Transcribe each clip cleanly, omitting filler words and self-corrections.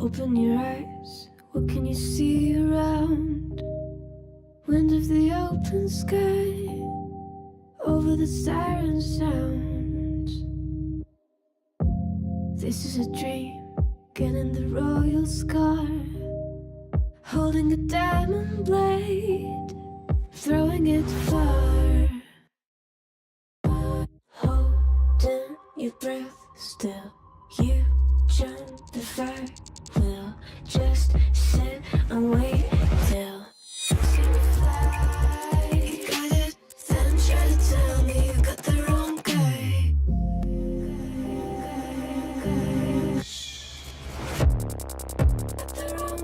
Open your eyes, what can you see around? Wind of the open sky, over the siren sounds. This is a dream, getting the royal scar, holding a diamond blade, throwing it far. Holding your breath still, you jump the fire. We'll just sit and wait till see me fly. Got it, then try to tell me you got the wrong guy. Got the wrong.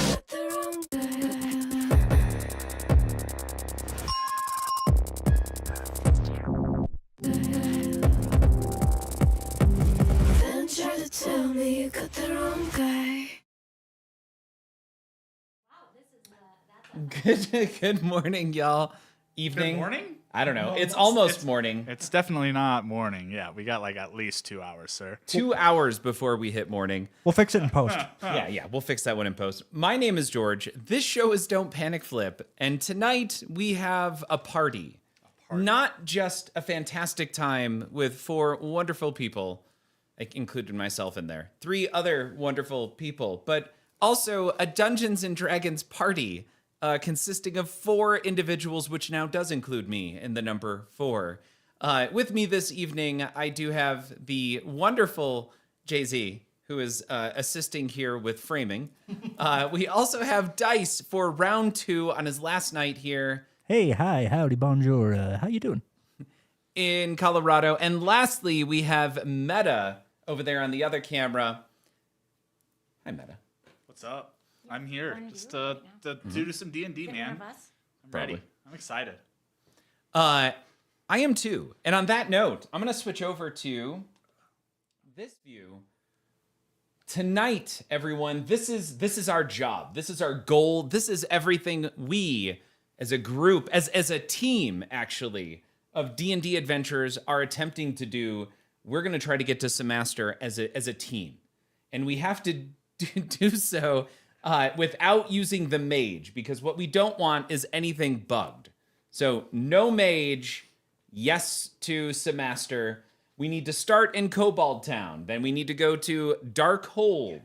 Got the wrong guy. Then try to tell me you got the wrong guy. Good morning, y'all. Evening. Good morning? I don't know. It's almost morning. It's definitely not morning. Yeah, we got like at least 2 hours, sir. 2 hours before we hit morning. We'll fix it in post. Yeah, we'll fix that one in post. My name is George. This show is Don't Panic Flip, and tonight we have a party. Not just a fantastic time with 4 wonderful people, I included myself in there, 3 other wonderful people, but also a Dungeons and Dragons party consisting of 4 individuals, which now does include me in the number 4. With me this evening, I do have the wonderful Jay-Z, who is assisting here with framing. We also have Dice for round 2 on his last night here Hey, hi, howdy, bonjour. How you doing? in Colorado. And lastly, we have Meta over there on the other camera. Hi, Meta. What's up? I'm here just to do some D&D, man. I'm ready. Probably. I'm excited. I am too. And on that note, I'm going to switch over to this view. Tonight, everyone, this is our job. This is our goal. This is everything we, as a group, as a team, actually, of D&D adventurers are attempting to do. We're going to try to get to Semaster as a team. And we have to do so without using the mage, because what we don't want is anything bugged. So no mage, yes to Semaster. We need to start in Kobold Town. Then we need to go to Darkhold.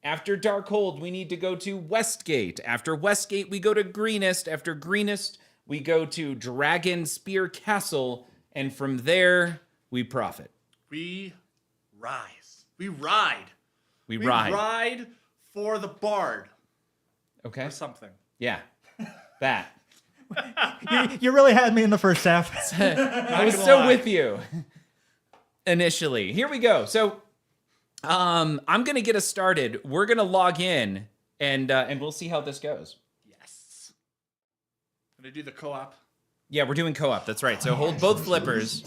After Darkhold, we need to go to Westgate. After Westgate, we go to Greenest. After Greenest, we go to Dragon Spear Castle. And from there, we profit. We rise. We ride. We We ride. ride for the bard Okay. or something. Yeah. That. You really had me in the first half. I was so with you initially. Here we go. So I'm going to get us started. We're going to log in and we'll see how this goes. Yes. I'm going to do the co-op. Yeah, we're doing co-op. That's right. So hold both flippers.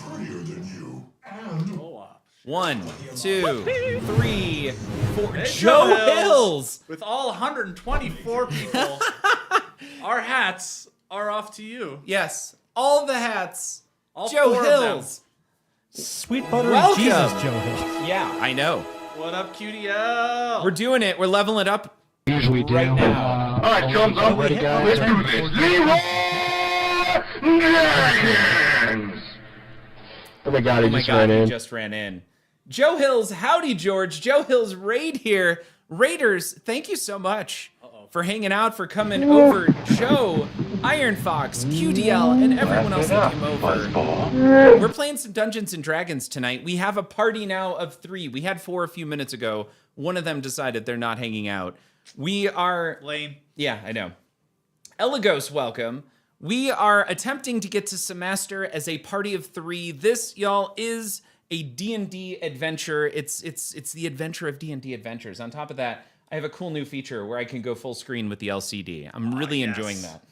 Co-op. 1, 2, 3, 4. Hey, Joe Hills. With all 124 people, our hats are off to you. Yes, all the hats. All Joe 4 of them. Hills. Sweet butter Welcome. Jesus, Joe Hill. Yeah, I know. What up, QDL? We're doing it. We're leveling it up Usually do. right now. All right, chums, I'm ready, guys. Let's do this. Leroy Dragons! Oh my God, Oh he my just God, ran he in. just ran in. Joe Hills, howdy, George. Joe Hills Raid here. Raiders, thank you so much for hanging out, for coming over. Joe, Iron Fox, QDL, and everyone else that came over. We're playing some Dungeons and Dragons tonight. We have a party now of 3. We had 4 a few minutes ago. One of them decided they're not hanging out. We are... Lame. Yeah, I know. Eligos, welcome. We are attempting to get to Semaster as a party of 3. This, y'all, is a D&D adventure. It's the adventure of D&D adventures. On top of that, I have a cool new feature where I can go full screen with the LCD. I'm really enjoying that.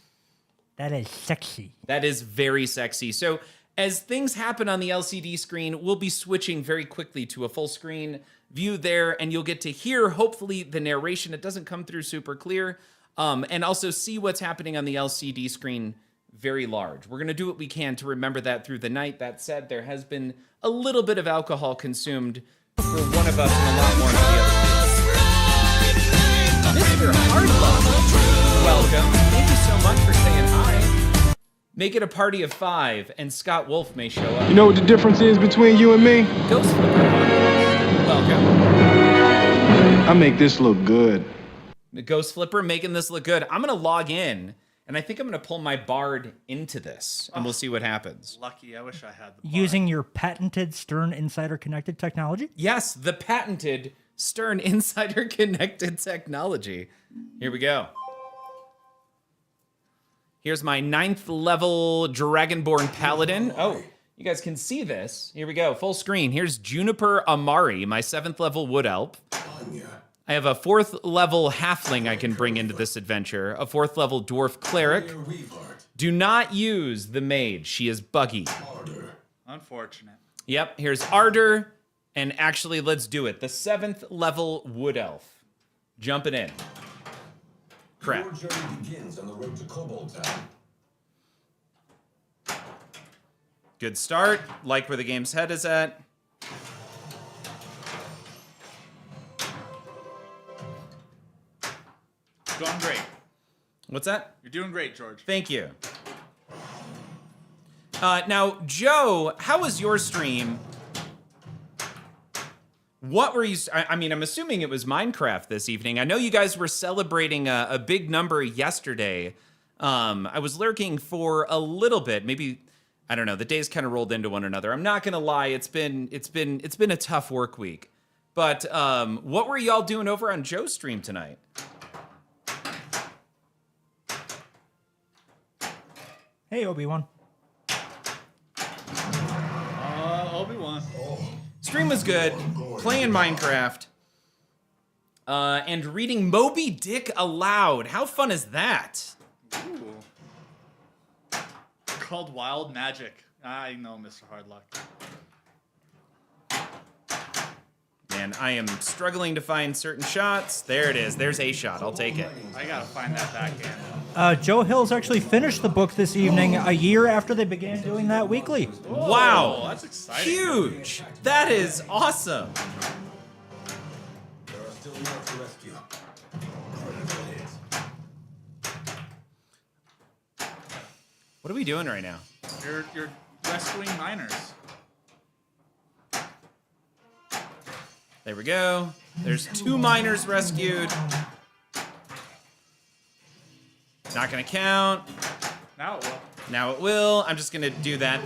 That is sexy. That is very sexy. So as things happen on the LCD screen, we'll be switching very quickly to a full screen view there, and you'll get to hear, hopefully, the narration. It doesn't come through super clear. And also see what's happening on the LCD screen very large. We're going to do what we can to remember that through the night. That said, there has been a little bit of alcohol consumed for one of us and a lot more for the other two. Mr. Hardluck, welcome. Thank you so much for saying hi. Make it a party of 5, and Scott Wolf may show up. You know what the difference is between you and me? Ghost Flipper, welcome. I make this look good. The Ghost Flipper making this look good. I'm going to log in, and I think I'm going to pull my Bard into this, and we'll see what happens. Lucky, I wish I had the bar. Using your patented Stern Insider connected technology? Yes, the patented Stern Insider connected technology. Here we go. Here's my 9th level Dragonborn Paladin. Oh, you guys can see this. Here we go, full screen. Here's Juniper Amari, my 7th level Wood Elf. I have a 4th level Halfling I can bring into this adventure, a 4th level Dwarf Cleric. Do not use the Mage, she is buggy. Unfortunate. Yep, here's Ardor, and actually, let's do it. The 7th level Wood Elf. Jumping in. Crap. Your journey begins on the road to Cobalt Town. Good start. Like where the game's head is at. Going great. What's that? You're doing great, George. Thank you. Now, Joe, how was your stream? What were you... I mean, I'm assuming it was Minecraft this evening. I know you guys were celebrating a big number yesterday. I was lurking for a little bit. Maybe, I don't know, the days kind of rolled into one another. I'm not going to lie. It's been a tough work week. But what were y'all doing over on Joe's stream tonight? Hey, Obi-Wan. Obi-Wan. Stream was good, playing Minecraft, and reading Moby Dick aloud. How fun is that? Ooh. Called Wild Magic. I know, Mr. Hardluck. Man, I am struggling to find certain shots. There it is. There's a shot. I'll take it. I gotta find that backhand. Joe Hill's actually finished the book this evening, a year after they began doing that weekly. Wow. That's exciting. Huge. That is awesome. There are still more to rescue. What are we doing right now? You're rescuing miners. There we go. There's 2 miners rescued. Not gonna count. Now it will. Now it will. I'm just gonna do that.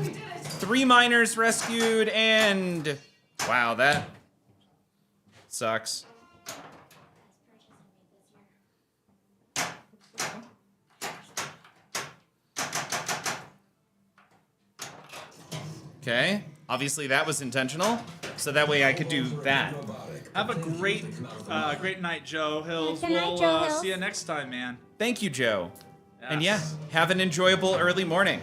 3 miners rescued, and wow, that sucks. Okay, obviously that was intentional, so that way I could do that. Have a great night, Joe Hills. Good night, We'll Joe Hills. see you next time, man. Thank you, Joe. And yeah, Yes. have an enjoyable early morning.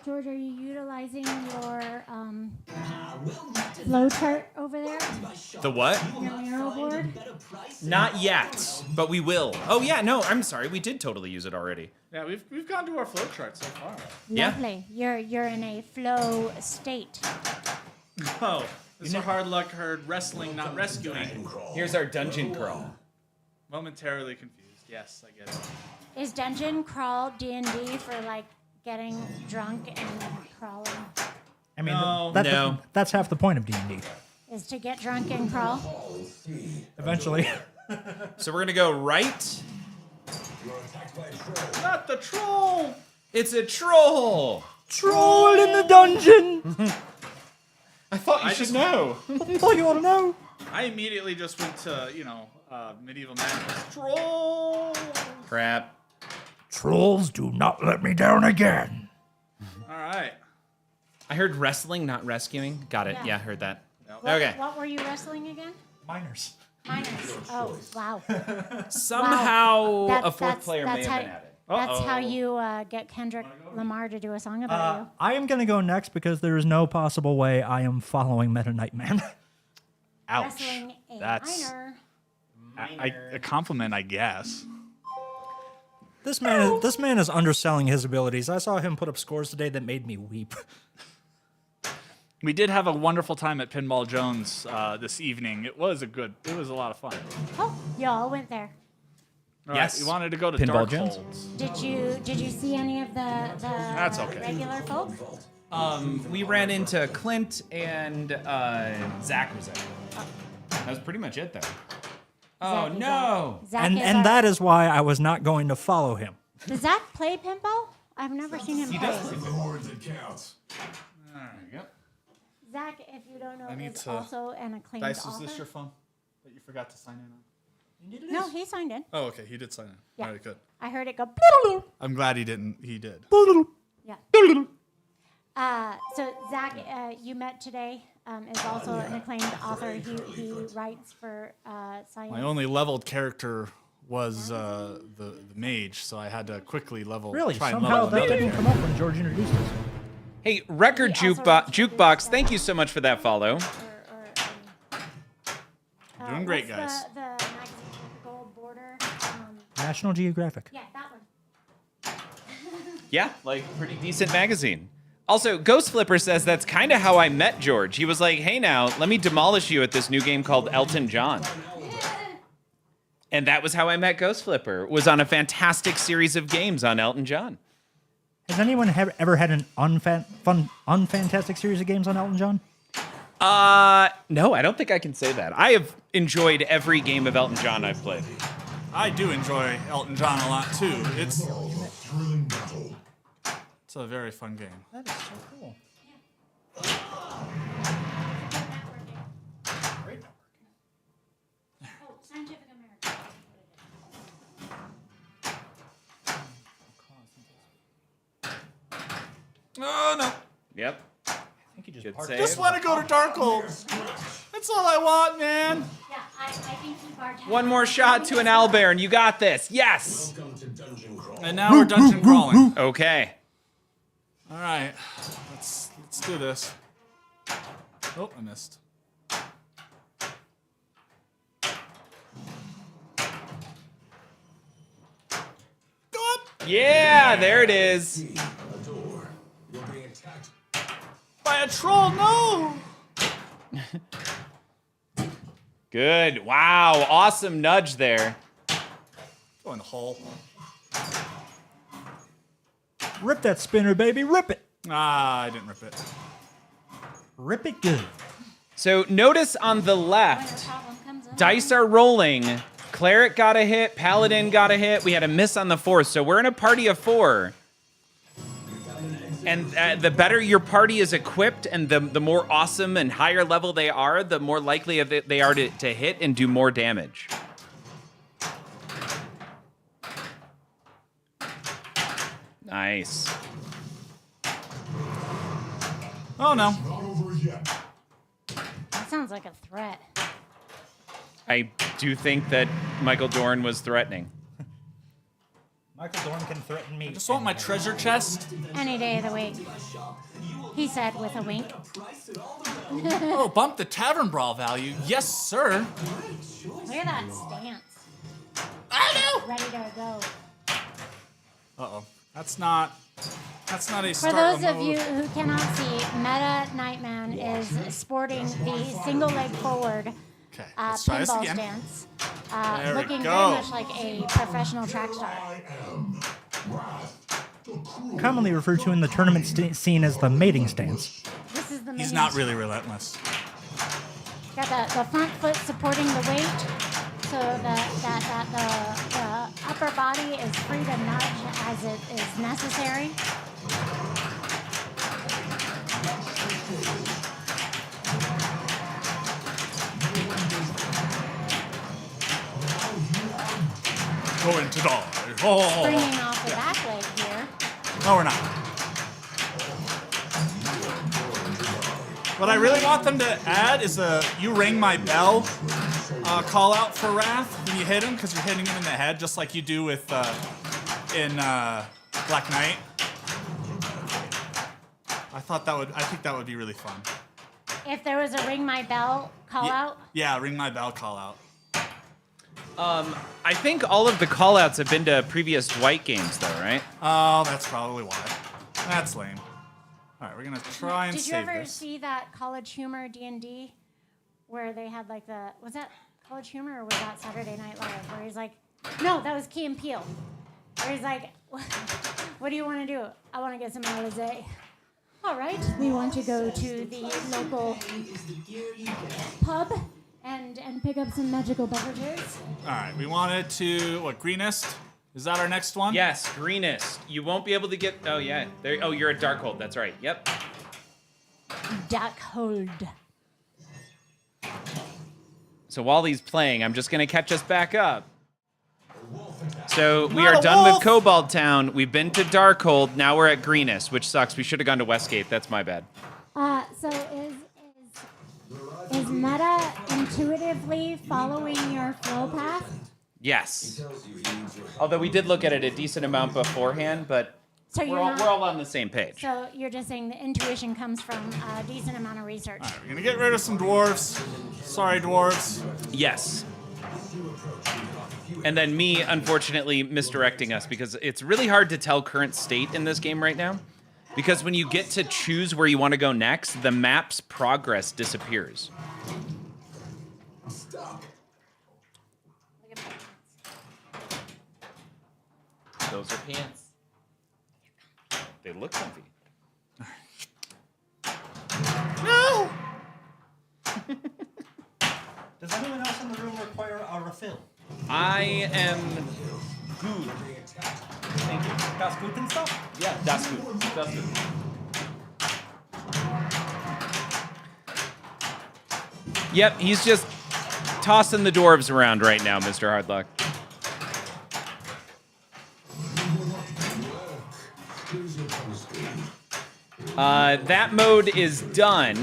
George, are you utilizing your flow chart over there? The what? Your mural board? Not yet, but we will. Oh yeah, no, I'm sorry, we did totally use it already. Yeah, we've gone to our flow chart so far. Yeah. Lovely. You're in a flow state. Oh, Mr. Hardluck heard wrestling, not rescuing. Here's our dungeon crawl. Momentarily confused. Yes, I get it. Is dungeon crawl D&D for like getting drunk and crawling? I mean, No. No. that's half the point of D&D. Is to get drunk and crawl? Eventually. So we're gonna go right. Not the troll! It's a troll. Troll in the dungeon! I thought you I should just- know. I thought you ought to know. I immediately just went to, Medieval Madness. Troll! Crap. Trolls do not let me down again. All right. I heard wrestling, not rescuing. Got it. Yeah. Yeah, heard that. What, Okay. What were you wrestling again? Miners. Miners. Oh, wow. Somehow That- a fourth that's- player may that's have how- been at it. That's how you get Kendrick Lamar to do a song about you. I am going to go next because there is no possible way I am following Meta Nightman. Ouch. Wrestling a That's minor. a compliment, I guess. This man is underselling his abilities. I saw him put up scores today that made me weep. We did have a wonderful time at Pinball Jones this evening. It was a lot of fun. Oh, y'all went there. All Yes. right, we wanted to go to Pinball Dark Jones. Holds. Did you see any of the That's okay. regular folks? We ran into Clint and Zach was there. That was pretty much it, though. Oh, Zach is no. Zach And is and that is why I was not going to follow him. Does Zach play pinball? I've never seen him play. The horns that counts. There you go. Zach, if you don't know, I need is to- also an acclaimed Dice, is author. this your phone that you forgot to sign in on? No, he signed in. Oh, okay. He did sign in. Yeah. All right, good. I heard it go. I'm glad he didn't. He did. Yeah. So Zach, you met today, is also an acclaimed author. He writes for science. My only leveled character was the mage, so I had to quickly level. Really? Try and Somehow level that another didn't come up when George introduced us. Hey, Record He also Jukebox, did thank you so much for that follow. Doing great, what's guys. The magazine with the gold border. National Geographic. Yeah, that one. Yeah, like pretty decent magazine. Also, Ghost Flipper says that's kind of how I met George. He was like, hey now, let me demolish you at this new game called Elton John. And that was how I met Ghost Flipper, was on a fantastic series of games on Elton John. Has anyone ever had an unfantastic series of games on Elton John? No, I don't think I can say that. I have enjoyed every game of Elton John I've played. I do enjoy Elton John a lot too. It's a very fun game. That is so cool. Oh, Scientific American. Oh no! Yep. I think he just Good parked. save. Just want to go to Dark Holds. That's all I want, man. Yeah, I think he bartended. One more shot to an owlbear and you got this. Yes. Welcome to Dungeon Crawl. And now we're dungeon crawling. Okay. All right, let's do this. Oh, I missed. Go up Yeah, there it is. A door. You're being attacked. by a troll. No. Good. Wow. Awesome nudge there. Go in the hole. Rip that spinner, baby. Rip it. Ah, I didn't rip it. Rip it good. So notice on the When a left, problem comes in. dice are rolling. Cleric got a hit. Paladin got a hit. We had a miss on the fourth. So we're in a party of 4. And the better your party is equipped and the more awesome and higher level they are, the more likely they are to hit and do more damage. Nice. Oh no. That sounds like a threat. I do think that Michael Dorn was threatening. Michael Dorn can threaten me. I just want my treasure chest. Any day of the week. He said with a wink. Oh, bump the tavern brawl value. Yes, sir. Look at that stance. I know. Ready to go. Uh-oh. That's not a For start those of mode. you who cannot see, Meta Nightman is sporting the single leg forward Okay, let's try this pinball again. stance, There we looking go. very much like a professional track star. Commonly referred to in the tournament scene as the mating stance. This is the He's main- not really relentless. Got the front foot supporting the weight, so that the upper body is free to nudge as it is necessary. Going to die. Oh. Springing off the back leg here. No, we're not. What I really want them to add is a "you ring my bell" call out for Wrath when you hit him, because you're hitting him in the head, just like you do with in Black Knight. I think that would be really fun. If there was a ring my bell call out, Yeah, ring my bell call out. I think all of the callouts have been to previous Dwight games, though, right? Oh, that's probably why. That's lame. All right, we're gonna try and Did you save ever this. see that College Humor D&D where they had like was that College Humor or was that Saturday Night Live? Where he's like, no, that was Key and Peele. Where he's like, what do you want to do? I want to get some Alizé. All right, we want to go to the local pub and pick up some magical beverages. All right, we wanted to what? Greenest? Is that our next one? Yes, greenest. You won't be able to get. Oh yeah. There. Oh, you're at Darkhold. That's right. Yep. Darkhold. So while he's playing, I'm just gonna catch us back up. So we Not are a done wolf! with Cobalt Town. We've been to Darkhold. Now we're at Greenest, which sucks. We should have gone to Westgate. That's my bad. So is meta intuitively following your flow path? Yes. Although we did look at it a decent amount beforehand, but So we're you're all, not, we're all on the same page. So you're just saying the intuition comes from a decent amount of research. All right, we're gonna get rid of some dwarves. Sorry, dwarves. Yes. And then me, unfortunately, misdirecting us because it's really hard to tell current state in this game right now. Because when you get to choose where you want to go next, the map's progress disappears. Those are pants. They look comfy. No! Does anyone else in the room require a refill? I am good. Thank you. Das gut and stuff? Yeah, that's good. That's good. Yep, he's just tossing the dwarves around right now, Mr. Hardluck. That mode is done.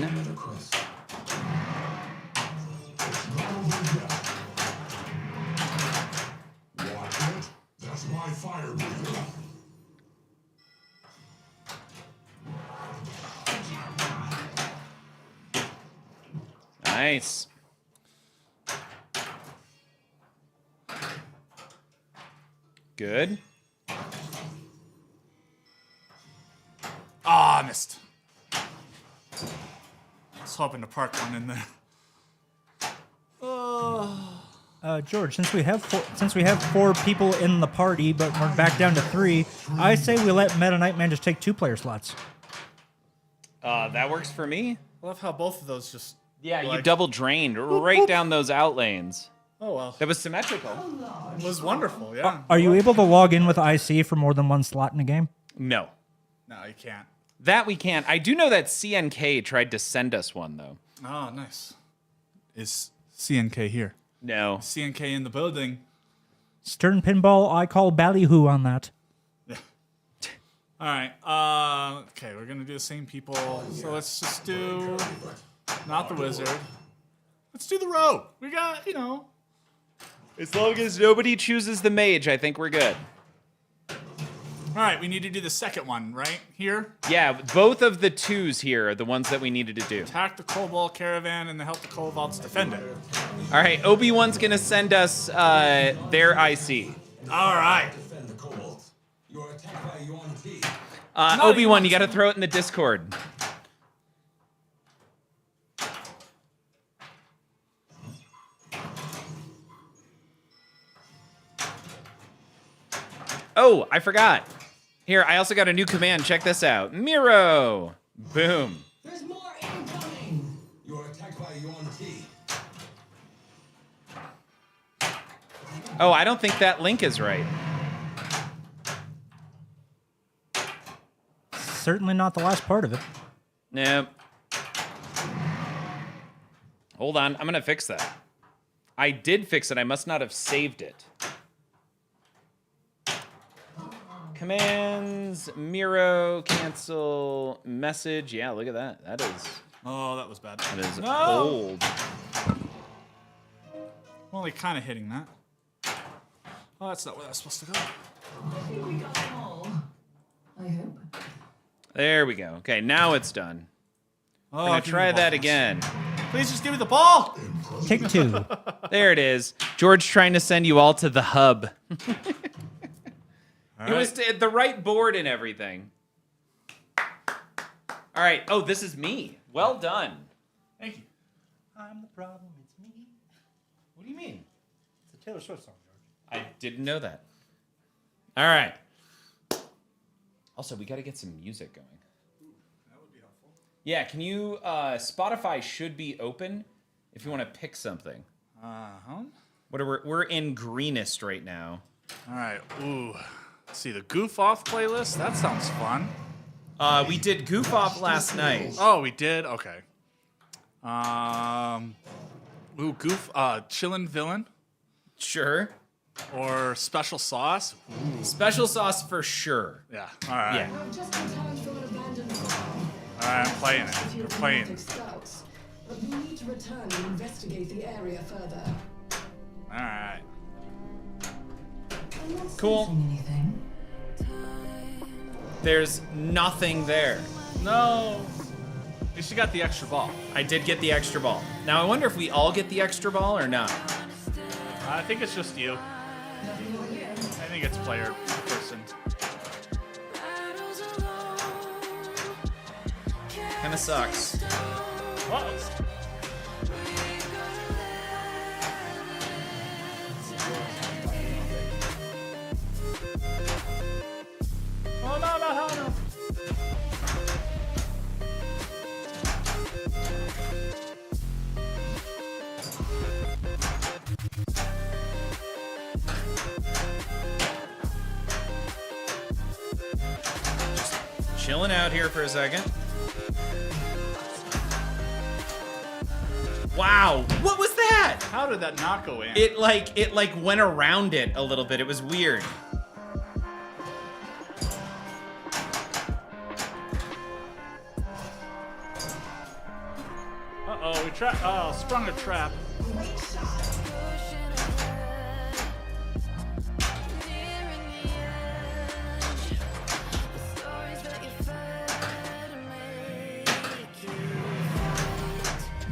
That's my fire breather. Nice. Good. Ah, missed. I was hoping to park one in there. George, since we have four people in the party, but we're back down to 3, I say we let Meta Nightman just take 2-player slots. That works for me. I love how both of those just. Yeah, you like- double drained right down those out lanes. Oh well. That was symmetrical. It was wonderful. Yeah. Are you able to log in with IC for more than one slot in a game? No. No, you can't. That we can't. I do know that CNK tried to send us one, though. Oh, nice. Is CNK here? No. CNK in the building. Stern Pinball, I call ballyhoo on that. All right. Okay, we're gonna do the same people. So let's just do not the wizard. Let's do the rogue. We got, As long as nobody chooses the mage, I think we're good. All right, we need to do the second one, right? Here. Yeah, both of the 2s here are the ones that we needed to do. Attack the Cobalt Caravan and then help the Kobolds defend it. All right, Obi-Wan's going to send us their IC. All right. Defend the cobalt. You are attacked by Yuan T. Obi-Wan, you got to throw it in the Discord. Oh, I forgot. Here, I also got a new command. Check this out. Miro. Boom. There's more incoming. You are attacked by Yuan T. Oh, I don't think that link is right. Certainly not the last part of it. Nope. Hold on, I'm gonna fix that. I did fix it, I must not have saved it. Commands, Miro, cancel, message. Yeah, look at that. That is Oh, that was bad. old. I'm only kind of hitting that. Oh, that's not where that's supposed to go. I hope. There we go. Okay, now it's done. Oh, We're gonna give me try the that balls. again. Please just give me the ball. Take two. There it is. George trying to send you all to the hub. It was the right board and everything. All right. Oh, this is me. Well done. Thank you. I'm the problem, it's me. What do you mean? It's a Taylor Swift song, George. I didn't know that. All right. Also, we got to get some music going. That would be helpful. Yeah, can you, Spotify should be open if you want to pick something. Uh-huh. We're in greenest right now. All right. Ooh. Let's see, the Goof Off playlist. That sounds fun. We did Goof Off last night. Oh, we did? Okay. Ooh, Chillin' Villain Sure. or Special Sauce. Special sauce for sure. Yeah. All right. Yeah. Just returned from an abandoned farm. All right, I'm playing it. If you We're playing it. scouts, but you need to return and investigate the area further. All right. I'm not Cool. sensing anything. There's nothing there. No. At least you got the extra ball. I did get the extra ball. Now I wonder if we all get the extra ball or not. I think it's just you. I think it's player person. Kinda sucks. Oh, no. Chilling out here for a second. Wow, what was that? How did that not go in? It like went around it a little bit. It was weird. Uh-oh, we sprung a trap.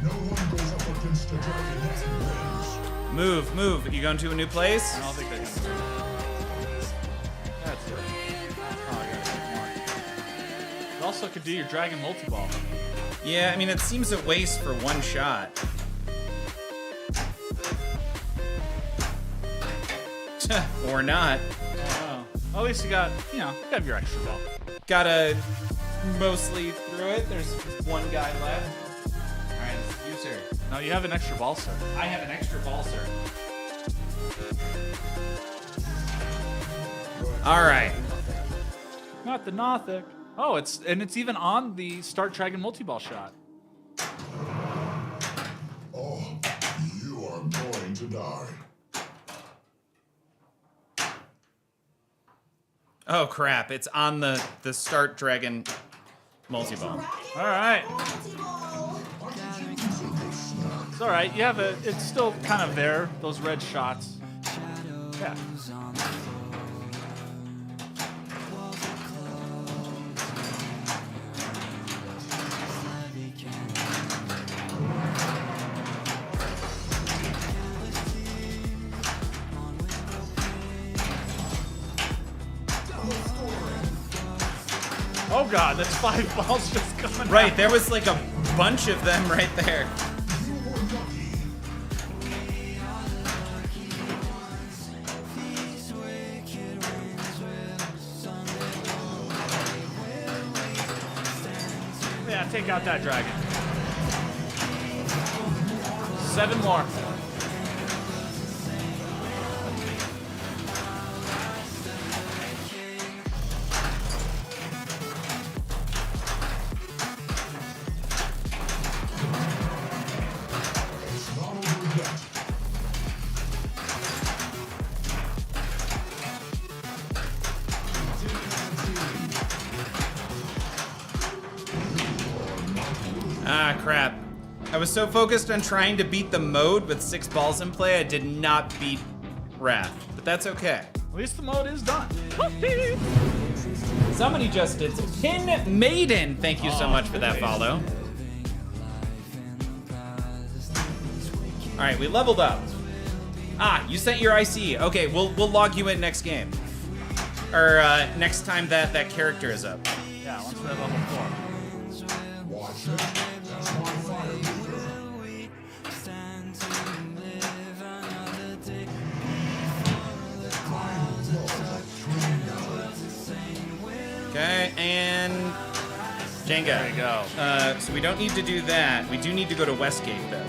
No one goes up against a dragon and wins. Move. You going to a new place? I don't think they can. That's it. Oh, I got more. You also could do your dragon multi-ball. Yeah, I mean, it seems a waste for one shot. Or not. Oh. Well, at least you got, you have your extra ball. Gotta mostly through it. There's one guy left. All right, you, sir. No, you have an extra ball, sir. I have an extra ball, sir. All right. Not the Nothic. Oh, it's even on the start dragon multi-ball shot. Oh, you are going to die. Oh crap! It's on the start dragon multi-ball. All right. It's all right. You have it's still kind of there. Those red shots. Yeah. Oh god, that's 5 balls just coming Right, out. there was like a bunch of them right there. Yeah, take out that dragon. 7 more. It's not over yet. Ah, crap. I was so focused on trying to beat the mode with 6 balls in play, I did not beat Wrath. But that's okay. At least the mode is done. Somebody just did Pin Maiden. Thank you so much for that follow. All right, we leveled up. Ah, you sent your IC. Okay, we'll log you in next game. Or next time that character is up. Yeah, once we're at level 4. Watch it. That's my fire meter. Okay, and Jenga. There you go. So we don't need to do that. We do need to go to Westgate, though.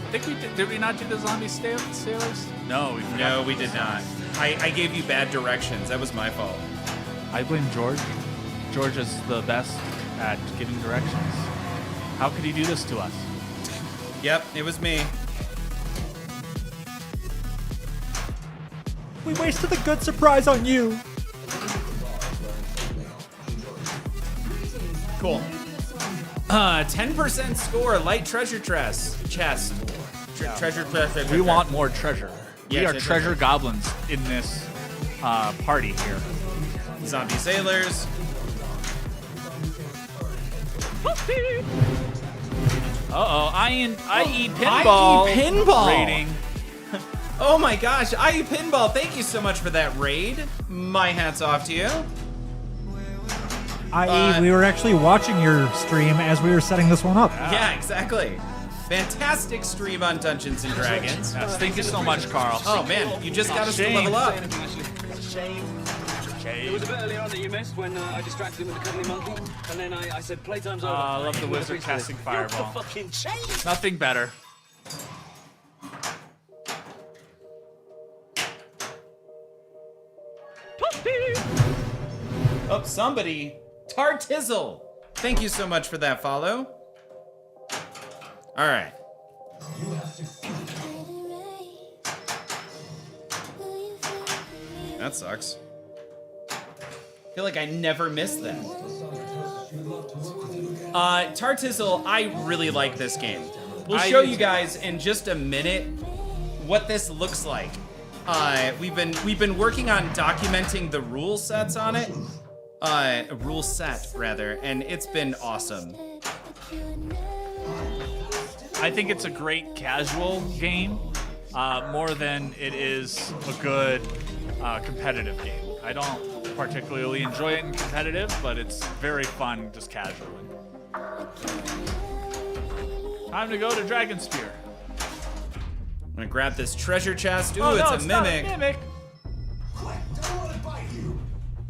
I think we did we not do the zombie sailors? No, we forgot. No, we did not. I gave you bad directions. That was my fault. I blame George. George is the best at giving directions. How could he do this to us? Yep, it was me. We wasted a good surprise on you. Cool. 10% score, light treasure chest. Treasure chest. We want more treasure. Yeah, we are treasure. treasure goblins in this party here. Zombie sailors. Uh-oh, IE Pinball. IE Pinball. Rating. Oh my gosh, IE Pinball, thank you so much for that raid. My hat's off to you. I.e., we were actually watching your stream as we were setting this one up. Yeah, exactly. Fantastic stream on Dungeons and Dragons. Yes, thank you so much, Carl. Oh man, you just got us to Shame. level up. It was a bit earlier on that you missed when I distracted him with the cuddly monkey, and then I said, playtime's over. I love the wizard casting fireball. You're fucking changed. Nothing better. Oh, somebody. Tartizzle. Thank you so much for that follow. All right. That sucks. I feel like I never missed that. Tartizzle, I really like this game. We'll show you guys in just a minute what this looks like. We've been working on documenting the rule sets on it. Rule set rather, and it's been awesome. I think it's a great casual game, more than it is a good competitive game. I don't particularly enjoy it in competitive, but it's very fun just casually. Time to go to Dragon Spear. I'm gonna grab this treasure chest. Ooh, Oh, no, it's a not mimic. a mimic. Quick, don't let it bite you.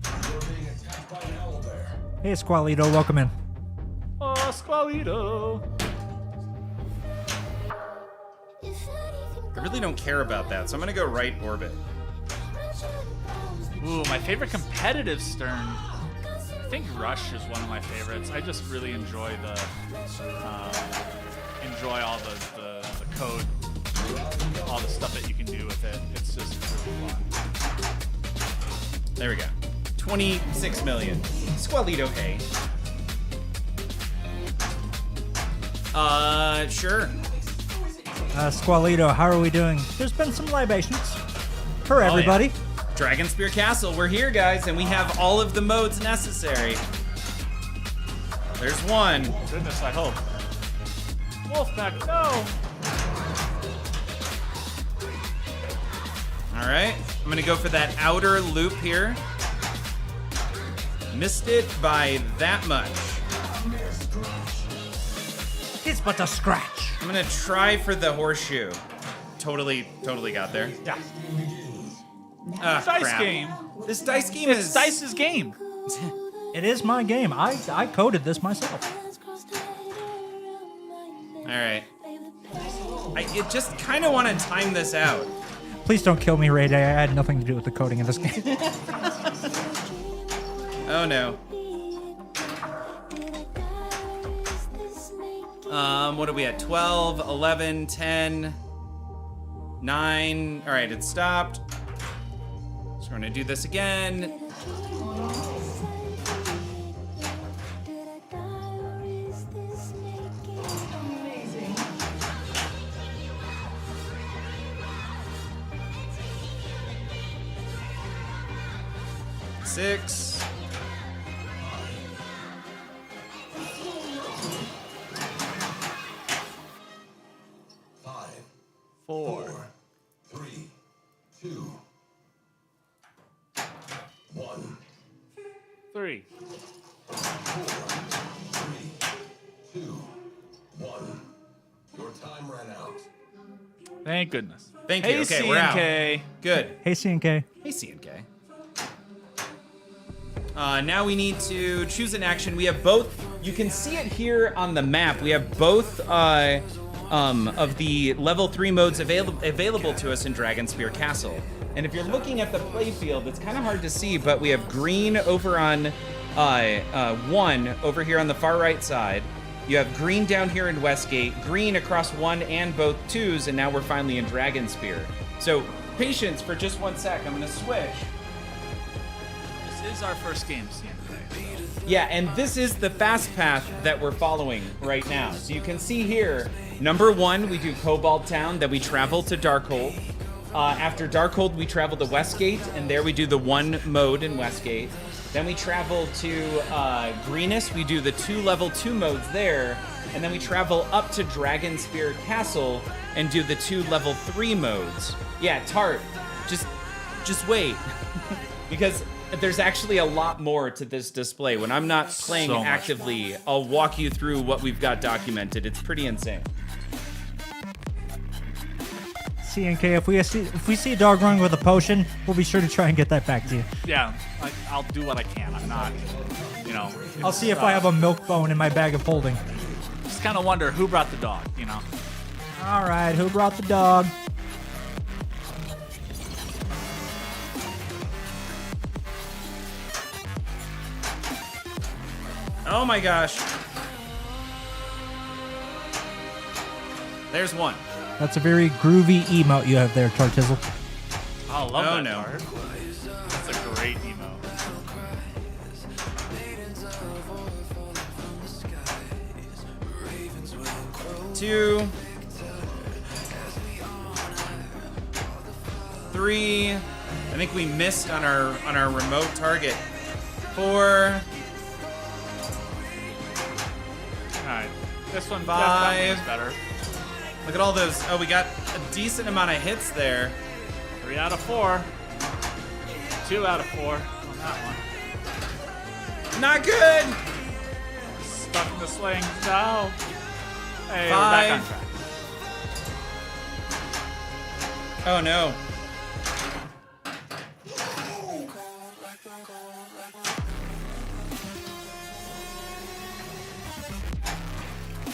You're being attacked by an owlbear. Hey, Squalito, welcome in. Oh, Squalito. I really don't care about that, so I'm gonna go right orbit. Ooh, my favorite competitive Stern. I think Rush is one of my favorites. I just really enjoy all the code, all the stuff that you can do with it. It's just really fun. There we go. 26 million. Squalito, hey. Sure. Squalito, how are we doing? There's been some libations for everybody. Dragon Spear Castle, we're here, guys, and we have all of the modes necessary. There's one. Goodness, I hope. Wolfpack, no! All right, I'm gonna go for that outer loop here. Missed it by that much. It's but a scratch. I'm gonna try for the horseshoe. Totally got there. Yeah. Ah, Dice crap. game. This dice game It's is Dice's game. It is my game. I coded this myself. All right. I just kind of want to time this out. Please don't kill me, Ray Day. I had nothing to do with the coding of this game. Oh no. What are we at? 12, 11, 10, 9. All right, it stopped. So we're gonna do this again. Six. 4. 3, 2, 1. 3. 2, 1. Your time ran out. Thank goodness. Thank you. Hey, Okay, we're out. C&K. Good. Hey, C&K. Hey, C&K. Now we need to choose an action. We have both. You can see it here on the map. We have both of the level 3 modes available to us in Dragonspear Castle. And if you're looking at the playfield, it's kind of hard to see, but we have green over on 1 over here on the far right side. You have green down here in Westgate, green across 1 and both 2s, and now we're finally in Dragonspear. So patience for just 1 sec. I'm going to switch. This is our first game, C&K. Yeah, and this is the fast path that we're following right now. So you can see here, number 1, we do Cobalt Town, then we travel to Darkhold. After Darkhold, we travel to Westgate, and there we do the 1 mode in Westgate. Then we travel to Greenest, we do the 2 level 2 modes there, and then we travel up to Dragonspear Castle and do the 2 level 3 modes. Yeah, Tart, just wait. Because there's actually a lot more to this display. When I'm not playing So much actively, I'll walk you through what we've got documented. It's pretty insane. C&K, if we see a dog running with a potion, we'll be sure to try and get that back to you. Yeah, I'll do what I can. I'm not, you know. I'll see if I have a milk bone in my bag of holding. Just kind of wonder who brought the dog, you know. All right, who brought the dog? Oh my gosh. There's 1. That's a very groovy emote you have there, Tartizzle. I love Oh, that no. card. That's a great emo. 2, 3. I think we missed on our remote target. 4. All right, this one 5. is better. Look at all those. Oh, we got a decent amount of hits there. 3 out of 4. 2 out of 4 on that one. Not good. Stuck in the sling. No. Hey, 5. we're back on track. Oh no.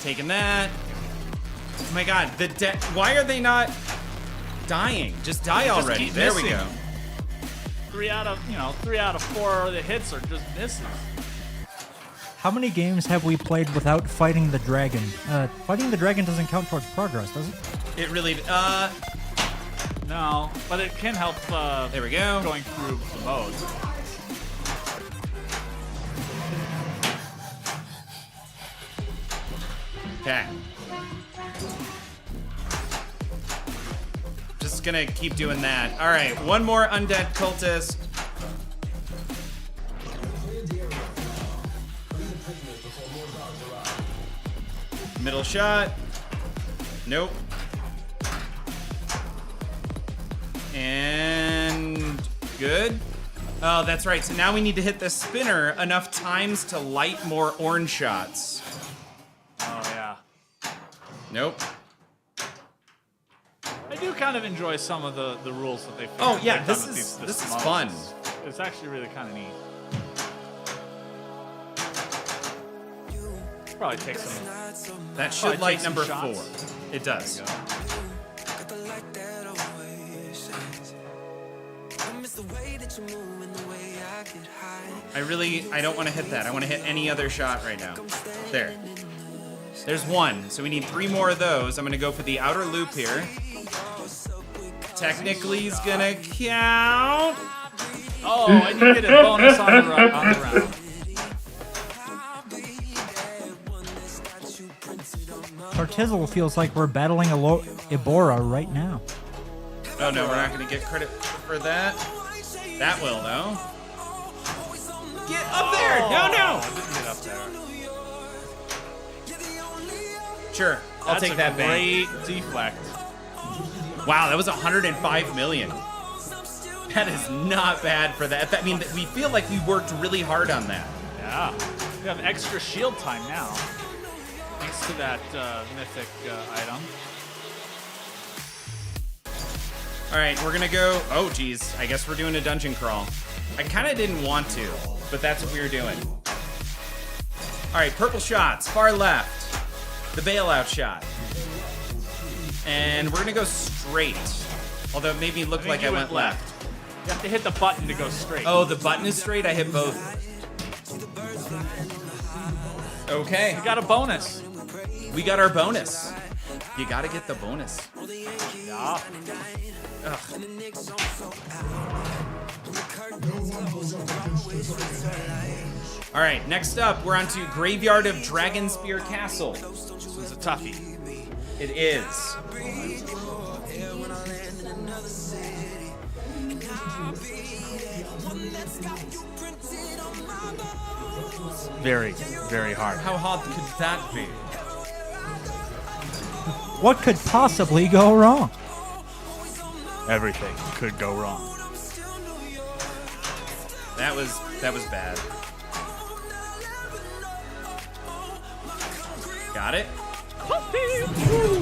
Taking that. Oh my god, why are they not dying? Just die Just already. keep There we missing. go. 3 out of 4 of the hits are just misses. How many games have we played without fighting the dragon? Fighting the dragon doesn't count towards progress, does it? It really, No, but it can help. There we go. Going through the modes. Okay. Just gonna keep doing that. All right, 1 more undead cultist. Middle shot. Nope. And good. Oh, that's right. So now we need to hit the spinner enough times to light more orange shots. Oh yeah. Nope. I do kind of enjoy some of the rules that they. Oh yeah, they've this done with is these fun. modes. It's actually really kind of neat. Probably take some. That should Probably light take some number shots. 4. It does. I don't want to hit that. I want to hit any other shot right now. There. There's 1. So we need 3 more of those. I'm going to go for the outer loop here. Technically, is going to count. Oh, and you get a bonus on the round. Tartizzle feels like we're battling Ibora right now. Oh no, we're not going to get credit for that. That will, though. Get up there! No! I didn't get up there. Sure, I'll take that bait. Great deflect. Wow, that was 105 million. That is not bad for that. I mean, we feel like we worked really hard on that. Yeah. We have extra shield time now. Thanks to that mythic item. All right, we're gonna go. Oh, geez. I guess we're doing a dungeon crawl. I kind of didn't want to, but that's what we were doing. All right, purple shots, far left. The bailout shot. And we're gonna go straight. Although it made me look like I went left. You have to hit the button to go straight. Oh, the button is straight? I hit both. Okay. We got a bonus. We got our bonus. You gotta get the bonus. Yeah. Ugh. All right, next up, we're on to Graveyard of Dragonspear Castle. This one's a toughie. It is. Very, very hard. How hard could that be? What could possibly go wrong? Everything could go wrong. That was bad. Got it?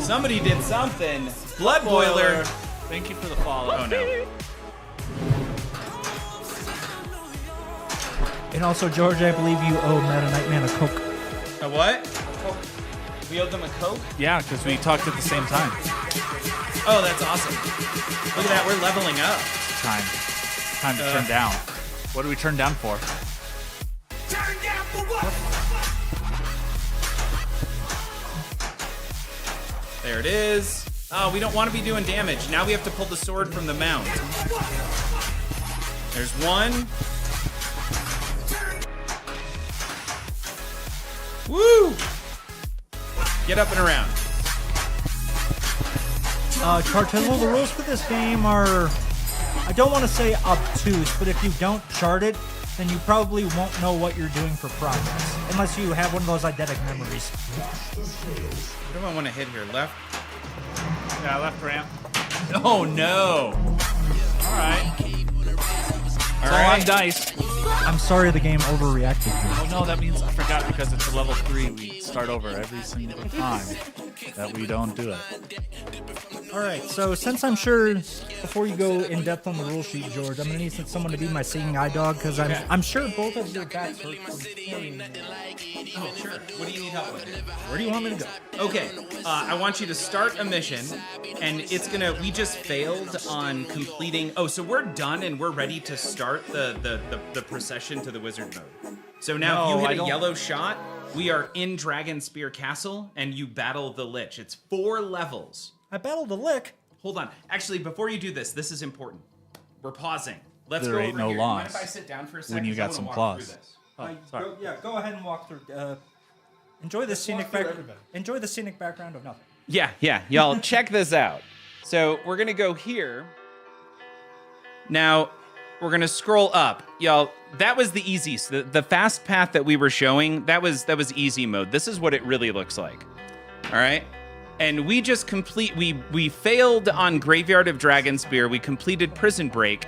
Somebody did something. Blood boiler. Thank you for the follow. Oh no. And also, George, I believe you owe Meta Nightman a Coke. A what? We owed them a Coke? Yeah, because we talked at the same time. Oh, that's awesome. Look at that, we're leveling up. Time to turn down. What do we turn down for? There it is. Oh, we don't want to be doing damage. Now we have to pull the sword from the mount. There's one. Woo! Get up and around. Chartizzle, the rules for this game are, I don't want to say obtuse, but if you don't chart it, then you probably won't know what you're doing for progress, unless you have one of those eidetic memories. What do I want to hit here? Left? Yeah, left ramp. Oh no! Alright. All All on right. dice. I'm sorry the game overreacted here. Oh no, that means I forgot because it's a level 3. We start over every single time that we don't do it. Alright, so since I'm sure, before you go in depth on the rule sheet, George, I'm going to need someone to be my singing eye dog, because I'm sure both of your backs hurt from playing. Oh, sure. What do you need help with? Where do you want me to go? Okay, I want you to start a mission, and it's gonna. We just failed on completing. Oh, so we're done and we're ready to start the procession to the wizard mode. So now, No, if you I hit a don't- yellow shot, we are in Dragonspear Castle, and you battle the Lich. It's 4 levels. I battled a lick. Hold on. Actually, before you do this, this is important. We're pausing. Let's There go ain't over no here. You mind loss if I sit down for a second? when you 'Cause I got wanna some walk claws. through this. Oh, sorry. Go ahead and walk through. Enjoy the scenic Enjoy the scenic background of nothing. Yeah. Y'all, check this out. So we're gonna go here. Now, we're gonna scroll up. Y'all, that was the easiest. The fast path that we were showing, that was easy mode. This is what it really looks like. All right? And we just we failed on Graveyard of Dragonspear. We completed Prison Break.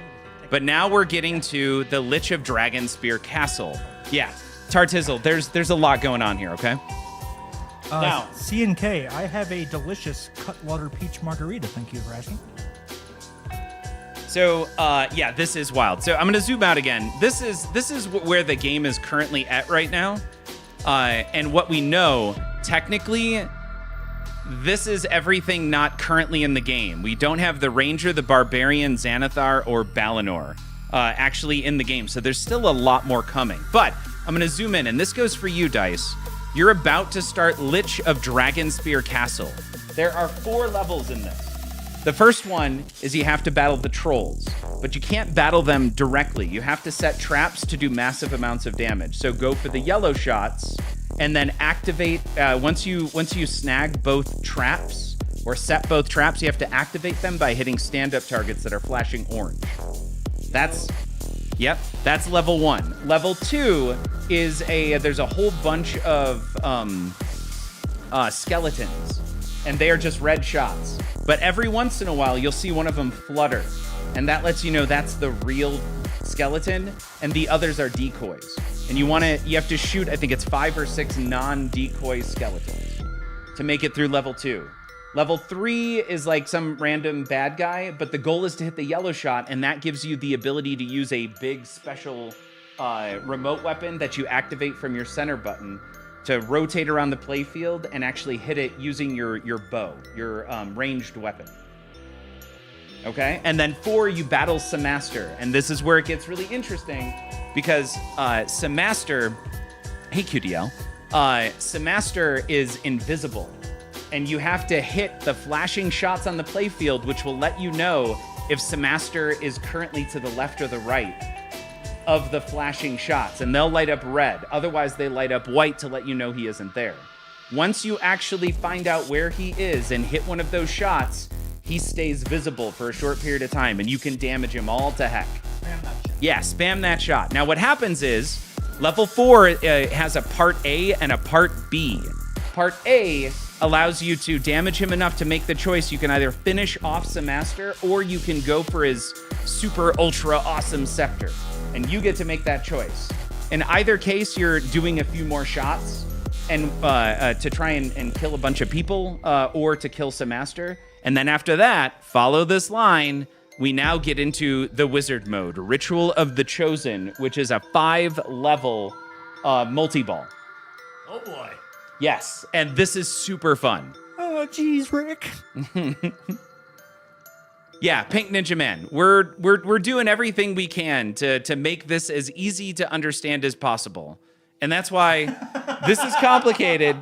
But now we're getting to the Lich of Dragonspear Castle. Yeah, Tartizzle, there's a lot going on here, okay? Now- C&K, I have a delicious Cutwater Peach Margarita. Thank you for asking. So, yeah, this is wild. So I'm gonna zoom out again. This is where the game is currently at right now. And what we know, technically, this is everything not currently in the game. We don't have the Ranger, the Barbarian, Xanathar, or Balinor actually in the game. So there's still a lot more coming. But I'm going to zoom in, and this goes for you, Dice. You're about to start Lich of Dragonspear Castle. There are 4 levels in this. The first one is you have to battle the trolls, but you can't battle them directly. You have to set traps to do massive amounts of damage. So go for the yellow shots, and then activate, once you snag both traps, or set both traps, you have to activate them by hitting stand-up targets that are flashing orange. That's level 1. Level 2 is there's a whole bunch of skeletons. and they are just red shots. But every once in a while, you'll see one of them flutter, and that lets you know that's the real skeleton, and the others are decoys. And you have to shoot, I think it's 5 or 6 non-decoy skeletons to make it through level 2. Level 3 is like some random bad guy, but the goal is to hit the yellow shot, and that gives you the ability to use a big special remote weapon that you activate from your center button to rotate around the playfield and actually hit it using your bow, your ranged weapon. Okay? And then 4, you battle Samaster, and this is where it gets really interesting because Samaster, hey QDL, Samaster is invisible. And you have to hit the flashing shots on the playfield, which will let you know if Samaster is currently to the left or the right of the flashing shots. And they'll light up red. Otherwise, they light up white to let you know he isn't there. Once you actually find out where he is and hit one of those shots, he stays visible for a short period of time, and you can damage him all to heck. Spam that shot. Yeah, spam that shot. Now, what happens is, level 4 has a part A and a part B. Part A allows you to damage him enough to make the choice. You can either finish off Samaster or you can go for his super ultra awesome scepter. And you get to make that choice. In either case, you're doing a few more shots and to try and kill a bunch of people or to kill Samaster. And then after that, follow this line. We now get into the wizard mode, Ritual of the Chosen, which is a 5-level multi-ball. Oh boy. Yes, and this is super fun. Oh, geez, Rick. Yeah, Pink Ninja Man. We're doing everything we can to make this as easy to understand as possible. And that's why this is complicated.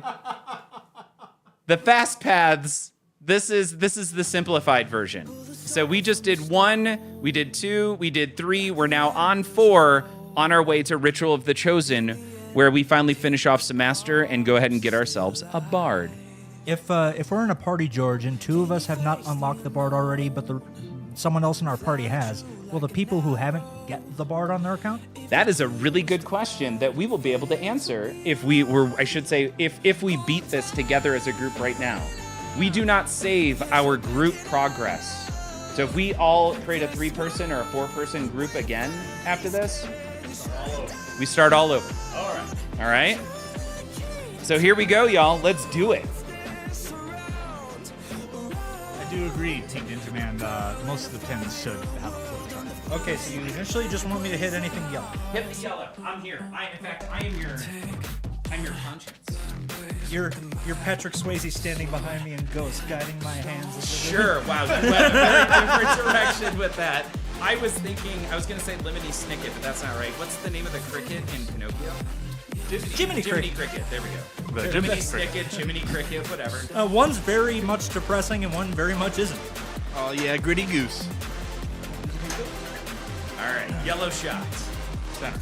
The fast paths, this is the simplified version. So we just did 1, we did 2, we did 3, we're now on 4, on our way to Ritual of the Chosen, where we finally finish off Samaster and go ahead and get ourselves a bard. If we're in a party, George, and 2 of us have not unlocked the bard already, but someone else in our party has, will the people who haven't get the bard on their account? That is a really good question that we will be able to answer if we beat this together as a group right now. We do not save our group progress. So if we all create a 3-person or a 4-person group again after this, we start all over. All right. So here we go, y'all. Let's do it. I do agree, Team Ninja Man. Most of the pins should have a float target. Okay, so you initially just want me to hit anything yellow. Hit the yellow. I'm here. I am your conscience. You're Patrick Swayze standing behind me and ghost guiding my hands. Sure. Wow. You went a very different direction with that. I was going to say Lemony Snicket, but that's not right. What's the name of the cricket in Pinocchio? Jiminy Cricket. There we go. Jiminy Snicket, Jiminy Cricket, whatever. One's very much depressing and one very much isn't. Oh yeah, Gritty Goose. All right, yellow shots. Center.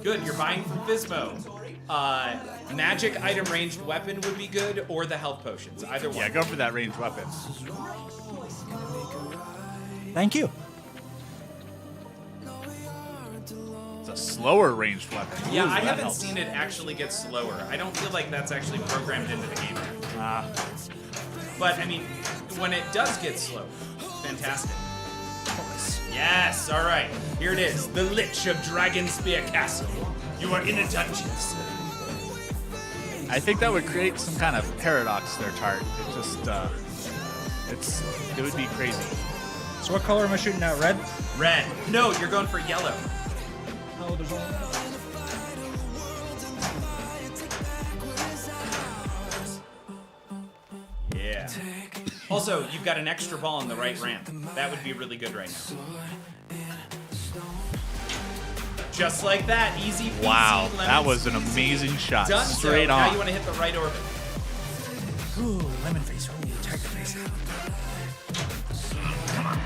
Good, you're buying from Fismo. Magic item ranged weapon would be good, or the health potions. Either one. Yeah, go for that ranged weapon. Thank you. It's a slower ranged weapon. Yeah, Ooh, I that haven't helps. seen it actually get slower. I don't feel like that's actually programmed into the game yet. But, I mean, when it does get slow, fantastic. Yes, all right. Here it is. The Lich of Dragonspear Castle. You are in a dungeon, sir. I think that would create some kind of paradox there, Tart. It just, it would be crazy. So what color am I shooting at? Red? Red. No, you're going for yellow. Oh, there's only... Yeah. Also, you've got an extra ball on the right ramp. That would be really good right now. Just like that, easy peasy. Wow, lemon that was an squeezy. amazing shot. Done. Straight so on. Now you want to hit the right orbit. Ooh, lemon face. Ooh, tiger face. Come on.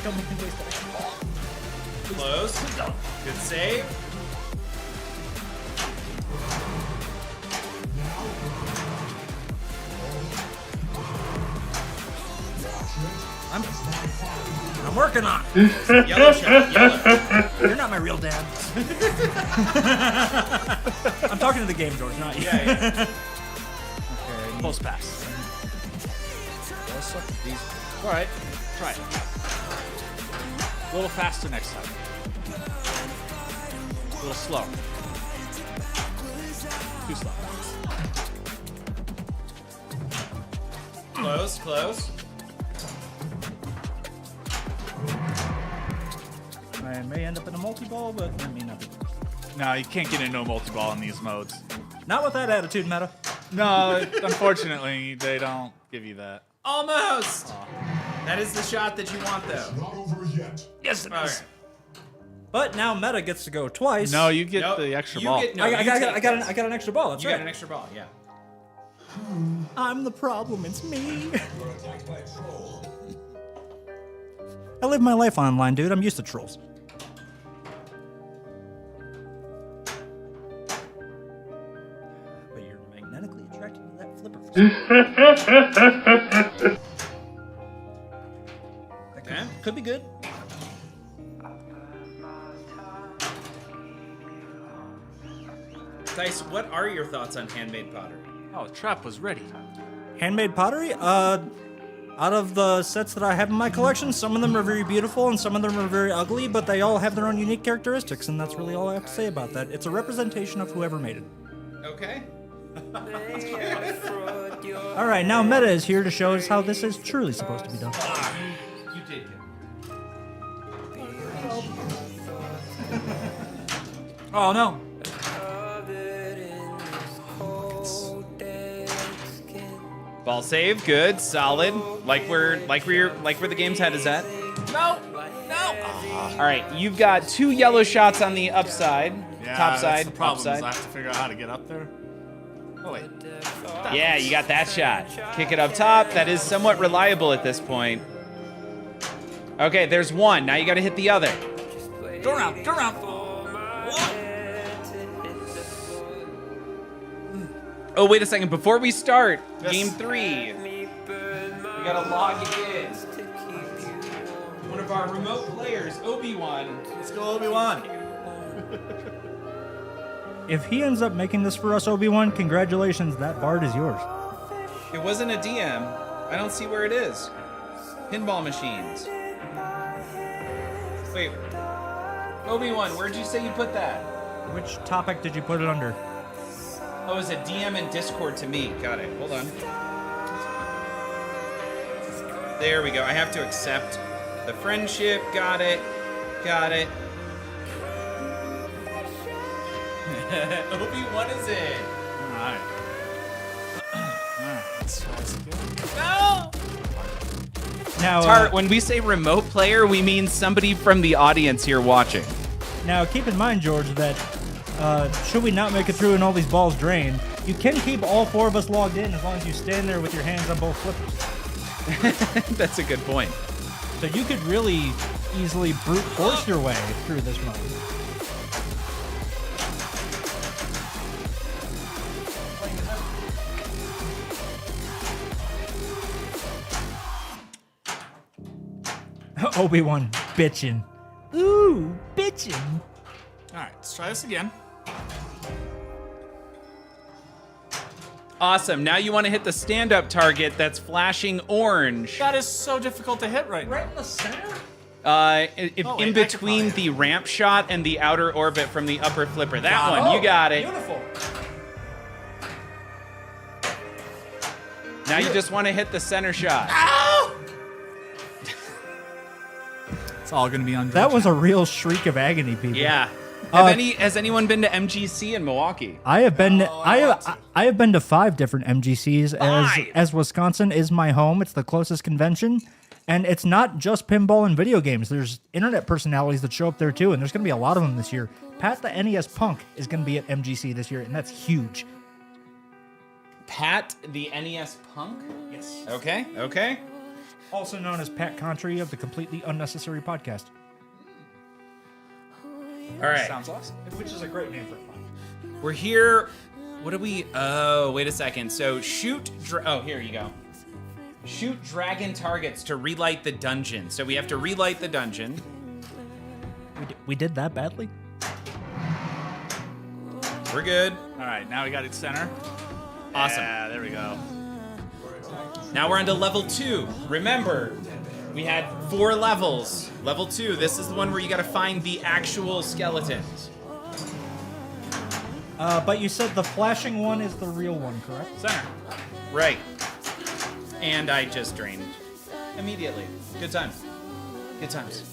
Don't make me waste the extra ball. Close. Good save. I'm working on it. Yellow shot. Yellow. You're not my real dad. I'm talking to the game, George, not you. Yeah. Okay. Close pass. All right. Try it. A little faster next time. A little slow. Too slow. Close, close. I may end up in a multi-ball, but I mean nothing. No, you can't get into a multi-ball in these modes. Not with that attitude, Meta. No, unfortunately, they don't give you that. Almost. That is the shot that you want, though. Not over yet. Yes, it All is. right. But now Meta gets to go twice. No, you get Nope. the extra You ball. get- no, I you got take this. I got an extra ball. That's You right. got an extra ball, yeah. I'm the problem. It's me. You're attacked by a troll. I live my life online, dude. I'm used to trolls. But you're magnetically attracted to that flipper. Okay. Could be good. Dice, what are your thoughts on handmade pottery? Oh, the trap was ready. Handmade pottery? Out of the sets that I have in my collection, some of them are very beautiful and some of them are very ugly, but they all have their own unique characteristics, and that's really all I have to say about that. It's a representation of whoever made it. Okay. All right, now Meta is here to show us how this is truly supposed to be done. You did good. Oh, no. Ball save, good, solid. Like where the game's head is at. No. All right, you've got 2 yellow shots on the upside, Yeah, top side, that's the problem. upside. Is I have to figure out how to get up there. Oh, wait. Yeah, you got that shot. Kick it up top. That is somewhat reliable at this point. Okay, there's one. Now you got to hit the other. Go around. Go around. Oh, wait a second. Before we start, Yes. game 3, we got to log in. One of our remote players, Obi-Wan. Let's go, Obi-Wan. If he ends up making this for us, Obi-Wan, congratulations, that Bard is yours. It wasn't a DM. I don't see where it is. Pinball machines. Wait. Obi-Wan, where'd you say you put that? Which topic did you put it under? Oh, it's a DM in Discord to me. Got it. Hold on. There we go. I have to accept the friendship. Got it. Got it. Obi-Wan is it? All right. Let's try this again. No! Now, Tart, when we say remote player, we mean somebody from the audience here watching. now keep in mind, George, that should we not make it through and all these balls drain, you can keep all 4 of us logged in as long as you stand there with your hands on both flippers. That's a good point. So you could really easily brute force your way through this mode. Obi-Wan bitchin'. Ooh, bitchin'. All right, let's try this again. Awesome. Now you want to hit the stand-up target that's flashing orange. That is so difficult to hit right now. Right in the center? In Oh, wait, I could between probably- the ramp shot and the outer orbit from the upper flipper. That Got it. one, you got it. Beautiful. Now you just want to hit the center shot. It's all gonna be on. That was a real shriek of agony, people. Yeah. Uh, Has anyone been to MGC in Milwaukee? I have been I have been to 5 different MGCs Five? as Wisconsin is my home. It's the closest convention. And it's not just pinball and video games. There's internet personalities that show up there too, and there's going to be a lot of them this year. Pat the NES Punk is going to be at MGC this year, and that's huge. Pat the NES Punk? Yes. Okay, okay. Also known as Pat Contry of the Completely Unnecessary Podcast, All right. Sounds awesome. which is a great name for a podcast. We're here. What do we... Oh, wait a second. So shoot... Oh, here you go. Shoot dragon targets to relight the dungeon. So we have to relight the dungeon. We did that badly? We're good. All right, now we got it center. Awesome. Yeah, there we go. Now we're on to level 2. Remember, we had 4 levels. Level 2, this is the one where you gotta find the actual skeletons. But you said the flashing one is the real one, correct? Center. Right. And I just drained immediately. Good times. Good times.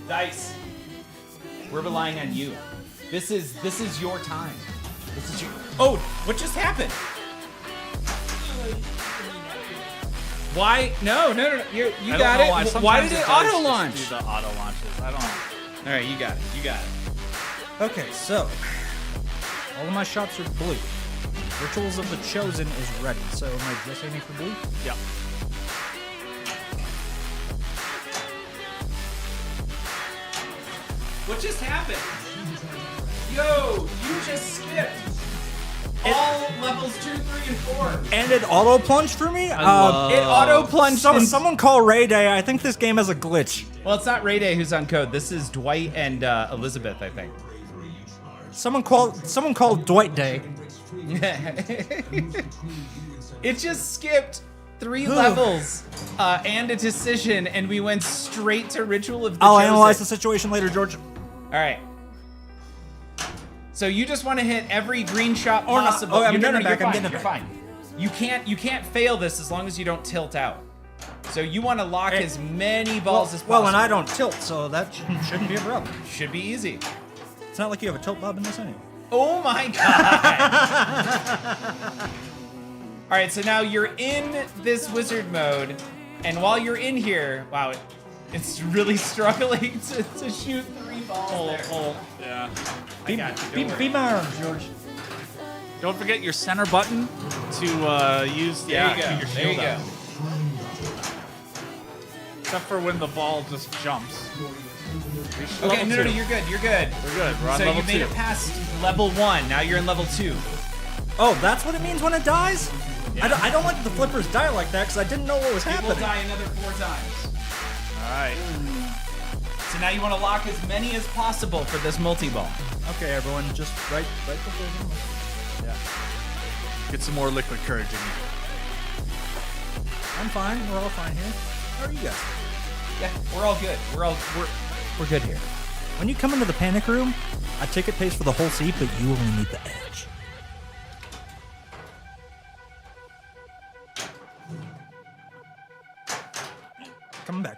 Dice. We're relying on you. This is your time. This is your. Oh, what just happened? Why? No. You I got don't know why. it. Why Sometimes did it does auto just launch? do the auto launches. I don't know. All right, you got it. You got it. Okay, so all of my shots are blue. Rituals of the Chosen is ready. So am I just aiming for blue? Yep. What just happened? Yo, you just skipped all levels 2, 3, and 4. And it auto plunged for me. It auto plunged. Someone call Ray Day. I think this game has a glitch. Well, it's not Ray Day who's on code. This is Dwight and Elizabeth, I think. Someone called Dwight Day. It just skipped 3 levels and a decision, and we went straight to Ritual of the I'll Chosen. analyze the situation later, George. All right. So you just want to hit every green shot Or not. possible. Oh, I'm You're- getting it you're back, I'm fine, getting it you're back. fine. You can't fail this as long as you don't tilt out. So you want to lock as many balls as possible. Well, and I don't tilt, so that shouldn't be a problem. Should be easy. It's not like you have a tilt bob in this anyway. Oh my god! All right, so now you're in this wizard mode, and while you're in here, wow, it's really struggling to shoot 3 balls there. Yeah. I got you. Don't worry. Be my arms, George. Don't forget your center button to use There you go. keep your There you shield go. up. Except for when the ball just jumps. Okay, no, you're good. You're good. We're good. We're on So level you made 2. it past level 1. Now you're in level 2. Oh, that's what it means when it dies? I don't let the flippers die like that because I didn't know what was It will happening. die another 4 times. All right. So now you want to lock as many as possible for this multi-ball. Okay, everyone, just right before Yeah. Get some more liquid courage in you. I'm fine. We're all fine here. How are you guys? Yeah, we're all good. We're good here. When you come into the panic room, a ticket pays for the whole seat, but you only need the edge. Coming back.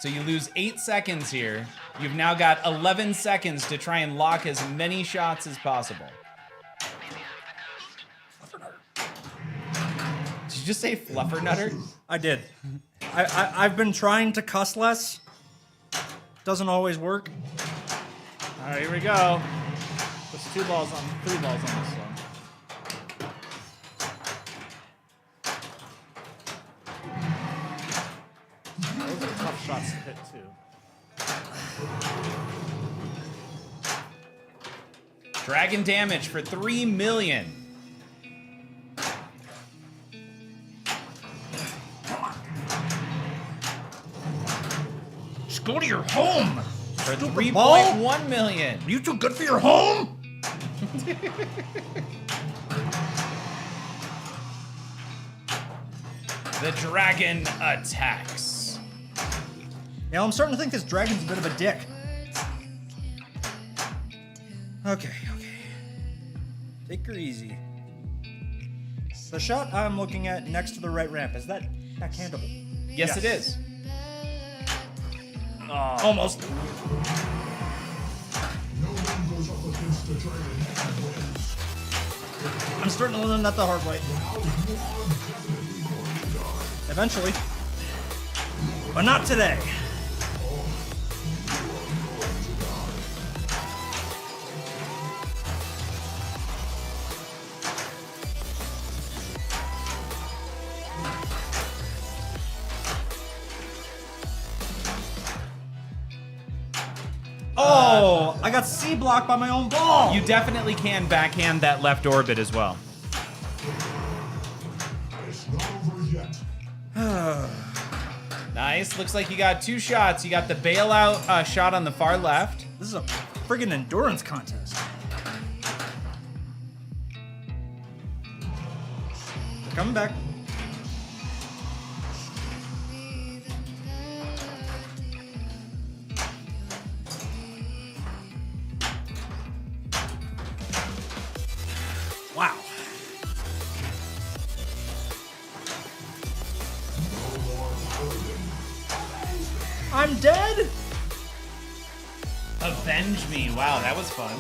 So you lose 8 seconds here. You've now got 11 seconds to try and lock as many shots as possible. Did you just say fluffernutter? I did. I've been trying to cuss less. Doesn't always work. All right, here we go. There's 3 balls on this one. Those are tough shots to hit too. Dragon damage for 3 million. Just go to your home. For Stupid ball. 3.1 million. Are you too good for your home? The dragon attacks. Yeah, I'm starting to think this dragon's a bit of a dick. Okay. Take her easy. The shot I'm looking at next to the right ramp, is that backhandable? Yes, it is. Almost. No one goes up against the dragon and wins. I'm starting to learn that the hard way. Eventually. But not today. Oh, I got C blocked by my own ball. You definitely can backhand that left orbit as well. It's no Nice. Looks like you got 2 shots. You got the bailout shot on the far left. This is a friggin' endurance contest. They're coming back. Wow. I'm dead? Avenge me. Wow, that was fun.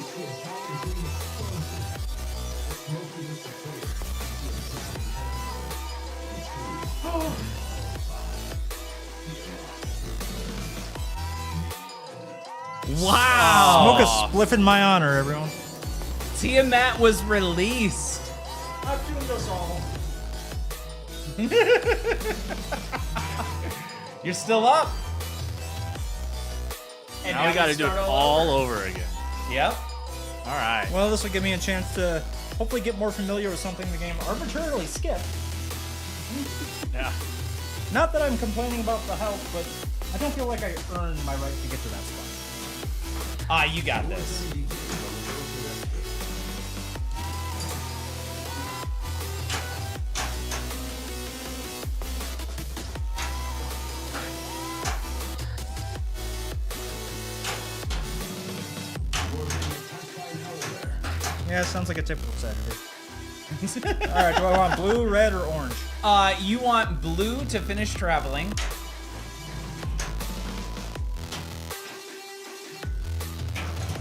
Wow. Smoke a spliff in my honor, everyone. Tiamat was released. I've doomed us all. You're still up. And Now we got to do it start all over again. Yep. All right. Well, this will give me a chance to hopefully get more familiar with something the game arbitrarily skipped. Yeah. Not that I'm complaining about the health, but I don't feel like I earned my right to get to that spot. You got this. Yeah, sounds like a typical Saturday. All right, do I want blue, red, or orange? You want blue to finish traveling.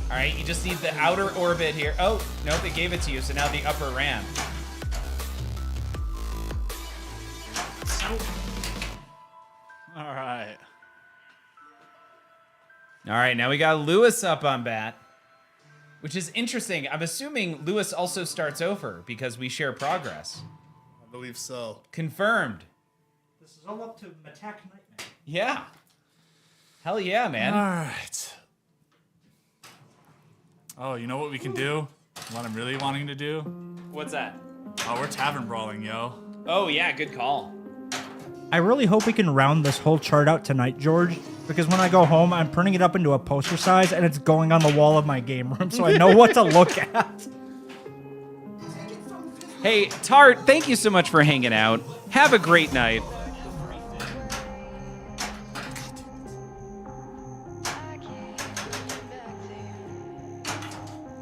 All right, you just need the outer orbit here. Oh, nope, it gave it to you, so now the upper ramp. All right. All right, now we got Lewis up on bat, which is interesting. I'm assuming Lewis also starts over because we share progress. I believe so. Confirmed. This is all up to Attack Nightmare. Yeah. Hell yeah, man. All right. Oh, you know what we can do? What I'm really wanting to do? What's that? Oh, we're tavern brawling, yo. Oh, yeah, good call. I really hope we can round this whole chart out tonight, George, because when I go home, I'm printing it up into a poster size, and it's going on the wall of my game room, so I know what to look at. Hey, Tart, thank you so much for hanging out. Have a great night.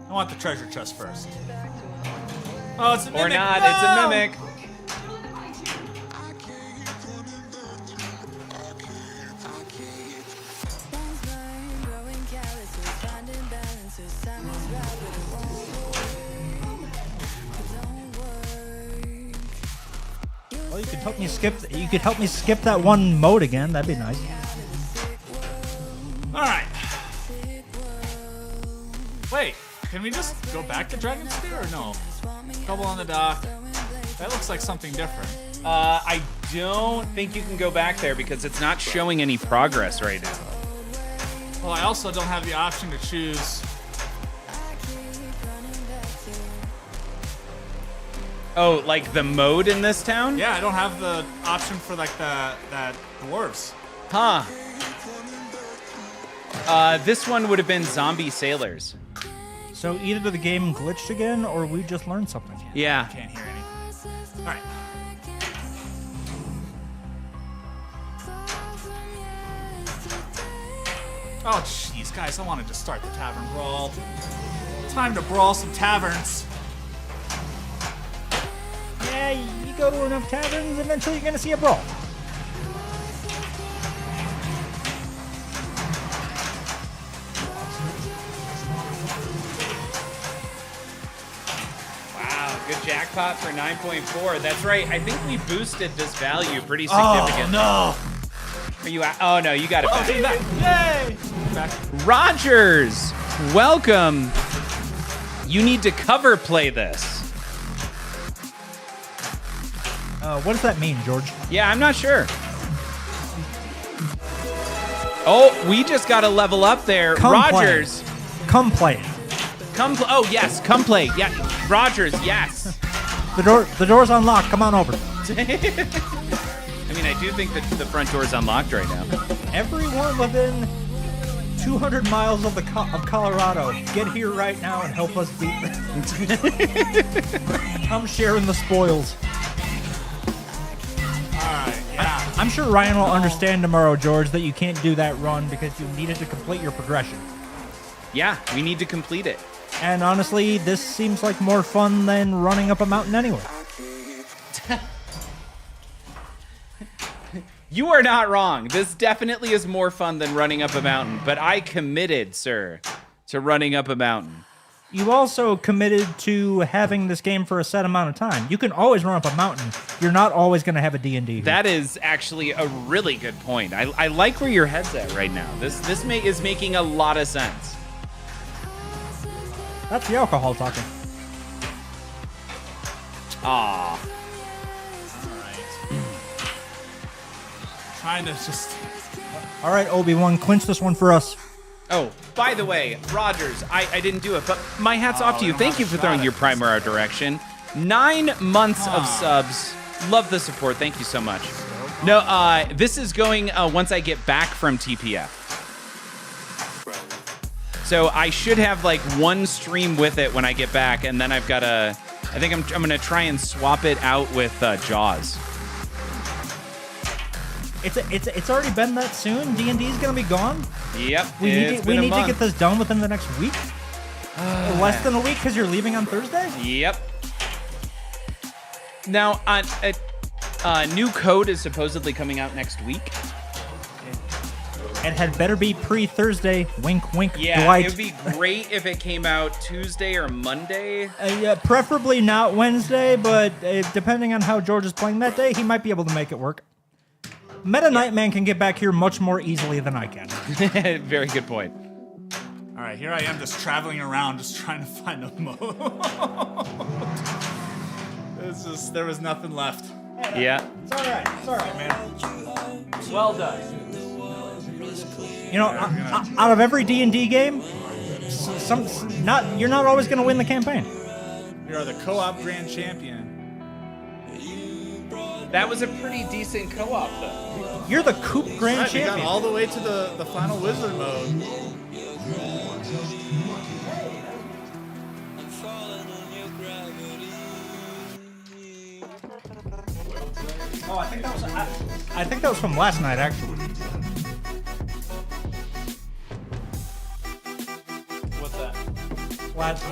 I want the treasure chest first. Oh, it's a mimic. Or not, No! it's a mimic. Well, you could help me skip. You could help me skip that one mode again. That'd be nice. All right. Wait, can we just go back to Dragon's Spear or no? Trouble on the dock. That looks like something different. I don't think you can go back there because it's not showing any progress right now. Well, I also don't have the option to choose. Oh, like the mode in this town? Yeah, I don't have the option for like that dwarves. Huh. This one would have been zombie sailors. So either the game glitched again, or we just learned something. Yeah. Can't hear anything. All right. Oh, jeez, guys, I wanted to start the tavern brawl. Time to brawl some taverns. Yeah, you go to enough taverns, eventually you're gonna see a brawl. Wow, good jackpot for 9.4. That's right. I think we boosted this value pretty significantly. Oh, Are you out? Oh, no, you got it back. no. Yay! Back. Rogers, welcome. You need to cover play this. What does that mean, George? Yeah, I'm not sure. Oh, we just got to level up there. Come Rogers. Play. Come play. Oh, yes, come play. Yeah, Rogers, yes. The door's unlocked. Come on over. I mean, I do think that the front door is unlocked right now. Everyone within 200 miles of of Colorado, get here right now and help us beat them. I'm sharing the spoils. Alright, yeah. I'm sure Ryan will understand tomorrow, George, that you can't do that run because you needed to complete your progression. Yeah, we need to complete it. And honestly, this seems like more fun than running up a mountain anyway. You are not wrong. This definitely is more fun than running up a mountain, but I committed, sir, to running up a mountain. You also committed to having this game for a set amount of time. You can always run up a mountain. You're not always going to have a D&D here. That is actually a really good point. I like where your head's at right now. This is making a lot of sense. That's the alcohol talking. Aw. Trying to just... All right, Obi-Wan, clinch this one for us. Oh, by the way, Rogers, I didn't do it, but my hat's off to you. Thank you for throwing your primer our direction. 9 months of subs. Love the support. Thank you so much. No, this is going once I get back from TPF. So I should have like one stream with it when I get back, and then I've got I think I'm gonna try and swap it out with Jaws. It's already been that soon. D&D is gonna be gone. Yep. We need to get this done within the next week. Less than a week because you're leaving on Thursday. Yep. Now, new code is supposedly coming out next week. It had better be pre-Thursday. Wink, wink. Yeah, Dwight. it would be great if it came out Tuesday or Monday. Yeah, preferably not Wednesday, but depending on how George is playing that day, he might be able to make it work. Meta Nightman can get back here much more easily than I can. Very good point. All right, here I am just traveling around, just trying to find a mode. There was nothing left. Yeah. It's all right, man. Well done. You know, out of every D&D game, you're not always going to win the campaign. You are the co-op grand champion. That was a pretty decent co-op, though. You're the Coop Grand Right, we Champion. got all the way to the final wizard mode. Oh, I think that was from last night, actually. What's that?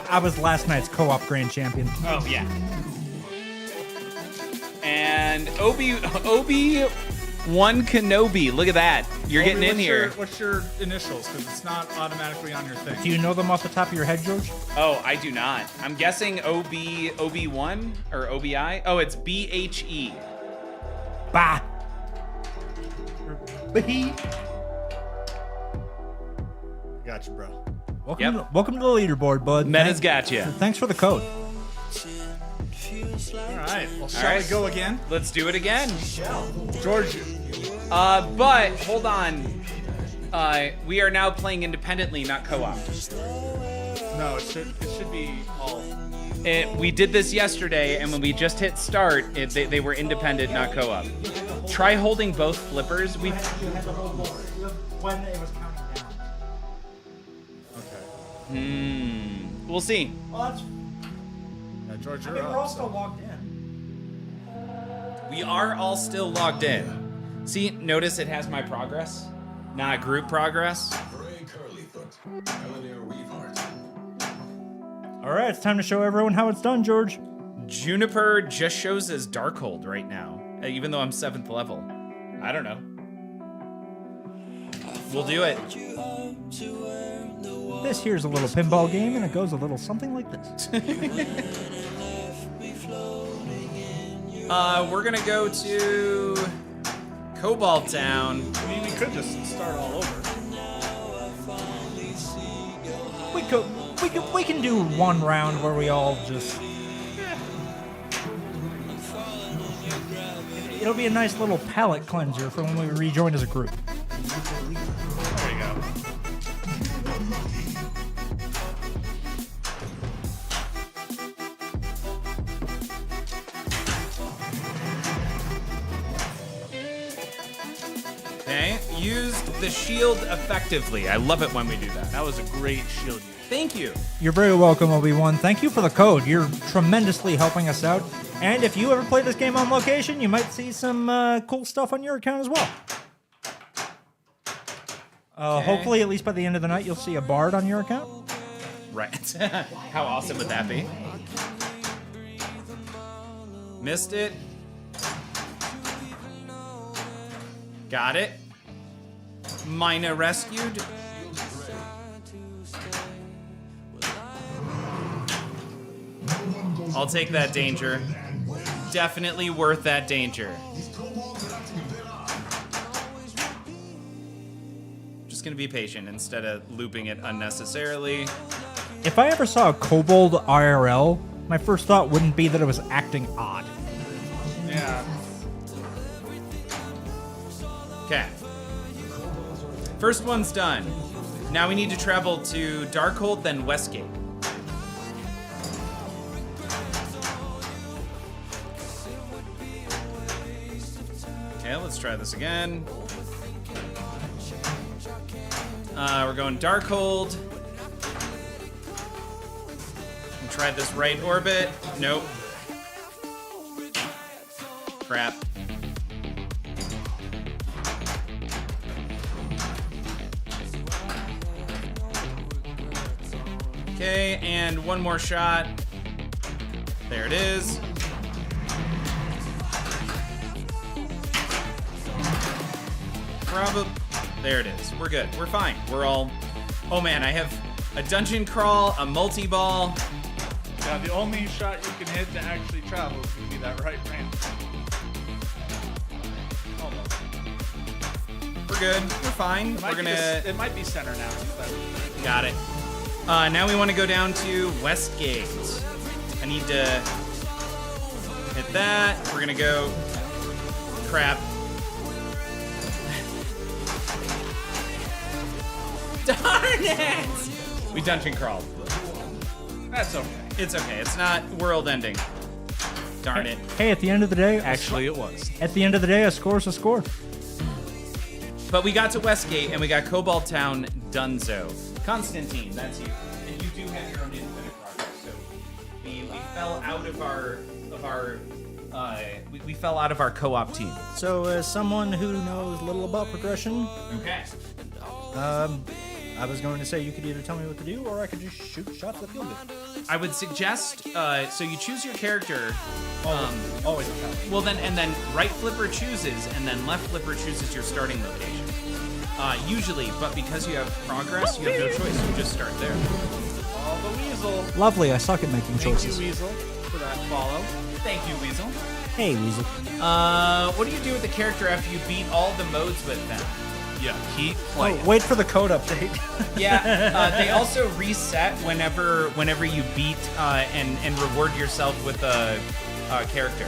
I was last night's co-op Grand Champion. Oh, yeah. And Obi-Wan Kenobi. Look at that. You're getting in here. What's your initials? Because it's not automatically on your thing. Do you know them off the top of your head, George? Oh, I do not. I'm guessing Obi-Wan or Obi-I. Oh, it's B-H-E. Bah. Bah. Gotcha, bro. Welcome to the leaderboard, bud. Meta's got you. Thanks for the code. All right. Well, shall we go again? Let's do it again. George. But hold on. We are now playing independently, not co-op. No, it should be all. We did this yesterday, and when we just hit start, they were independent, not co-op. Try holding both flippers. You had to hold both when it was counting down. Okay. We'll see. Well, that's. Yeah, George, I you're mean, up. we're all still so. logged in. We are all still logged in. See, notice it has my progress, not group progress. All right, it's time to show everyone how it's done, George. Juniper just shows as Darkhold right now, even though I'm 7th level. I don't know. We'll do it. This here's a little pinball game, and it goes a little something like this. We're gonna go to Cobalt Town. I mean, we could just start all over. We can do one round where we all just. It'll be a nice little palate cleanser for when we rejoin as a group. There you go. Okay, used the shield effectively. I love it when we do that. That was a great shield use. Thank you. You're very welcome, Obi-Wan. Thank you for the code. You're tremendously helping us out. And if you ever play this game on location, you might see some cool stuff on your account as well. Hopefully, at least by the end of the night, you'll see a bard on your account. Right. How awesome would that be? Missed it. Got it. Mina rescued. I'll take that danger. Definitely worth that danger. Just gonna be patient instead of looping it unnecessarily. If I ever saw a kobold IRL, my first thought wouldn't be that it was acting odd. Yeah. Okay. First one's done. Now we need to travel to Darkhold, then Westgate. Okay, let's try this again. We're going Darkhold. And try this right orbit. Nope. Crap. Okay, and one more shot. There it is. Probably. There it is. We're good. We're fine. We're all. Oh man, I have a dungeon crawl, a multi-ball. Yeah, the only shot you can hit to actually travel is going to be that right ramp. Almost. We're good. We're fine. We're gonna. It might be center now. Got it. Now we want to go down to Westgate. I need to hit that. We're gonna go. Crap. Darn it! We dungeon crawled. That's okay. It's okay. It's not world ending. Darn it. Hey, at the end of the day, Actually, it was. At the end of the day, a score's a score. But we got to Westgate and we got Cobalt Town Dunzo. Constantine, that's you. And you do have your own independent progress. So we fell out of we fell out of our co-op team. So, as someone who knows little about progression, Okay. I was going to say you could either tell me what to do, or I could just shoot shots that feel good. I would suggest so you choose your character. Always. Well then right flipper chooses and then left flipper chooses your starting location. Usually, but because you have progress, you have no choice. You just start there. Oh, the Weasel. Lovely. I suck at making Thank choices. you, Weasel, for that follow. Thank you, Weasel. Hey, Weasel. What do you do with the character after you beat all the modes with them? Yeah, keep playing. Oh, wait for the code update. Yeah, they also reset whenever you beat and reward yourself with a character.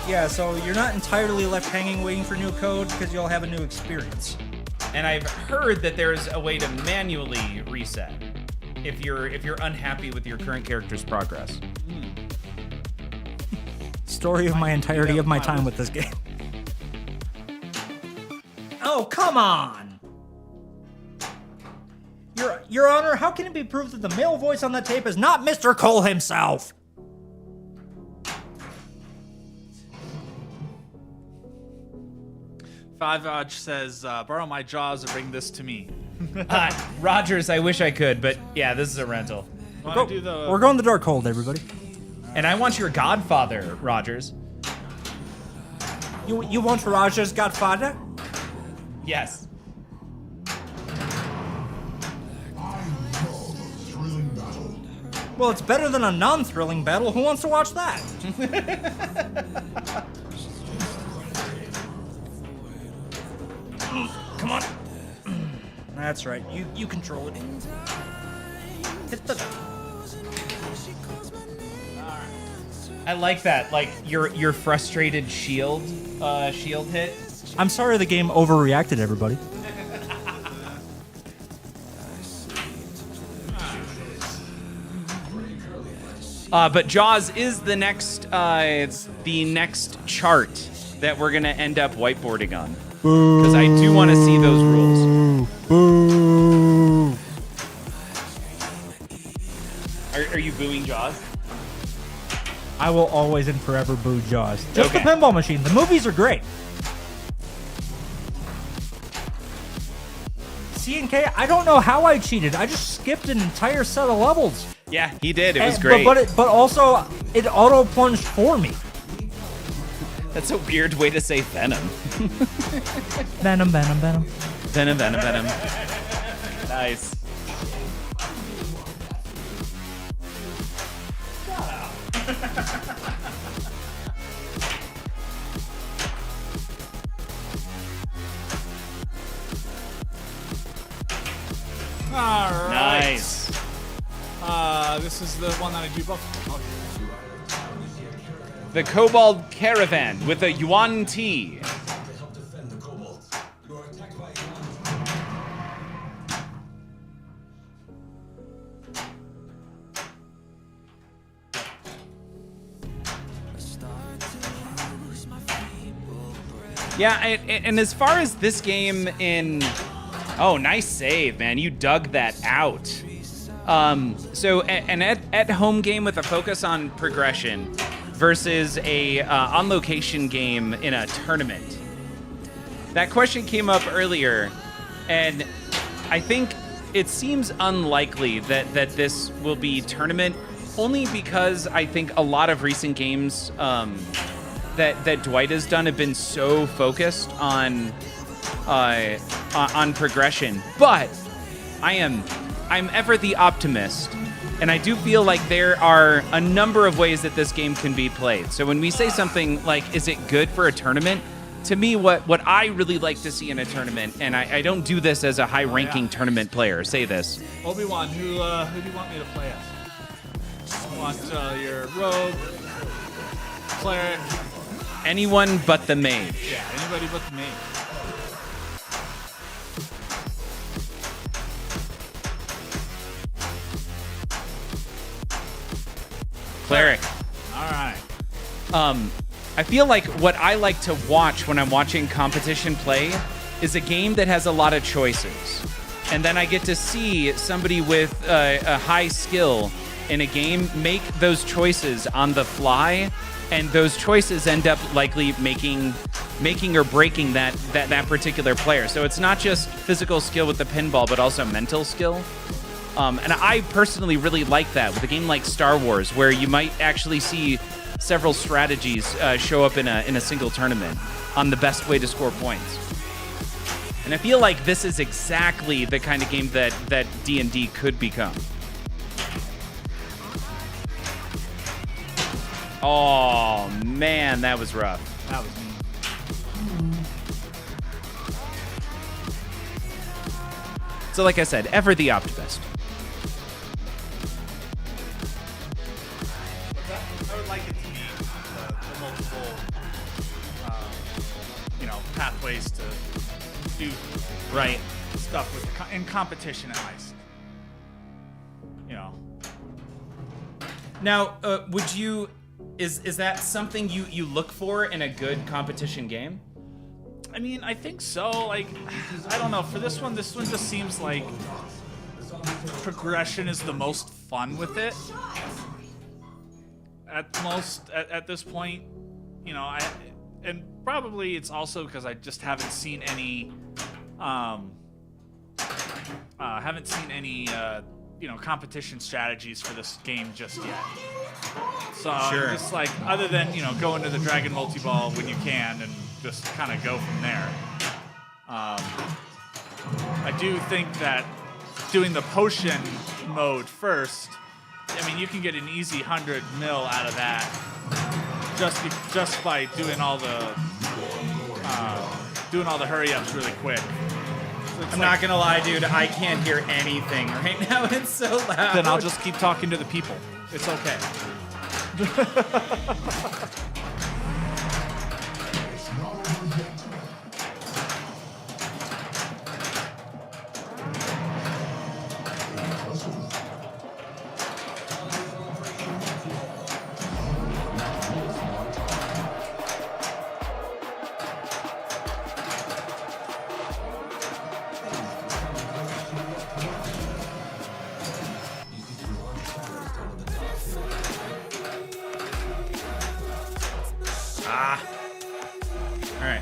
Yeah, so you're not entirely left hanging waiting for new code because you'll have a new experience. And I've heard that there's a way to manually reset if you're unhappy with your current character's progress. Story of my entirety of my time with this game. Oh, come on! Your Honor, how can it be proved that the male voice on the tape is not Mr. Cole himself? Five Raj says, borrow my jaws and bring this to me. Rogers, I wish I could, but yeah, this is a rental. Wanna do the... We're going to Darkhold, everybody. And I want your Godfather, Rogers. You want Raja's Godfather? Yes. Thrilling battle. Well, it's better than a non-thrilling battle. Who wants to watch that? Come on. That's right. You control it. Hit the... I like that. Like your frustrated shield hit. I'm sorry the game overreacted, everybody. But Jaws is the next chart that we're gonna end up whiteboarding on, because I do want to see those rules. Boo. Are you booing Jaws? I will always and forever boo Jaws. Just Okay. the pinball machine. The movies are great. C&K, I don't know how I cheated. I just skipped an entire set of levels. Yeah, he did. It was And- great. But also, it auto plunged for me. That's a weird way to say Venom. Venom, venom, venom. Venom, Venom, Venom. Nice. All right. Nice. This is the one that I do both. The Kobold Caravan with a Yuan T. Yeah, and as far as this game in... Oh, nice save, man. You dug that out. So an at-home game with a focus on progression versus a on-location game in a tournament. That question came up earlier, and I think it seems unlikely that this will be tournament, only because I think a lot of recent games that Dwight has done have been so focused on progression. But I'm ever the optimist, and I do feel like there are a number of ways that this game can be played. So when we say something like, is it good for a tournament? To me, what I really like to see in a tournament, and I don't do this as a high-ranking tournament player, say this. Obi-Wan, who do you want me to play as? I want your rogue, cleric. Anyone but the mage. Yeah, anybody but the mage. Cleric. All right. I feel like what I like to watch when I'm watching competition play is a game that has a lot of choices. And then I get to see somebody with a high skill in a game make those choices on the fly, and those choices end up likely making or breaking that particular player. So it's not just physical skill with the pinball, but also mental skill. And I personally really like that with a game like Star Wars, where you might actually see several strategies show up in a single tournament on the best way to score points. And I feel like this is exactly the kind of game that D&D could become. Oh, man, that was rough. That was mean. So like I said, ever the optimist. I would like it to be the multiple, pathways to do Right. stuff with in competition at least. Now, would you... Is that something you look for in a good competition game? I mean, I think so. Like, I don't know. For this one just seems like progression is the most fun with it. At this point, and probably it's also because I just haven't seen any, competition strategies for this game just yet. So Sure. just like, other than go into the Dragon Multi-Ball when you can and just kind of go from there. I do think that doing the potion mode first, I mean, you can get an easy 100 mil out of that just by doing all the hurry ups really quick. So it's I'm like, not gonna lie, dude. I can't hear anything right now. It's so loud. Then I'll just keep talking to the people. It's okay. Ah. All right.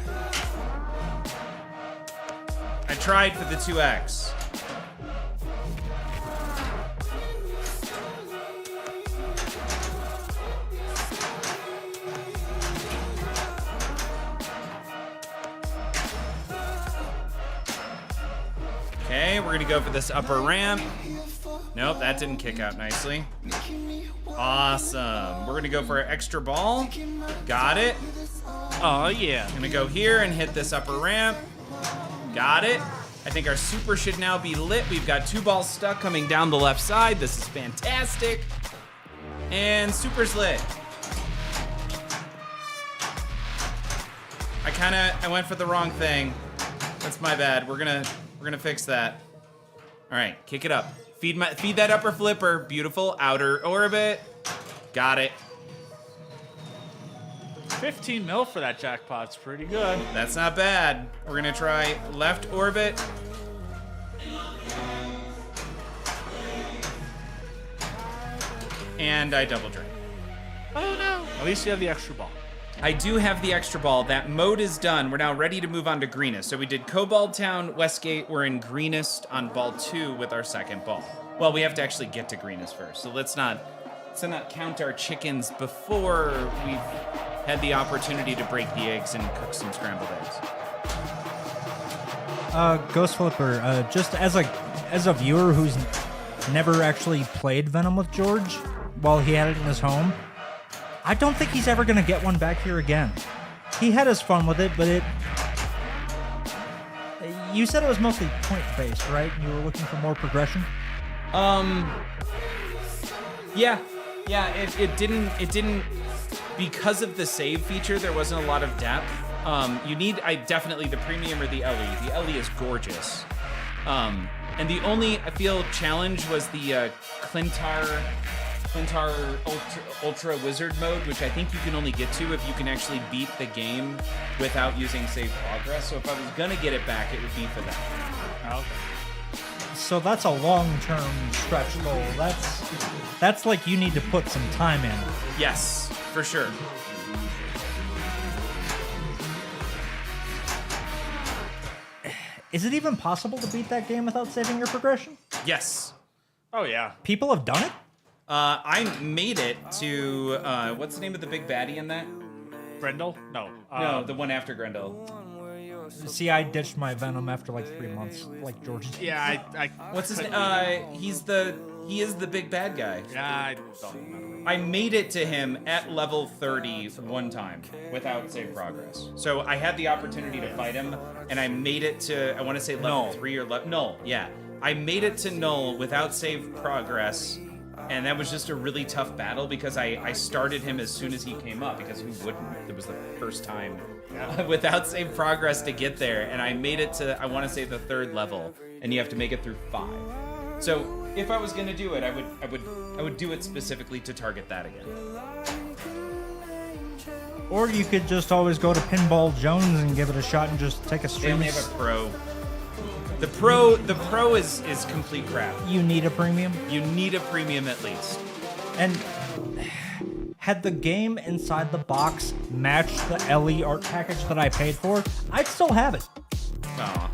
I tried for the 2x. Okay, we're gonna go for this upper ramp. Nope, that didn't kick out nicely. Awesome. We're gonna go for an extra ball. Got it. Oh, yeah. Gonna go here and hit this upper ramp. Got it. I think our super should now be lit. We've got 2 balls stuck coming down the left side. This is fantastic. And super's lit. I went for the wrong thing. That's my bad. We're gonna fix that. All right, kick it up. Feed that upper flipper. Beautiful. Outer orbit. Got it. 15 mil for that jackpot's pretty good. That's not bad. We're gonna try left orbit. And I double drain. Oh no. At least you have the extra ball. I do have the extra ball. That mode is done. We're now ready to move on to greenest. So we did Cobalt Town, Westgate. We're in greenest on ball 2 with our second ball. Well, we have to actually get to greenest first. So let's not count our chickens before we've had the opportunity to break the eggs and cook some scrambled eggs. Ghost Flipper, just as a viewer who's never actually played Venom with George while he had it in his home, I don't think he's ever going to get one back here again. He had his fun with it, but you said it was mostly point-based, right? You were looking for more progression? Yeah, it didn't, because of the save feature, there wasn't a lot of depth. You need, definitely the premium or the LE. The LE is gorgeous. And the only, I feel, challenge was the Clintar Ultra Wizard mode, which I think you can only get to if you can actually beat the game without using save progress. So if I was gonna get it back, it would be for that. Okay. So that's a long-term stretch goal. That's like you need to put some time in. Yes, for sure. Is it even possible to beat that game without saving your progression? Yes. Oh yeah. People have done it? I made it to, what's the name of the big baddie in that? Grendel? No. No, the one after Grendel. See, I ditched my Venom after like 3 months, like George. Yeah, I What's his name? He is the big bad guy. Yeah, I don't remember. I made it to him at level 30 one time without save progress. So I had the opportunity to fight him, and I made it to, I want to say level Null. 3 or null. Yeah, I made it to null without save progress, and that was just a really tough battle because I started him as soon as he came up, because who wouldn't? It was the first time without save progress to get there, and I made it to, I want to say, the 3rd level, and you have to make it through 5. So if I was gonna do it, I would do it specifically to target that again. Or you could just always go to Pinball Jones and give it a shot and just take a They stream. only have a pro. The pro is complete crap. You need a premium. You need a premium at least. And had the game inside the box matched the LE art package that I paid for, I'd still have it. Aw.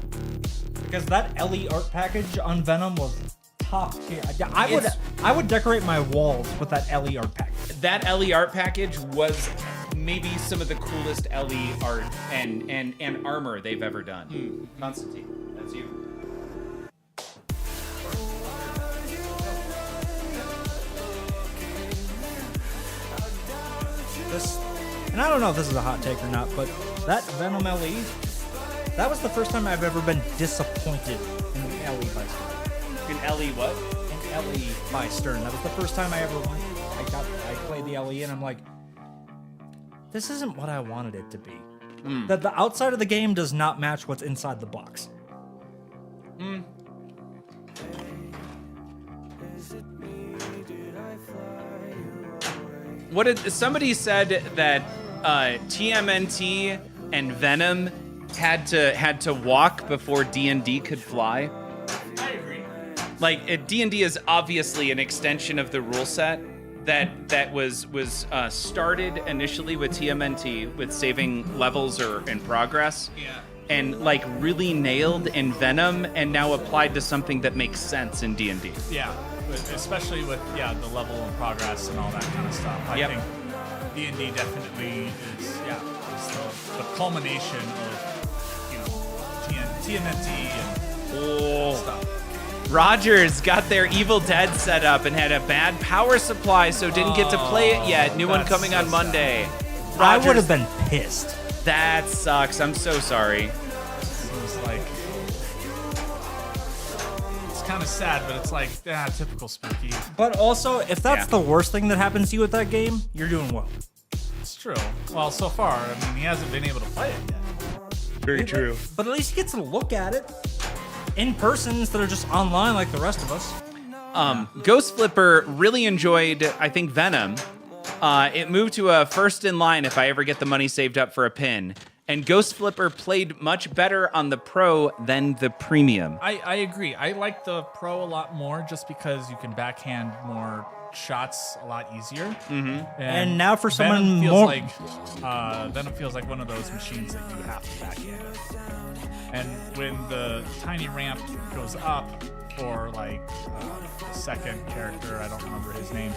Because that LE art package on Venom was top tier. I would decorate my walls with that LE art package. That LE art package was maybe some of the coolest LE art and armor they've ever done. Constantine, that's you. And I don't know if this is a hot take or not, but that Venom LE, that was the first time I've ever been disappointed in the LE by Stern. In LE what? In LE by Stern. That was the first time I ever went. I played the LE and I'm like, this isn't what I wanted it to be. That the outside of the game does not match what's inside the box. What did somebody said that TMNT and Venom had to walk before D&D could fly? I agree. Like D&D is obviously an extension of the rule set, that was started initially with TMNT with saving levels or in progress. Yeah. And like really nailed in Venom, and now applied to something that makes sense in D&D. Yeah, especially with the level of progress and all that kind of stuff. I think D&D definitely is is the culmination of TMNT and stuff. Rogers got their Evil Dead set up and had a bad power supply, so didn't get to play it yet. New one coming on Monday. I would have been pissed. That sucks. I'm so sorry. It's like, it's kind of sad, but it's like, typical Spooky. But also, if that's the worst thing that happens to you with that game, you're doing well. It's true. Well, so far, I mean, he hasn't been able to play it yet. Very true. But at least he gets to look at it in person instead of just online like the rest of us. Ghost Flipper really enjoyed, I think, Venom. It moved to a first in line if I ever get the money saved up for a pin. And Ghost Flipper played much better on the Pro than the Premium. I agree. I like the Pro a lot more just because you can backhand more shots a lot easier. Mm-hmm. And now for someone Venom feels more... Venom feels like one of those machines that you have to backhand. And when the tiny ramp goes up for like the second character, I don't remember his name,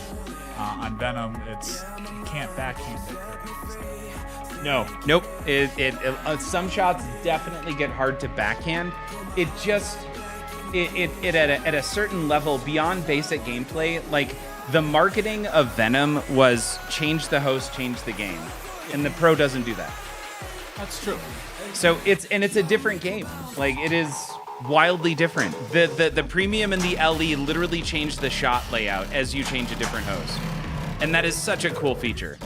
on Venom, you can't backhand it very easily. No. Nope. Some shots definitely get hard to backhand. It just... It at a certain level beyond basic gameplay, like the marketing of Venom was change the host, change the game. And the Pro doesn't do that. That's true. So it's a different game. Like it is wildly different. The Premium and the LE literally change the shot layout as you change a different host. And that is such a cool feature.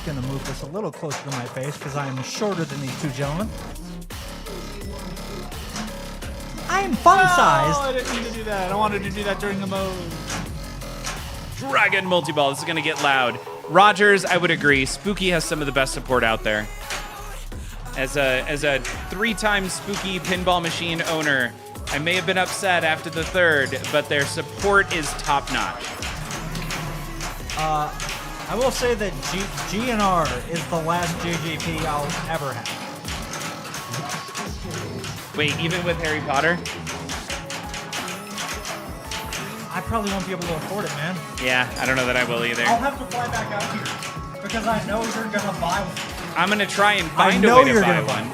Gonna move this a little closer to my face because I am shorter than these two gentlemen. I am fun-sized. I didn't mean to do that. I wanted to do that during the mode. Dragon multi-ball. This is gonna get loud. Rogers, I would agree. Spooky has some of the best support out there. As a 3-time Spooky pinball machine owner, I may have been upset after the third, but their support is top-notch. I will say that GNR is the last JJP I'll ever have. Wait, even with Harry Potter? I probably won't be able to afford it, man. Yeah, I don't know that I will either. I'll have to fly back out here because I know you're gonna buy one. I'm gonna try and find a way to buy one.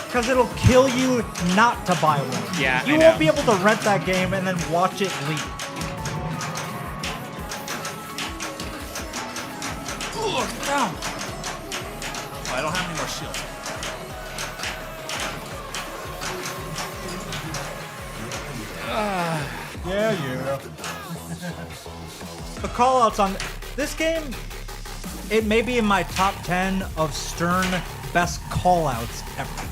Because it'll kill you not to buy one. Yeah, you I won't know. be able to rent that game and then watch it leak. Ooh, get down. Oh, I don't have any more shields. Yeah. The callouts on this game, it may be in my top 10 of Stern best callouts ever.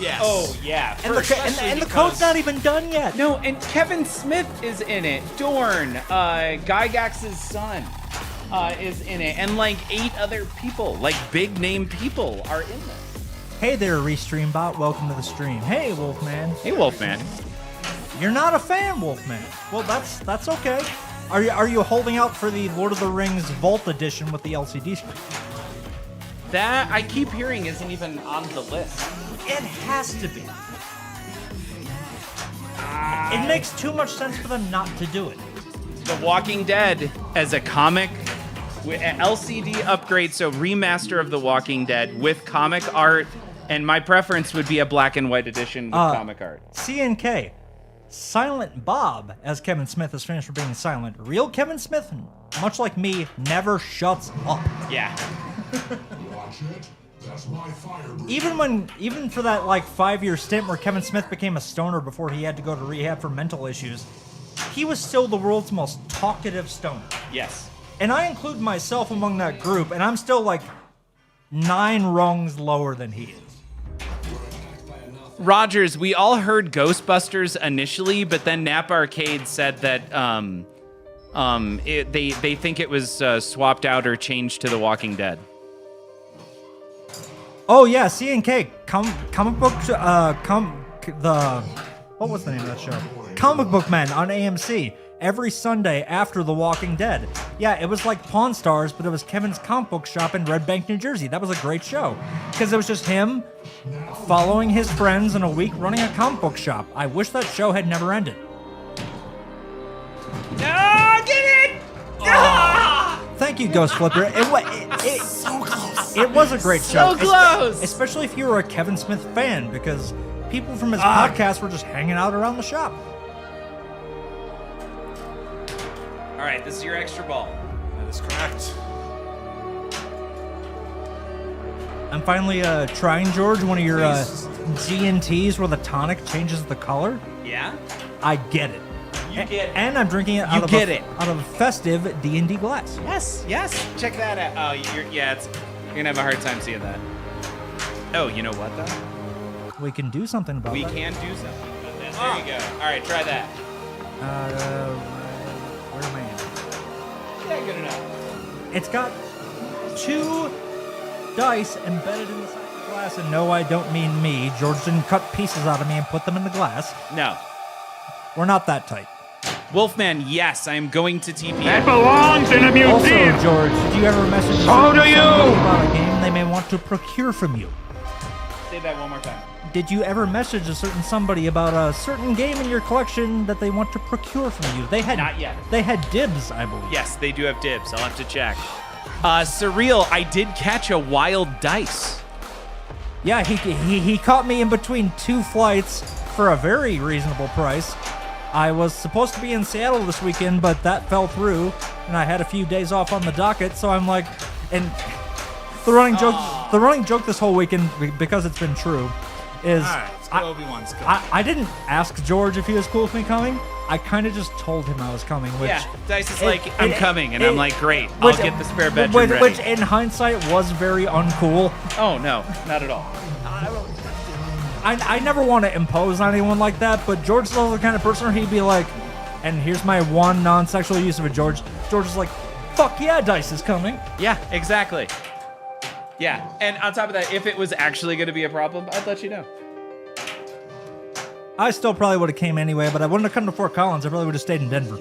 Yes. Oh, yeah. And the code's not even done yet. No, and Kevin Smith is in it. Dorn, Gygax's son, is in it. And like 8 other people, like big name people are in this. Hey there, Restream bot. Welcome to the stream. Hey, Wolfman. Hey, Wolfman. You're not a fan, Wolfman. Well, that's okay. Are you holding out for the Lord of the Rings Vault edition with the LCD screen? That I keep hearing isn't even on the list. It has to be. It makes too much sense for them not to do it. The Walking Dead as a comic, LCD upgrade, so remaster of The Walking Dead with comic art, and my preference would be a black and white edition with comic art. CNK. Silent Bob, as Kevin Smith is famous for being silent. Real Kevin Smith, much like me, never shuts up. Yeah. Watch it. That's my fire breathing. Even for that like 5-year stint where Kevin Smith became a stoner before he had to go to rehab for mental issues, he was still the world's most talkative stoner. Yes. And I include myself among that group, and I'm still like 9 rungs lower than he is. Rogers, we all heard Ghostbusters initially, but then Nap Arcade said that they think it was swapped out or changed to The Walking Dead. Oh yeah, CNK, comic book, what was the name of that show? Comic Book Men on AMC. every Sunday after The Walking Dead. Yeah, it was like Pawn Stars, but it was Kevin's comic book shop in Red Bank, New Jersey. That was a great show because it was just him following his friends in a week running a comic book shop. I wish that show had never ended. Ah, get it! Ah! Thank you, Ghost Flipper. So close. It was a great show. So close! Especially if you were a Kevin Smith fan, because people from his podcast were just hanging out around the shop. All right, this is your extra ball. That is correct. I'm finally trying, George, one of your G&Ts where the tonic changes the color. Yeah? I get it. You get it. And I'm drinking it You out get of it. out of a festive D&D glass. Yes. Check that out. Oh, you're gonna have a hard time seeing that. Oh, you know what though? We can do something about We that. can do something about that. There you go. All right, try that. Where am I at? Yeah, good enough. It's got 2 dice embedded in the side of the glass, and no, I don't mean me. George didn't cut pieces out of me and put them in the glass. No. We're not that tight. Wolfman, yes, I am going to TP. That belongs in a Also, museum. George, did you ever message So do you. somebody about a game they may want to procure from you? Say that one more time. Did you ever message a certain somebody about a certain game in your collection that they want to procure from you? They had Not yet. They had dibs, I believe. Yes, they do have dibs. I'll have to check. Surreal, I did catch a wild dice. Yeah, he caught me in between 2 flights for a very reasonable price. I was supposed to be in Seattle this weekend, but that fell through, and I had a few days off on the docket. So I'm like, and the running joke this whole weekend, because it's been true, is All right, let's go to Obi-Wan's go. I didn't ask George if he was cool with me coming. I kind of just told him I was coming. Which Yeah, Dice is like, I'm coming, and I'm like, great, which- I'll get the spare bedroom ready. Which in hindsight was very uncool. Oh, no, not at all. I never want to impose on anyone like that, but George is also the kind of person where he'd be like, and here's my one non-sexual use of it, George. George is like, fuck yeah, Dice is coming. Yeah, exactly. Yeah, and on top of that, if it was actually going to be a problem, I'd let you know. I still probably would have came anyway, but I wouldn't have come to Fort Collins. I probably would have stayed in Denver.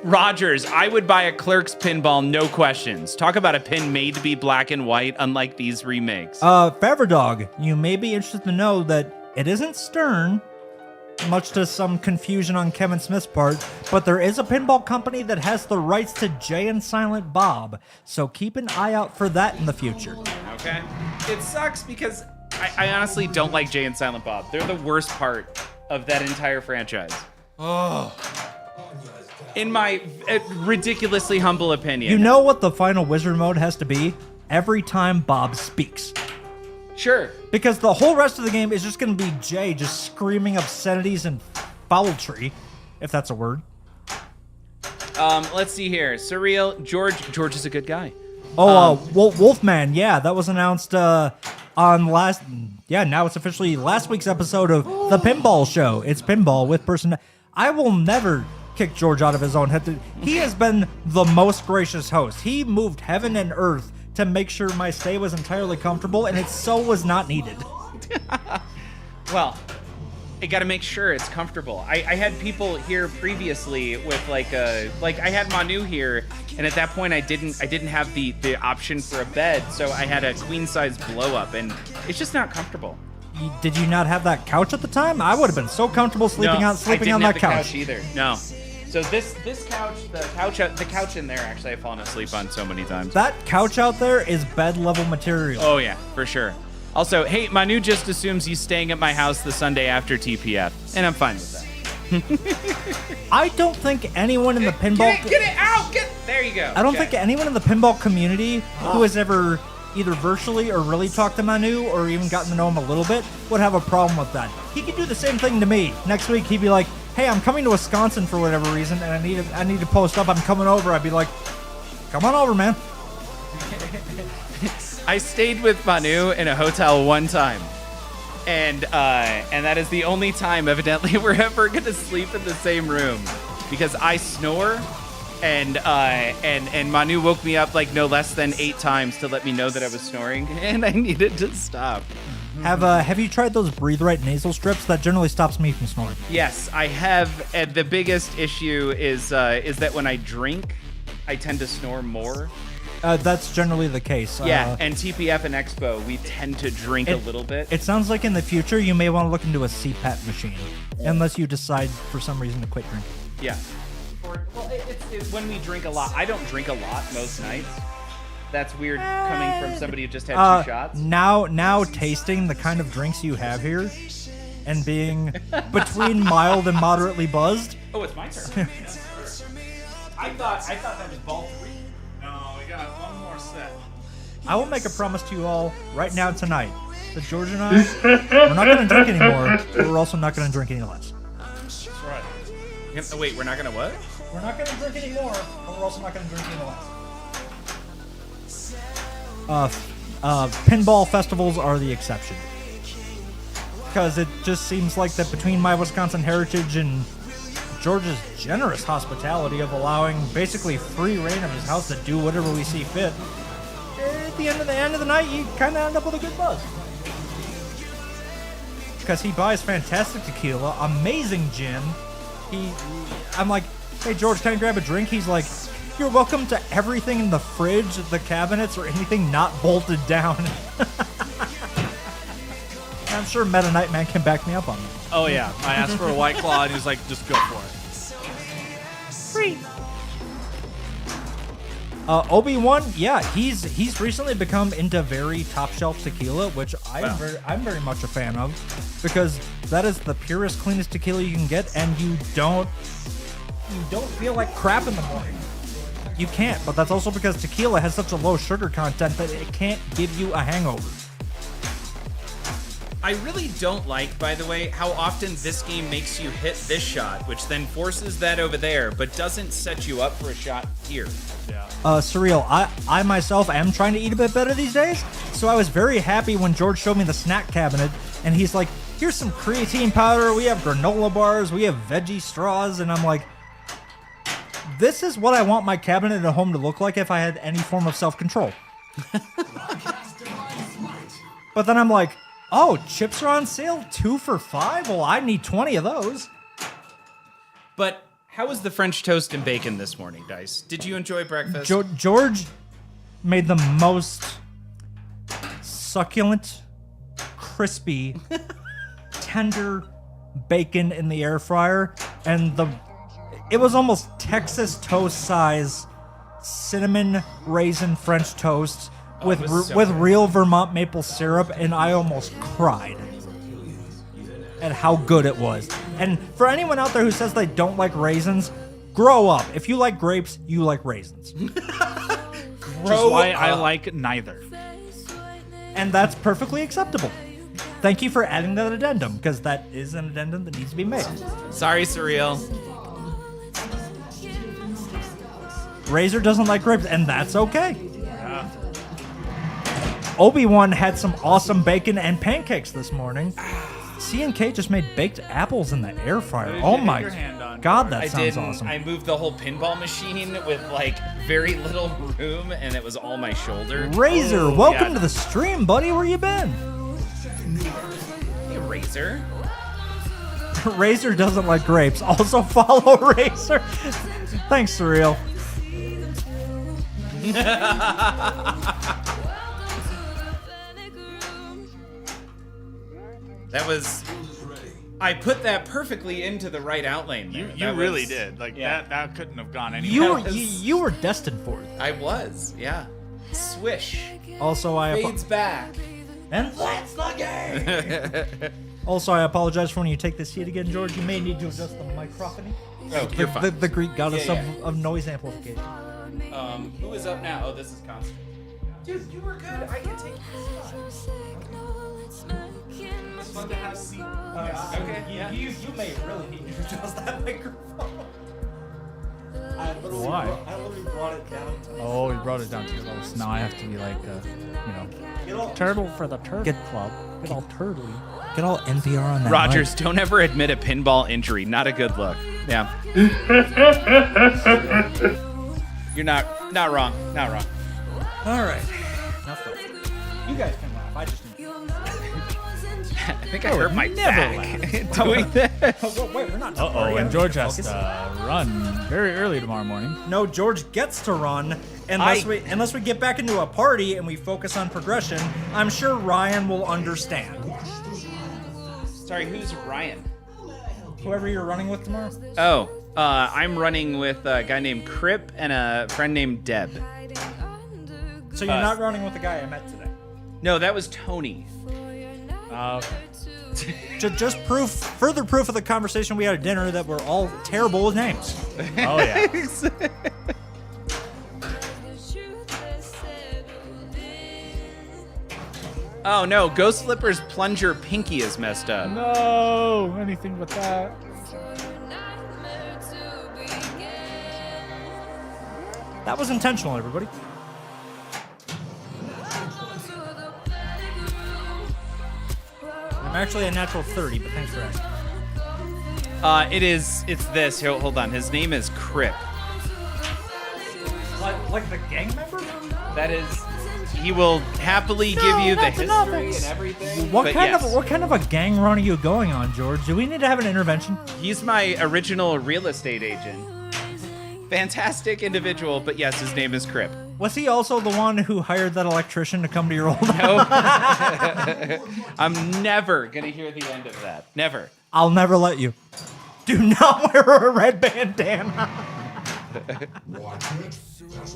Rogers, I would buy a Clerks pinball, no questions. Talk about a pin made to be black and white, unlike these remakes. Faverdog, you may be interested to know that it isn't Stern, much to some confusion on Kevin Smith's part, but there is a pinball company that has the rights to Jay and Silent Bob, so keep an eye out for that in the future. Okay. It sucks because I honestly don't like Jay and Silent Bob. They're the worst part of that entire franchise. Oh. In my ridiculously humble opinion. You know what the final wizard mode has to be? Every time Bob speaks. Sure. Because the whole rest of the game is just going to be Jay just screaming obscenities and foultry, if that's a word. Let's see here. Surreal. George is a good guy. Wolfman, yeah, that was announced on now it's officially last week's episode of The Pinball Show. It's Pinball with person. I will never kick George out of his own head. He has been the most gracious host. He moved heaven and earth to make sure my stay was entirely comfortable, and it so was not needed. Well, I got to make sure it's comfortable. I had people here previously with like I had Manu here, and at that point I didn't have the option for a bed, so I had a queen size blow up, and it's just not comfortable. Did you not have that couch at the time? I would have been so comfortable sleeping on that I didn't have the couch. either. No. So this couch, the couch in there, actually, I've fallen asleep on so many times. That couch out there is bed level material. Oh yeah, for sure. Also, hey, Manu just assumes he's staying at my house the Sunday after TPF, and I'm fine with that. I don't think anyone in the pinball... Get it out! There you go. I don't think anyone in the pinball community who has ever either virtually or really talked to Manu or even gotten to know him a little bit would have a problem with that. He could do the same thing to me. Next week, he'd be like, hey, I'm coming to Wisconsin for whatever reason, and I need to post up. I'm coming over. I'd be like, come on over, man. I stayed with Manu in a hotel one time, and that is the only time, evidently, we're ever gonna sleep in the same room, because I snore, and Manu woke me up like no less than 8 times to let me know that I was snoring, and I needed to stop. Have you tried those Breathe Right nasal strips? That generally stops me from snoring. Yes, I have. And the biggest issue is that when I drink, I tend to snore more. That's generally the case. Yeah, and TPF and Expo, we tend to drink a little bit. It sounds like in the future you may want to look into a CPAP machine, unless you decide for some reason to quit drinking. Yeah. It's when we drink a lot. I don't drink a lot most nights. That's weird coming from somebody who just had 2 shots. Now tasting the kind of drinks you have here, and being between mild and moderately buzzed. Oh, it's my turn. I thought that was ball 3. No, we got one more set. I will make a promise to you all right now tonight that George and I, we're not going to drink anymore, but we're also not going to drink any less. That's right. Wait, we're not gonna what? We're not going to drink anymore, but we're also not going to drink any less. Pinball festivals are the exception. Because it just seems like that between my Wisconsin heritage and George's generous hospitality of allowing basically free reign of his house to do whatever we see fit, at the end of the night, you kind of end up with a good buzz. Because he buys fantastic tequila, amazing gin. I'm like, hey George, can I grab a drink? He's like, you're welcome to everything in the fridge, the cabinets, or anything not bolted down. I'm sure Meta Nightman can back me up on that. Oh yeah, I asked for a White Claw and he's like, just go for it. Free. Obi-Wan, yeah, he's recently become into very top shelf tequila, which I'm very much a fan of, because that is the purest, cleanest tequila you can get, and you don't feel like crap in the morning. You can't, but that's also because tequila has such a low sugar content that it can't give you a hangover. I really don't like, by the way, how often this game makes you hit this shot, which then forces that over there, but doesn't set you up for a shot here. Yeah. Surreal, I myself am trying to eat a bit better these days, so I was very happy when George showed me the snack cabinet, and he's like, here's some creatine powder, we have granola bars, we have veggie straws, and I'm like, this is what I want my cabinet at home to look like if I had any form of self-control. But then I'm like, oh, chips are on sale, 2 for $5? Well, I need 20 of those. But how was the French toast and bacon this morning, Dice? Did you enjoy breakfast? George made the most succulent, crispy, tender bacon in the air fryer, and it was almost Texas toast size cinnamon raisin French toast with real Vermont maple syrup, and I almost cried at how good it was. And for anyone out there who says they don't like raisins, grow up. If you like grapes, you like raisins. Which is why I like neither. And that's perfectly acceptable. Thank you for adding that addendum, because that is an addendum that needs to be made. Sorry, Surreal. Razor doesn't like grapes, and that's okay. Obi-Wan had some awesome bacon and pancakes this morning. C&K just made baked apples in the air fryer. Oh my god, that sounds awesome. I moved the whole pinball machine with like very little room, and it was all my shoulder. Razor, welcome to the stream, buddy. Where you been? Hey, Razor. Razor doesn't like grapes. Also follow Razor. Thanks, Surreal. That was... I put that perfectly into the right outlane there. You really did. Like, that couldn't have gone anywhere. You were destined for it. I was, yeah. Swish. Also, Fades back. And that's the game! Also, I apologize for when you take this seat again, George. You may need to adjust the microphony. Oh, you're fine. The Greek goddess of noise amplification. Who is up now? Oh, this is Constant. Dude, you were good. I can take this. It's fun to have seat. Okay, yeah. You may really need to adjust that microphone. Why? I literally brought it down. Oh, you brought it down too low. So now I have to be like, turtle for the turtle club. Get all turtly. Get all NPR on that. Rogers, mic. don't ever admit a pinball injury. Not a good look. Yeah. You're not wrong. Not wrong. All right. Enough. You guys can laugh. I just need I think I hurt my back doing that. Oh, wait, we're not. Uh-oh, and George has to run very early tomorrow morning. No, George gets to run unless we get back into a party and we focus on progression. I'm sure Ryan will understand. Sorry, who's Ryan? Whoever you're running with tomorrow. Oh, I'm running with a guy named Crip and a friend named Deb. So you're not running with the guy I met today. No, that was Tony. Okay. Just further proof of the conversation we had at dinner that we're all terrible with names. Oh, yeah. Oh no, Ghost Flipper's plunger pinky is messed up. No, anything but that. That was intentional, everybody. I'm actually a natural 30, but thanks for asking. It's this. Hold on. His name is Crip. Like the gang member? That is, he will happily give you the history and everything. What but kind yes, of a gang run are you going on, George? Do we need to have an intervention? He's my original real estate agent. Fantastic individual, but yes, his name is Crip. Was he also the one who hired that electrician to come to your old house? No. I'm never gonna hear the end of that. Never. I'll never let you. Do not wear a red bandana.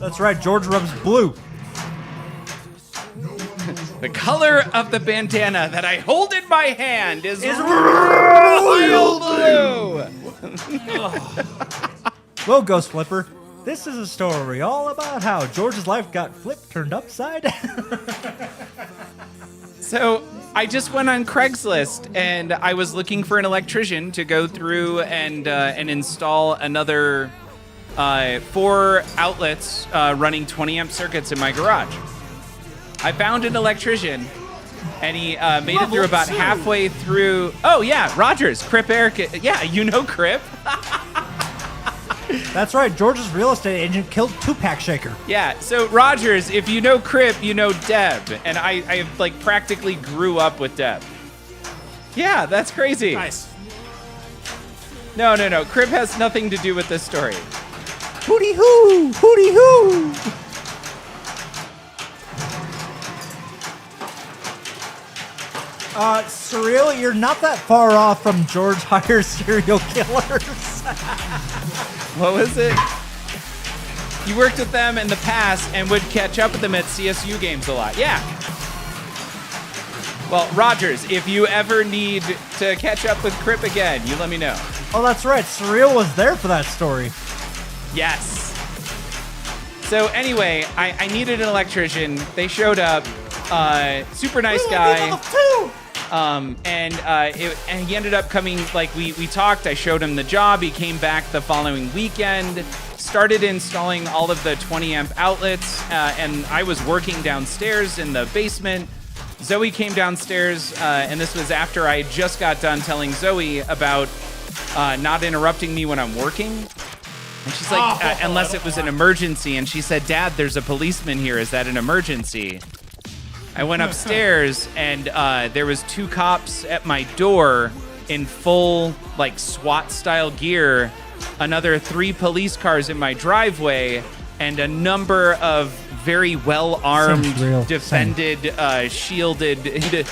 That's right, George rubs blue. The color of the bandana that I hold in my hand is royal blue. Well, Ghost Flipper, this is a story all about how George's life got turned upside down. So I just went on Craigslist and I was looking for an electrician to go through and install another 4 outlets running 20 amp circuits in my garage. I found an electrician and he made it through about halfway through. Oh yeah, Rogers, Crip Eric. Yeah, you know Crip. That's right, George's real estate agent killed Tupac Shaker. Yeah, so Rogers, if you know Crip, you know Deb. And I like practically grew up with Deb. Yeah, that's crazy. Nice. No. Crip has nothing to do with this story. Hooty hoo! Hooty hoo! Surreal, you're not that far off from George hires serial killers. What was it? You worked with them in the past and would catch up with them at CSU games a lot. Yeah. Well, Rogers, if you ever need to catch up with Crip again, you let me know. Oh, that's right. Surreal was there for that story. Yes. So anyway, I needed an electrician. They showed up. Super nice guy. And he ended up coming, like, we talked, I showed him the job, he came back the following weekend, started installing all of the 20 amp outlets, and I was working downstairs in the basement. Zoe came downstairs, and this was after I just got done telling Zoe about not interrupting me when I'm working. And she's like, unless it was an emergency, and she said, Dad, there's a policeman here, is that an emergency? I went upstairs and there was 2 cops at my door in full like SWAT style gear, another 3 police cars in my driveway, and a number of very well armed, defended, shielded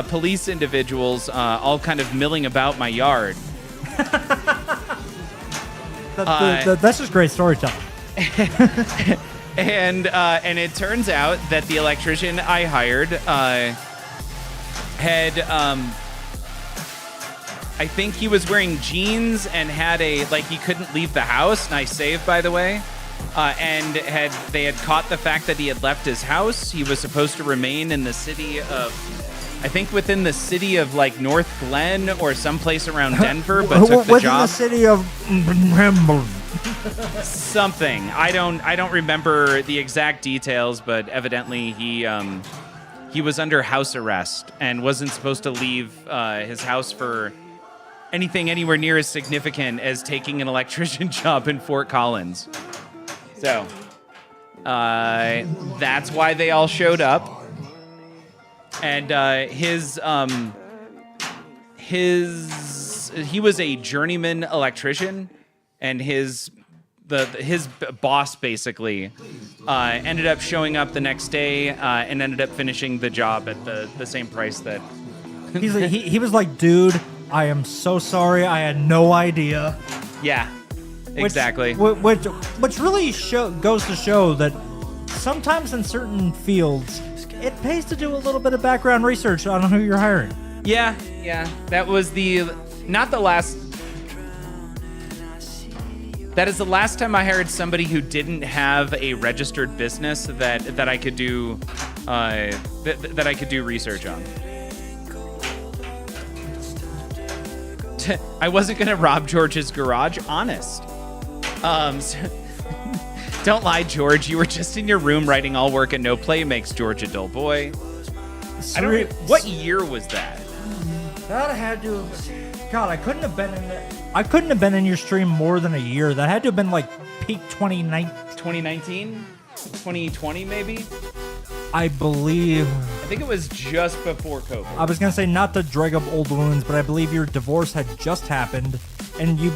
police individuals all kind of milling about my yard. That's just great storytelling. And it turns out that the electrician I hired had, I think he was wearing jeans and had he couldn't leave the house. Nice save, by the way. And they had caught the fact that he had left his house. He was supposed to remain in the city of, I think within the city of like North Glen or someplace around Denver, but took the within job. the city of Something. I don't remember the exact details, but evidently he was under house arrest and wasn't supposed to leave his house for anything anywhere near as significant as taking an electrician job in Fort Collins. So that's why they all showed up. And his he was a journeyman electrician, and his boss basically ended up showing up the next day and ended up finishing the job at the same price that. He was like, dude, I am so sorry. I had no idea. Yeah, exactly. Which really goes to show that sometimes in certain fields, it pays to do a little bit of background research on who you're hiring. Yeah. That was not the last. That is the last time I hired somebody who didn't have a registered business that I could do that I could do research on. I wasn't gonna rob George's garage, honest. Don't lie, George. You were just in your room writing all work and no play makes George a dull boy. What year was that? That had to have, God, I couldn't have been in your stream more than a year. That had to have been like peak 2019, 2020 maybe. I believe. I think it was just before COVID. I was gonna say not to drag up old wounds, but I believe your divorce had just happened, and you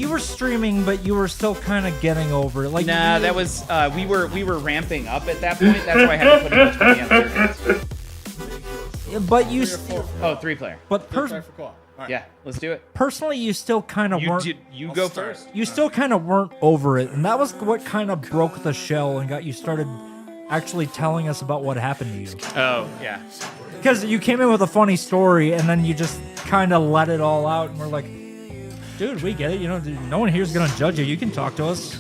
were streaming, but you were still kind of getting over it. Like that was we were ramping up at that point. That's why I had to put in much money on circuits. But you. 3-player. But yeah, let's do it. Personally, you still kind of weren't. You go first. You still kind of weren't over it, and that was what kind of broke the shell and got you started actually telling us about what happened to you. Oh yeah. Because you came in with a funny story, and then you just kind of let it all out, and we're like, dude, we get it. You know, no one here's gonna judge you. You can talk to us.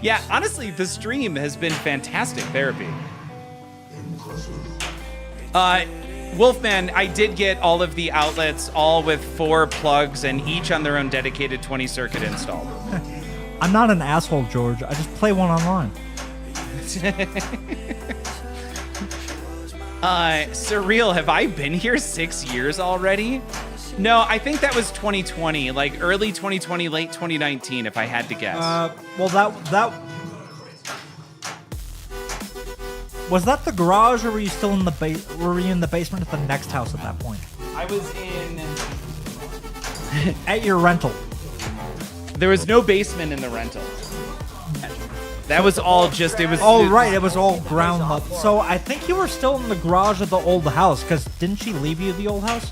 Yeah, honestly, the stream has been fantastic therapy. Wolfman, I did get all of the outlets, all with 4 plugs and each on their own dedicated 20 circuit installed. I'm not an asshole, George. I just play one online. Surreal, have I been here 6 years already? No, I think that was 2020, like early 2020, late 2019, if I had to guess. Well, that was that the garage, or were you still in the were you in the basement at the next house at that point? I was in at your rental. There was no basement in the rental. That was all just it was. Oh right, it was all ground level. So I think you were still in the garage of the old house, because didn't she leave you the old house?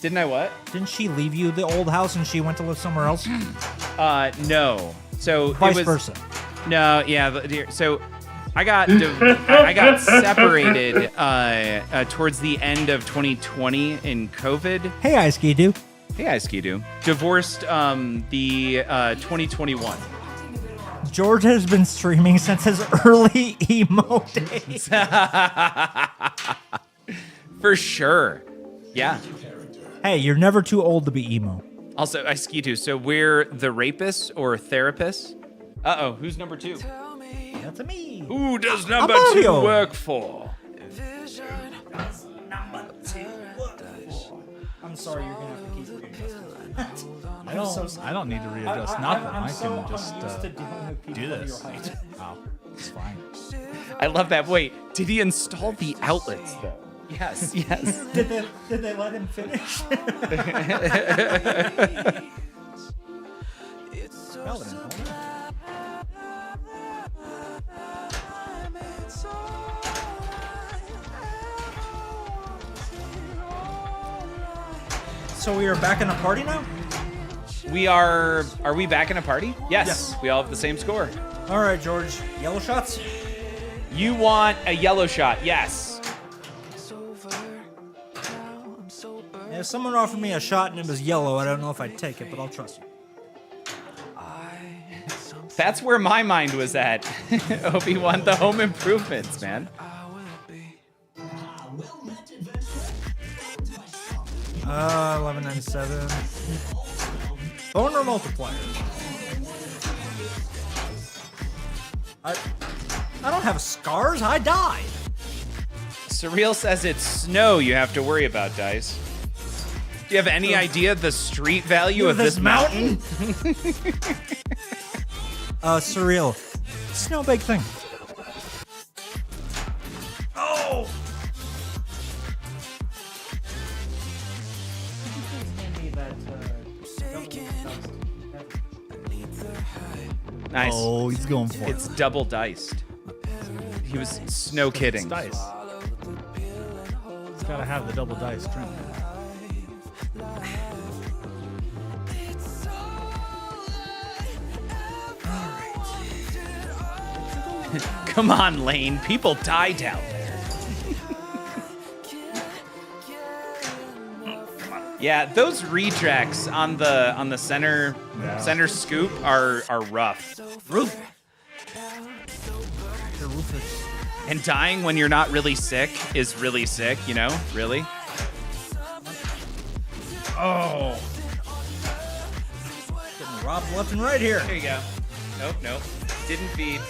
Didn't I what? Didn't she leave you the old house and she went to live somewhere else? No. So vice versa. No, yeah. So I got separated towards the end of 2020 in COVID. Hey, Ice Ski-Doo. Hey, Ice Ski-Doo. Divorced the 2021. George has been streaming since his early emo days. For sure. Yeah. Hey, you're never too old to be emo. Also, I ski too. So we're the rapists or therapists. Uh-oh, who's number 2? That's me. Who does number 2 work for? Number 2 work for. I'm sorry, you're gonna have to keep reading. I don't need to readjust nothing. I can just do this. Height. Oh, it's fine. I love that. Wait, did he install the outlets though? Yes. Did they let him finish? So we are back in a party now? We are we back in a party? Yes. We all have the same score. All right, George. Yellow shots? You want a yellow shot? Yes. If someone offered me a shot and it was yellow, I don't know if I'd take it, but I'll trust you. That's where my mind was at. Obi-Wan, the home improvements, man. 1197. Bone or multiplier? I don't have scars. I died. Surreal says it's snow you have to worry about, Dice. Do you have any idea the street value of this mountain? Surreal. It's no big thing. Oh! Nice. Oh, he's going for it. It's double diced. He was snow It's kidding. dice. It's gotta have the double dice drink. Come on, Lane. People die down there. Yeah, those rejects on the center scoop are rough. And dying when you're not really sick is really sick, you know? Really? Oh. Getting robbed left and right here. There you go. Nope. Didn't feed.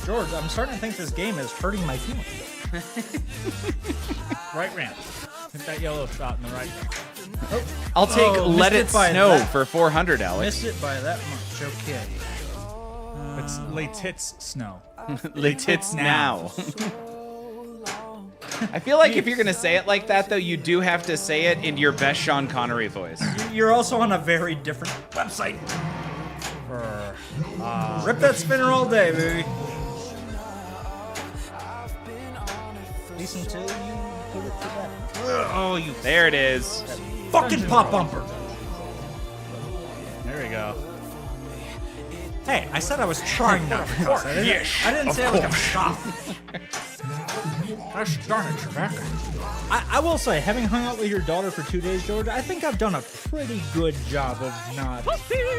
George, I'm starting to think this game is hurting my feelings. Right ramp. Hit that yellow shot in the right ramp. I'll take Let It missed it by Snow that. for 400, Alex. Missed it by that much. Okay. It's lay tits snow. Lay tits now. I feel like if you're going to say it like that, though, you do have to say it in your best Sean Connery voice. You're also on a very different website. Rip that spinner all day, baby. Least until you put it to that. Oh, you. There it is. Fucking pop bumper. There we go. Hey, I said I was trying not to cuss. I didn't say I was gonna stop. Gosh darn it, Rebecca. I will say, having hung out with your daughter for 2 days, George, I think I've done a pretty good job of not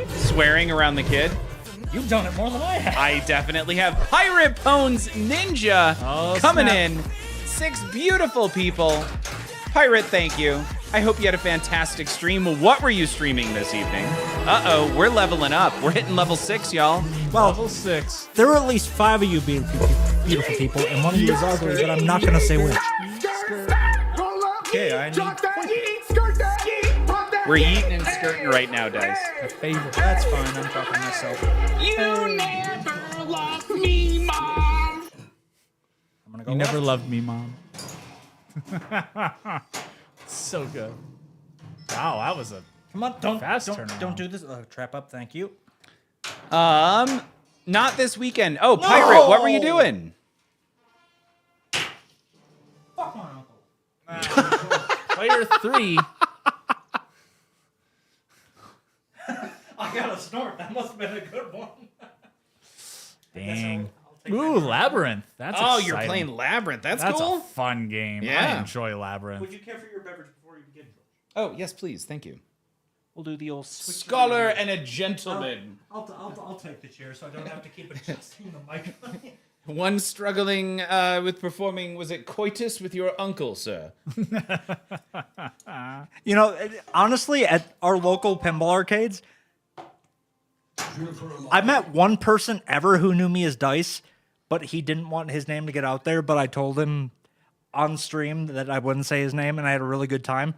Swearing around the kid. You've done it more than I have. I definitely have. Pirate Pones Ninja coming snap. in. 6 beautiful people. Pirate, thank you. I hope you had a fantastic stream. What were you streaming this evening? Uh-oh, we're leveling up. We're hitting level 6, y'all. Well, Level 6. there were at least 5 of you beautiful people, and one of you is ugly, but I'm not gonna say which. Okay, I need We're eating and skirting right now, guys. a favorite. That's fine. I'm talking to myself. You never loved me, Mom. I'm gonna go. You never left. loved me, Mom. So good. Wow, that was a Come on, don't Fast don't turnaround. do this. Trap up. Thank you. Not this weekend. Oh, Pirate, what were you doing? Fuck my uncle. player 3. I got a snort. That must have been a good one. Dang. Ooh, Labyrinth. That's Oh, exciting. you're playing Labyrinth. That's That's cool. a fun game. Yeah. I enjoy Labyrinth. Would you care for your beverage before you begin, George? Oh, yes, please. Thank you. We'll do the old switch. Scholar and a gentleman. I'll take the chair so I don't have to keep adjusting the mic. One struggling with performing, was it coitus with your uncle, sir? You know, honestly, at our local pinball arcades, I met one person ever who knew me as Dice, but he didn't want his name to get out there. But I told him on stream that I wouldn't say his name, and I had a really good time.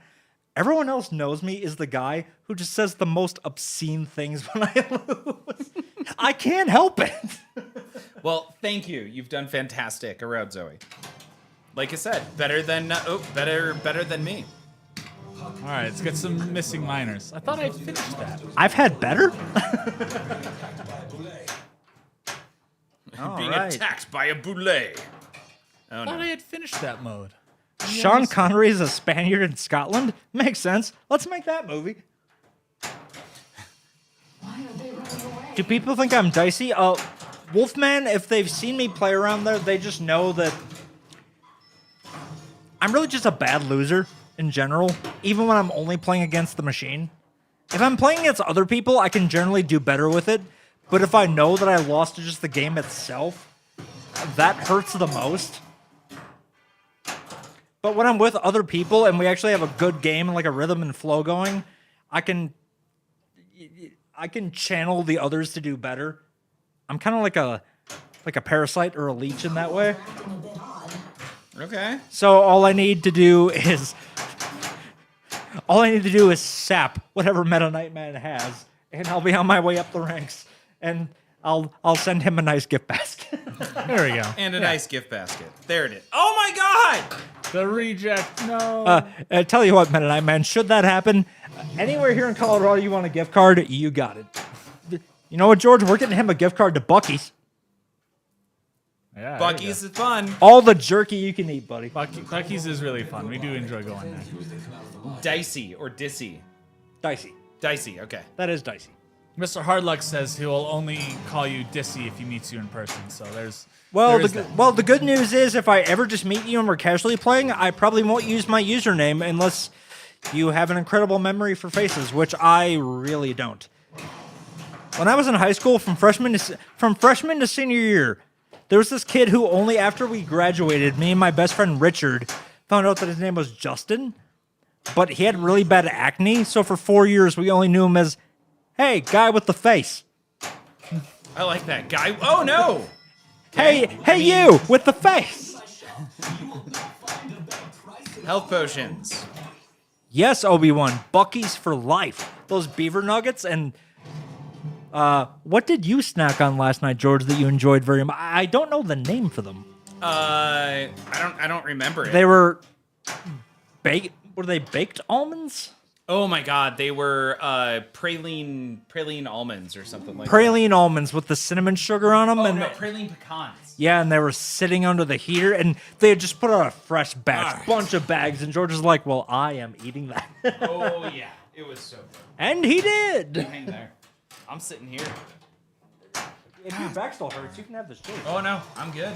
Everyone else knows me as the guy who just says the most obscene things when I lose. I can't help it. Well, thank you. You've done fantastic around Zoe. Like I said, better than me. All right, let's get some missing minors. I thought I finished that. I've had better. Being right. attacked by a boulet. Oh I thought I no. had finished that mode. Sean Connery is a Spaniard in Scotland. Makes sense. Let's make that movie. Do people think I'm dicey? Wolfman, if they've seen me play around there, they just know that I'm really just a bad loser in general, even when I'm only playing against the machine. If I'm playing against other people, I can generally do better with it. But if I know that I lost to just the game itself, that hurts the most. But when I'm with other people and we actually have a good game and like a rhythm and flow going, I can channel the others to do better. I'm kind of like a parasite or a leech in that way. Okay. So all I need to do is sap whatever Meta Nightman has, and I'll be on my way up the ranks. And I'll send him a nice gift basket. There we go. And a nice gift basket. There it is. Oh my god! The reject. No. Tell you what, Meta Nightman, should that happen, Anywhere here in Colorado you want a gift card, you got it. You know what, George? We're getting him a gift card to Buc-ee's. Yeah, Buc-ee's is fun. All the jerky you can eat, buddy. Buc-ee's is really fun. We do enjoy going there. Dicey or Dicey? Dicey. Dicey, okay. That is dicey. Mr. Hardluck says he will only call you Dissy if he meets you in person. So there's Well, there is that. the good news is if I ever just meet you and we're casually playing, I probably won't use my username unless you have an incredible memory for faces, which I really don't. When I was in high school, from freshman to senior year, there was this kid who only after we graduated, me and my best friend Richard found out that his name was Justin, but he had really bad acne, so for 4 years we only knew him as, hey, guy with the face. I like that guy. Oh no! Hey, you with the face. Health potions. Yes, Obi-Wan, Buc-ee's for life. Those beaver nuggets and what did you snack on last night, George, that you enjoyed very much? I don't know the name for them. I don't remember it. They were were they baked almonds? Oh my god, they were praline almonds or something like Praline almonds with the cinnamon sugar on them. that. Oh and no, praline pecans. yeah, and they were sitting under the heater, and they had just put out a fresh batch, Alright. bunch of bags, and George was like, well, I am eating that. Oh yeah, it was so good. And he did. Hang there. I'm sitting here. If your back still hurts, you can have this too. Oh no, I'm good.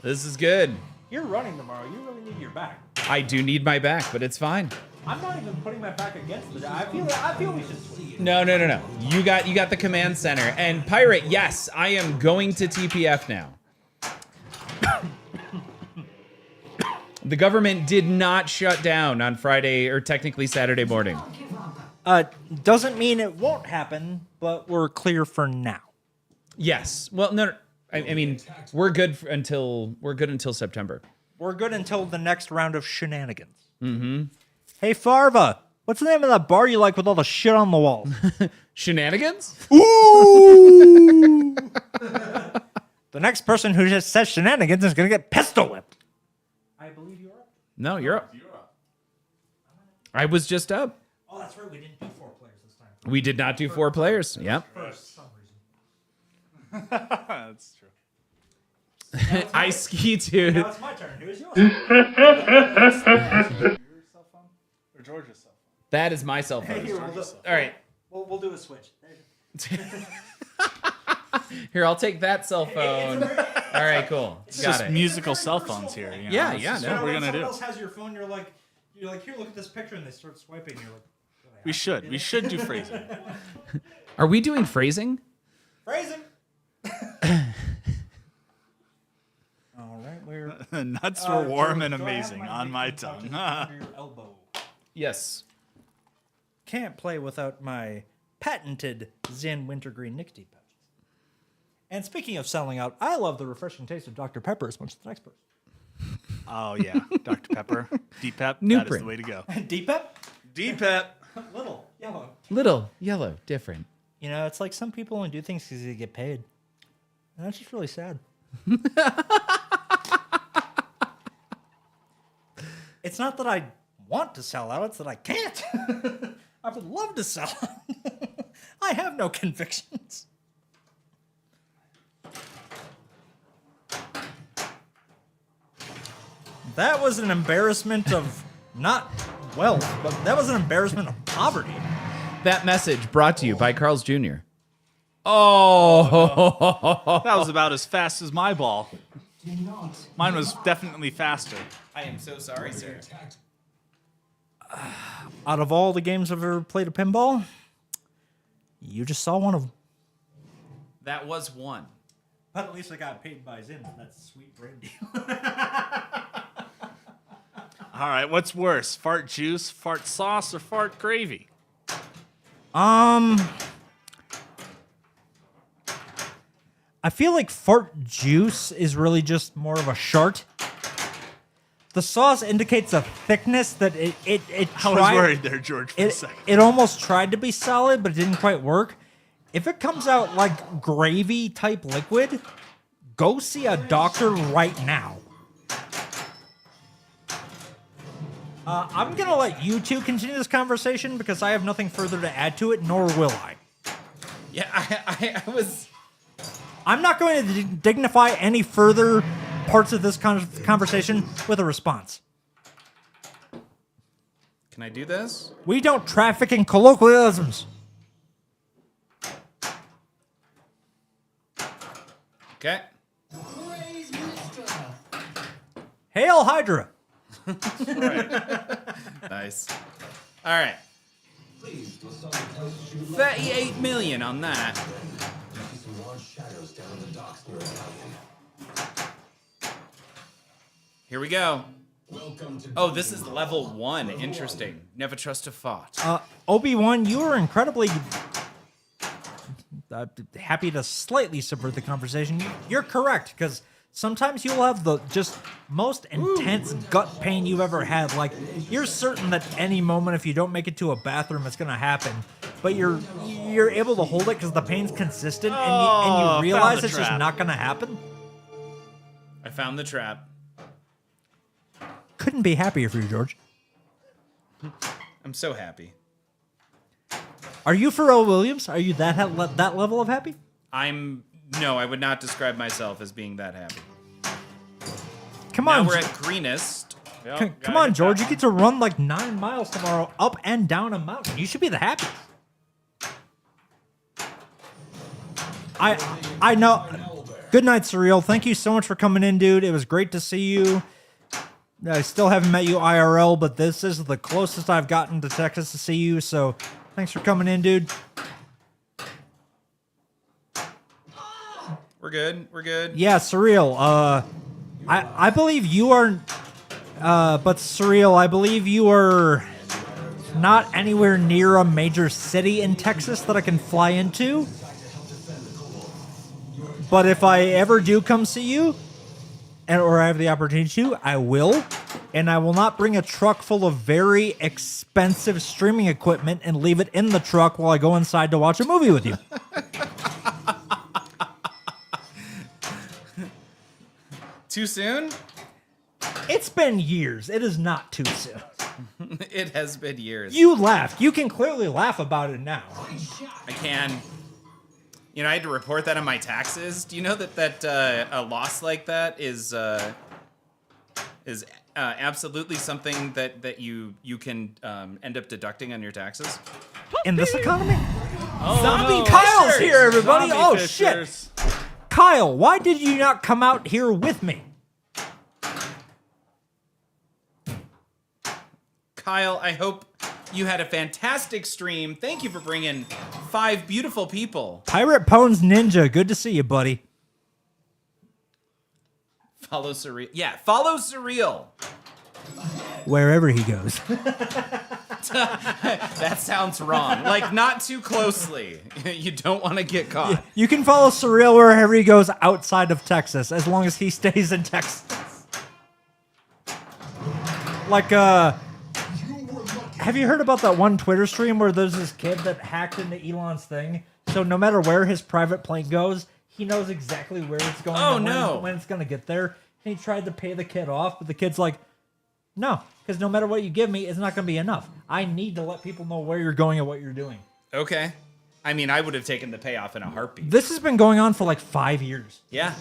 This is good. You're running tomorrow. You really need your back. I do need my back, but it's fine. I'm not even putting my back against it. I feel we should switch. No. You got the command center. And Pirate, yes, I am going to TPF now. The government did not shut down on Friday or technically Saturday morning. Doesn't mean it won't happen, but we're clear for now. Yes. Well, no. I mean, we're good until September. We're good until the next round of shenanigans. Mm-hmm. Hey, Farva, what's the name of that bar you like with all the shit on the walls? Shenanigans? Ooh! The next person who just says shenanigans is going to get pistol whipped. I believe you're up. No, you're up. I was just up. Oh, that's right. We didn't do 4 players this time. We did not do 4 players. Yep. For some reason. That's true. I ski too. Now it's my turn. Who is yours? Your cell phone or George's cell phone? That is my cell phone. Here, All right. we'll do a switch. Here, I'll take that cell phone. All right, cool. It's Got just it. musical cell phones here. You know? Yeah, This yeah, is no. what we're When gonna someone do. else has your phone, you're like, here, look at this picture, and they start swiping. You're like, We should do phrasing. Are we doing phrasing? phrasing. All right, we're The nuts were warm and George, do I have amazing on my tongue. under your elbow. Yes. Can't play without my patented Zen Wintergreen Nicotine pouches. And speaking of selling out, I love the refreshing taste of Dr. Pepper as much as the next person. Oh yeah, Dr. Pepper, Deep-Pep, New that is print. the way to go. Deep-Pep? Deep-Pep. Little, yellow. Little, yellow, different. You know, it's like some people only do things because they get paid. And that's just really sad. It's not that I want to sell out, it's that I can't. I would love to sell out. I have no convictions. That was an embarrassment of not wealth, but that was an embarrassment of poverty. That message brought to you by Carl's Jr. Oh, That was about as fast as my ball. Mine was definitely faster. I am so sorry, sir. Out of all the games I've ever played of pinball, you just saw one of them. That was one. But at least I got paid by Zim. That's sweet brandy. All right, what's worse, fart juice, fart sauce, or fart gravy? I feel like fart juice is really just more of a shart. The sauce indicates a thickness that it I was worried there, George, for a second. it almost tried to be solid, but it didn't quite work. If it comes out like gravy type liquid, go see a doctor right now. I'm going to let you two continue this conversation because I have nothing further to add to it, nor will I. Yeah, I was... I'm not going to dignify any further parts of this conversation with a response. Can I do this? We don't traffic in colloquialisms. Okay. Hail Hydra. Nice. All right. 38 million on that. Here we go. Oh, this is level 1. Interesting. Never trust a fart. Obi-Wan, you were incredibly happy to slightly subvert the conversation. You're correct, because sometimes you'll have the just most intense gut pain you've ever had. Like, you're certain that any moment, if you don't make it to a bathroom, it's going to happen. But you're able to hold it because the pain's consistent, and you realize it's just not going to happen. I found the trap. Couldn't be happier for you, George. I'm so happy. Are you Pharrell Williams? Are you that level of happy? No, I would not describe myself as being that happy. Come on. Now we're at greenest. Yep, Come on, George. You get to run like 9 miles tomorrow up and down a mountain. You should be the happiest. I know. Good night, Surreal. Thank you so much for coming in, dude. It was great to see you. I still haven't met you IRL, but this is the closest I've gotten to Texas to see you, so thanks for coming in, dude. We're good. We're good. Yeah, Surreal. I believe you are, but Surreal, I believe you are not anywhere near a major city in Texas that I can fly into. But if I ever do come see you, or I have the opportunity to, I will. And I will not bring a truck full of very expensive streaming equipment and leave it in the truck while I go inside to watch a movie with you. Too soon? It's been years. It is not too soon. It has been years. You laughed. You can clearly laugh about it now. I can. You know, I had to report that on my taxes. Do you know that a loss like that is absolutely something that you can end up deducting on your taxes? In this economy? Oh, Zombie no. Kyle's Fishers. here, everybody. Zombie Oh, fishers. shit. Kyle, why did you not come out here with me? Kyle, I hope you had a fantastic stream. Thank you for bringing 5 beautiful people. Pirate Pones Ninja, good to see you, buddy. Follow Surreal. Yeah, follow Surreal. Wherever he goes. That sounds wrong. Like, not too closely. You don't want to get caught. You can follow Surreal wherever he goes outside of Texas, as long as he stays in Texas. Like, have you heard about that one Twitter stream where there's this kid that hacked into Elon's thing? So no matter where his private plane goes, he knows exactly where it's going and when it's going to get there. And he tried to pay the kid off, but the kid's like, no, because no matter what you give me, it's not going to be enough. I need to let people know where you're going and what you're doing. Okay. I mean, I would have taken the payoff in a heartbeat. This has been going on for like 5 years. Yeah.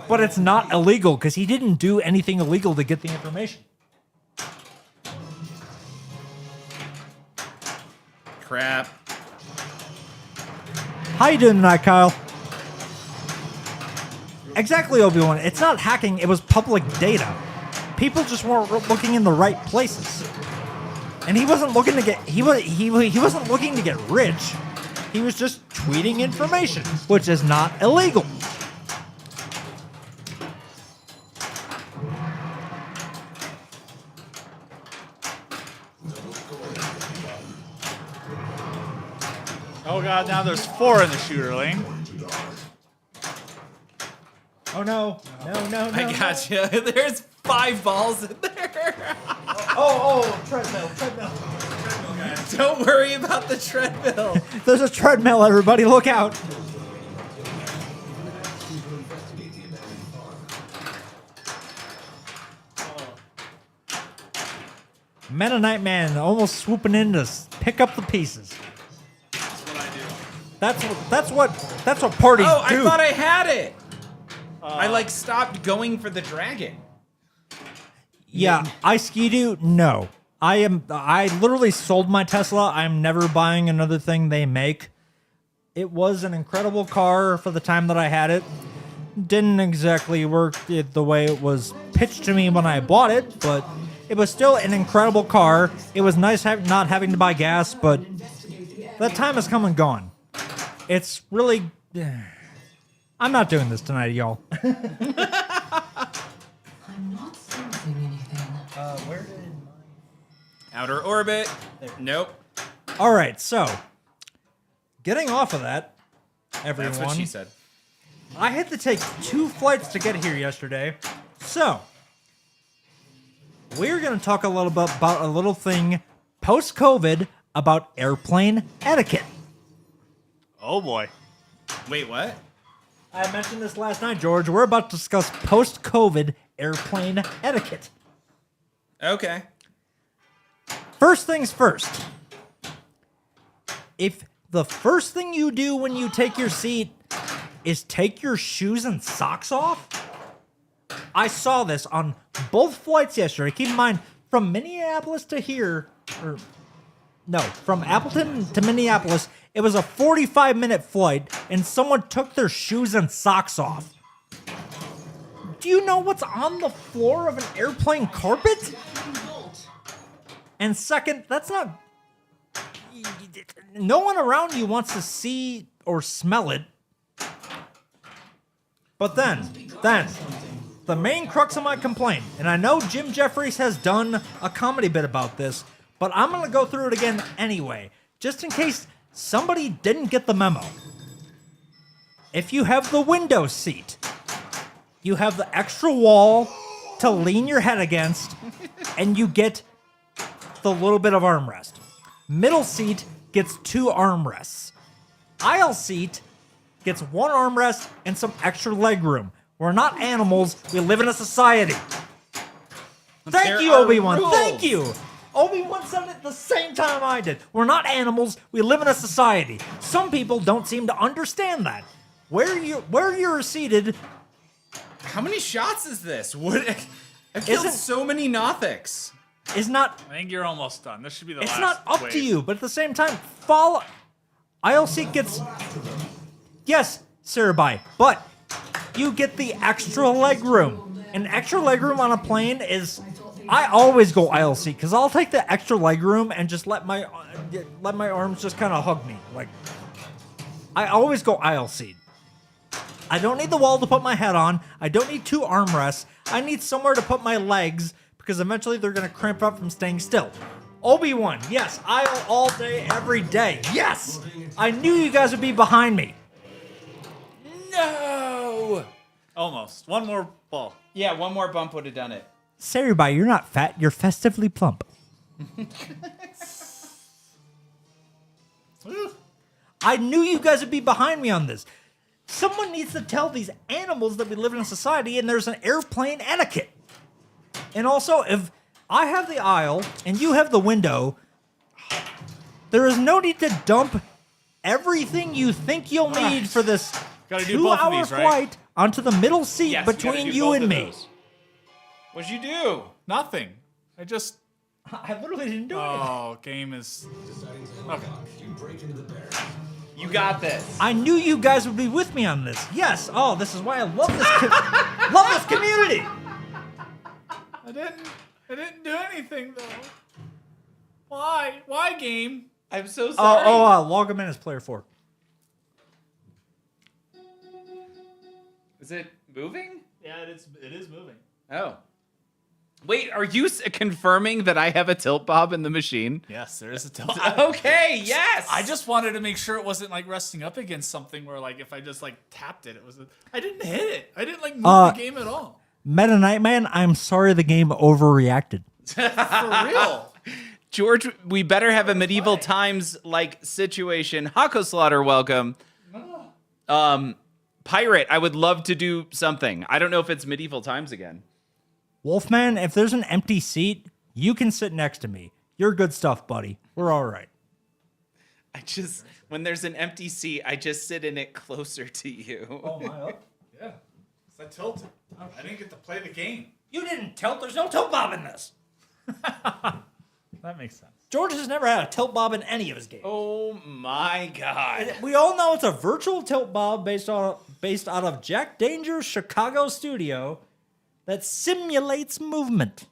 But it's not illegal because he didn't do anything illegal to get the information. Crap. How you doing tonight, Kyle? Exactly, Obi-Wan. It's not hacking, it was public data. People just weren't looking in the right places. And he wasn't looking to get he wasn't looking to get rich. He was just tweeting information, which is not illegal. Oh god, now there's 4 in the shooter lane. Oh no. No. I got you. There's 5 balls in there. Treadmill. Don't worry about the treadmill. There's a treadmill, everybody, look out. Meta Knight Man almost swooping in to pick up the pieces. That's what I do. That's what parties Oh, do. I thought I had it. I like stopped going for the dragon. Yeah, I Ski-Doo, no. I literally sold my Tesla. I'm never buying another thing they make. It was an incredible car for the time that I had it. Didn't exactly work the way it was pitched to me when I bought it, but it was still an incredible car. It was nice not having to buy gas, but that time has come and gone. It's really... I'm not doing this tonight, y'all. I'm not sensing anything. Where did Outer orbit. Nope. All right, so getting off of that, everyone. That's what she said. I had to take 2 flights to get here yesterday, so we're going to talk a little bit about a little thing post-COVID about airplane etiquette. Oh boy. Wait, what? I mentioned this last night, George. We're about to discuss post-COVID airplane etiquette. Okay. First things first. If the first thing you do when you take your seat is take your shoes and socks off, I saw this on both flights yesterday. Keep in mind, from Minneapolis to here, from Appleton to Minneapolis, it was a 45-minute flight, and someone took their shoes and socks off. Do you know what's on the floor of an airplane carpet? And second, that's not... No one around you wants to see or smell it. But then, the main crux of my complaint, and I know Jim Jeffries has done a comedy bit about this, but I'm going to go through it again anyway, just in case somebody didn't get the memo. If you have the window seat, you have the extra wall to lean your head against, and you get the little bit of armrest. Middle seat gets 2 armrests. Aisle seat gets 1 armrest and some extra leg room. We're not animals. We live in a society. Thank There you, are Obi-Wan. rules. Thank you. Obi-Wan said it at the same time I did. We're not animals. We live in a society. Some people don't seem to understand that. Where you're seated, How many shots is this? What? I've killed Isn't- so many Nothics. is not... I think you're almost done. This should be the last It's not up wave. to you, but at the same time, follow... Aisle seat gets... Yes, Sarabai, but you get the extra leg room. And extra leg room on a plane is... I always go aisle seat, because I'll take the extra leg room and just let my arms just kind of hug me. Like, I always go aisle seat. I don't need the wall to put my head on. I don't need 2 armrests. I need somewhere to put my legs, because eventually they're going to cramp up from staying still. Obi-Wan, yes, aisle all day, every day. Yes! I knew you guys would be behind me. No. Almost. One more ball. Yeah, one more bump would have done it. Sarabai, you're not fat, you're festively plump. I knew you guys would be behind me on this. Someone needs to tell these animals that we live in a society and there's an airplane etiquette. And also, if I have the aisle and you have the window, there is no need to dump everything you think you'll need for this Gotta do both of 2-hour these, right? flight onto the middle seat Yes, you gotta between do you both and of me. those. What'd you do? Nothing. I just... I literally didn't do anything. Oh, game is... Okay. You got this. I knew you guys would be with me on this. Yes. Oh, this is why I love this. Love this community. I didn't do anything, though. Why? Why, game? I'm so sorry. Log him in as player 4. Is it moving? Yeah, it is moving. Oh. Wait, are you confirming that I have a tilt bob in the machine? Yes, there is a tilt. Okay, yes. I just wanted to make sure it wasn't like resting up against something where like if I just like tapped it, I didn't hit it. I didn't like move the game at all. Meta Nightman, I'm sorry the game overreacted. For real. George, we better have a medieval times like situation. Hako Slaughter, welcome. Pirate, I would love to do something. I don't know if it's medieval times again. Wolfman, if there's an empty seat, you can sit next to me. You're good stuff, buddy. We're all right. I just, when there's an empty seat, I just sit in it closer to you. Oh, my. Yeah. I tilted. I didn't get to play the game. You didn't tilt. There's no tilt bob in this. That makes sense. George has never had a tilt bob in any of his games. Oh my God. We all know it's a virtual tilt bob based out of Jack Danger's Chicago studio that simulates movement.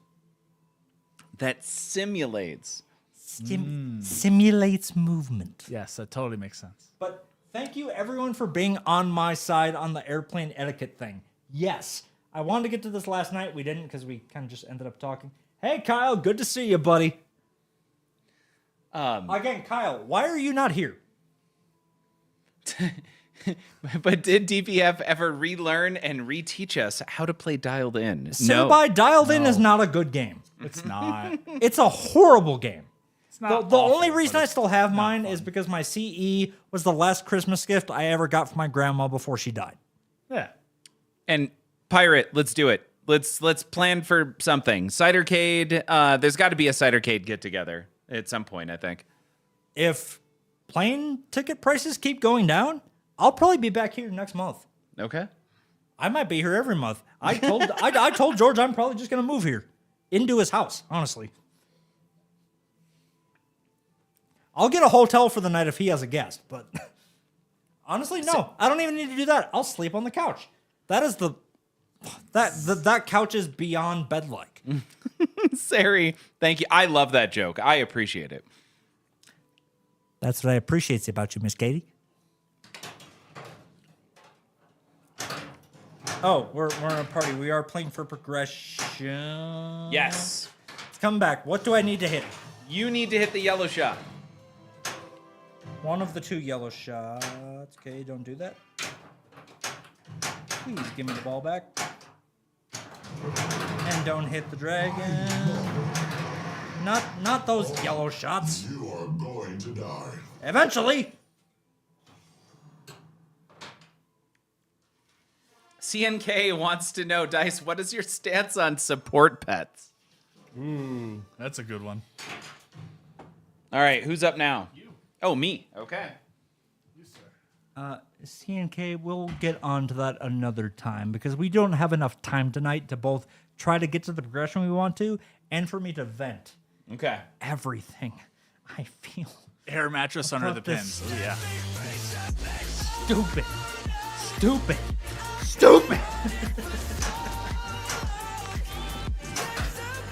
That simulates. Simulates movement. Yes, that totally makes sense. But thank you, everyone, for being on my side on the airplane etiquette thing. Yes, I wanted to get to this last night. We didn't because we kind of just ended up talking. Hey, Kyle, good to see you, buddy. Again, Kyle, why are you not here? But did DPF ever relearn and reteach us how to play Dialed In? Senpai, Dialed In is not a good game. It's not. It's a horrible game. It's not The awful, only reason but I it's still have not mine fun. is because my CE was the last Christmas gift I ever got from my grandma before she died. Yeah. And Pirate, let's do it. Let's plan for something. Cidercade. There's got to be a Cidercade get together at some point, I think. If plane ticket prices keep going down, I'll probably be back here next month. Okay. I might be here every month. I told George I'm probably just gonna move here into his house. Honestly, I'll get a hotel for the night if he has a guest. But honestly, no, I don't even need to do that. I'll sleep on the couch. That couch is beyond bed-like. Sari, thank you. I love that joke. I appreciate it. That's what I appreciate about you, Miss Katie. Oh, we're in a party. We are playing for progression. Yes. It's coming back. What do I need to hit? You need to hit the yellow shot. One of the two yellow shots. Okay, don't do that. Please give me the ball back. And don't hit the dragon. Not those yellow shots. You are going to die. Eventually. CNK wants to know, Dice, what is your stance on support pets? Ooh, that's a good one. All right, who's up now? You. Oh, me. Okay. CNK, we'll get onto that another time because we don't have enough time tonight to both try to get to the progression we want to and for me to vent Okay. everything I feel. Air mattress under the About this. pins. Oh, yeah. Stupid. Stupid. Stupid.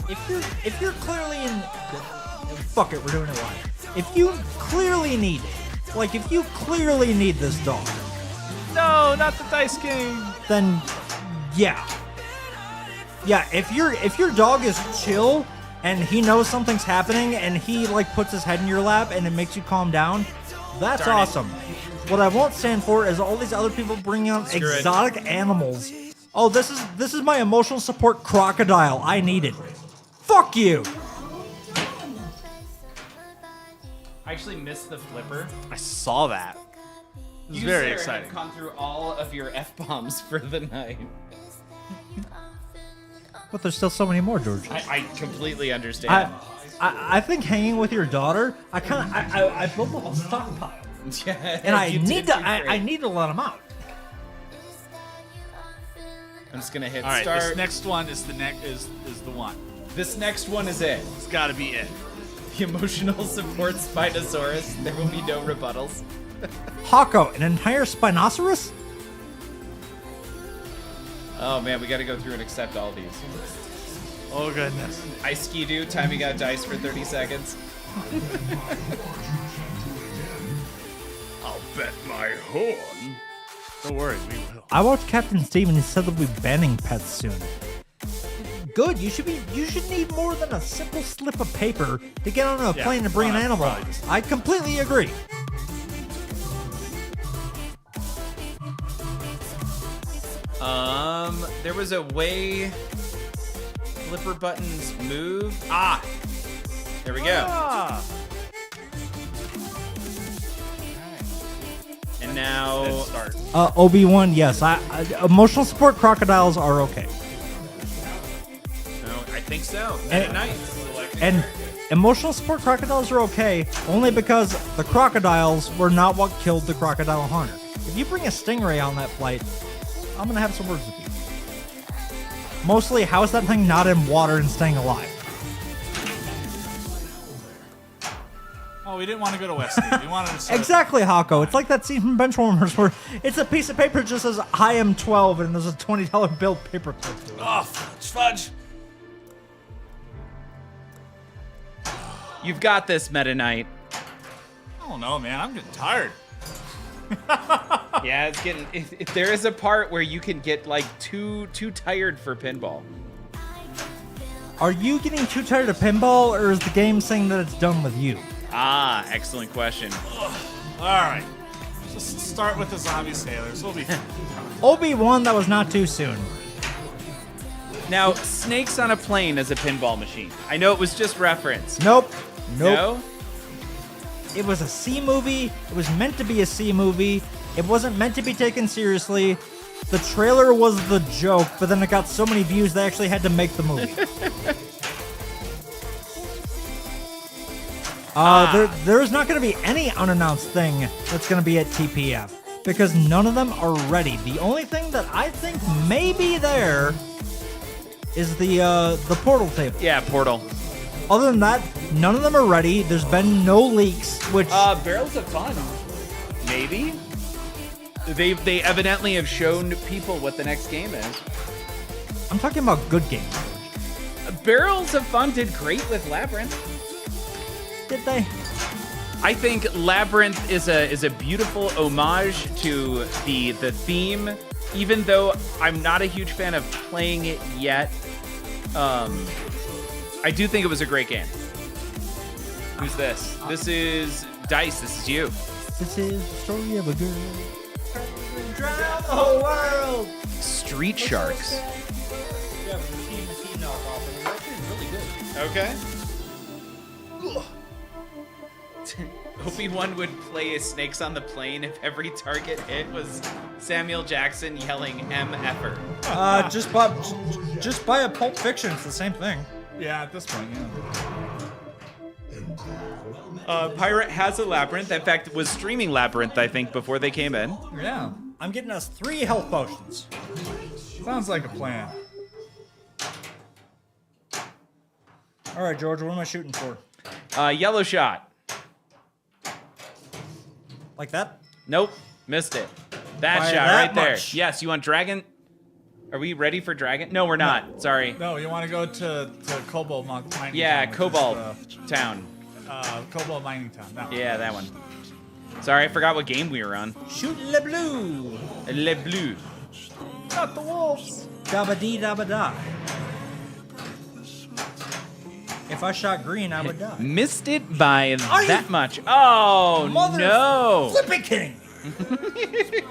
if you're clearly in fuck it, we're doing it live. If you clearly need it, like if you clearly need this dog, No, not the dice game. then yeah. Yeah, if your dog is chill and he knows something's happening and he like puts his head in your lap and it makes you calm down, that's Darn it. awesome. What I won't stand for is all these other people bringing out Screw it. exotic animals. Oh, this is my emotional support crocodile. I need it. Fuck you. I actually missed the flipper. I saw that. It was You, very Sarah, exciting. have gone through all of your F-bombs for the night. But there's still so many more, George. I completely understand. I think hanging with your daughter, I built a whole stockpile, and I need to let them out. I'm just gonna hit All right, start. this next one is the one. This next one is it. It's got to be it. The emotional support Spinosaurus. There will be no rebuttals. Hawko, an entire Spinosaurus? Oh man, we gotta go through and accept all these. Oh goodness. Ice Ski-Doo, timing out dice for 30 seconds. I'll bet my horn. Don't worry, we will. I watched Captain Steve and he said they'll be banning pets soon. Good. You should need more than a simple slip of paper to get on a Yeah, plane and bring an animal on. probably. I completely agree. There was a way flipper buttons move. There we go. Ah. And now, Let's start. Obi-Wan, yes. Emotional support crocodiles are okay. no, I think so. And- Nice. Emotional support crocodiles are okay, only because the crocodiles were not what killed the crocodile hunter. If you bring a stingray on that flight, I'm gonna have some words with you. Mostly, how is that thing not in water and staying alive? Oh, we didn't want to go to Westgate. We wanted to Exactly, Hako. It's like that scene from Benchwarmers where it's a piece of paper that just says, I am 12, and there's a $20 bill paperclip to it. Oh, fudge. You've got this, Meta Knight. I don't know, man. I'm getting tired. Yeah, it's getting. If there is a part where you can get like too tired for pinball. Are you getting too tired of pinball, or is the game saying that it's done with you? Ah, excellent question. All right. Just start with the zombie sailors. We'll be fine. Obi-Wan, that was not too soon. Now, Snakes on a Plane is a pinball machine. I know it was just referenced. Nope. No? It was a C movie. It was meant to be a C movie. It wasn't meant to be taken seriously. The trailer was the joke, but then it got so many views they actually had to make the movie. There is not going to be any unannounced thing that's going to be at TPF because none of them are ready. The only thing that I think may be there is the Portal table. Yeah, Portal. Other than that, none of them are ready. There's been no leaks, which Barrels of Fun. Maybe. They evidently have shown people what the next game is. I'm talking about good games. Barrels of Fun did great with Labyrinth. Did they? I think Labyrinth is a beautiful homage to the theme, even though I'm not a huge fan of playing it yet. I do think it was a great game. Who's this? This is Dice. This is you. This is the story of a girl. Drown the whole world. Street Sharks. Okay. Obi-Wan would play Snakes on the Plane if every target hit was Samuel Jackson yelling MFer. Just buy a Pulp Fiction. It's the same thing. Yeah, at this point, yeah. Pirate has a Labyrinth. In fact, was streaming Labyrinth, I think, before they came in. Yeah. I'm getting us 3 health potions. Sounds like a plan. All right, George, what am I shooting for? Yellow shot. Like that? Nope, missed it. That By shot that right there. much. Yes, you want dragon? Are we ready for dragon? No, we're not. Sorry. No, you want to go to Cobalt Mining Yeah, Town, which Cobalt is, Town. Cobalt Mining Town. That one. Yeah, that one. Sorry, I forgot what game we were on. Shoot le blue. Le Bleu. Not the wolves. Dabba dee dabba da. If I shot green, I would die. Missed it by Are that you- much. Oh, Mother no. flipping kidding me.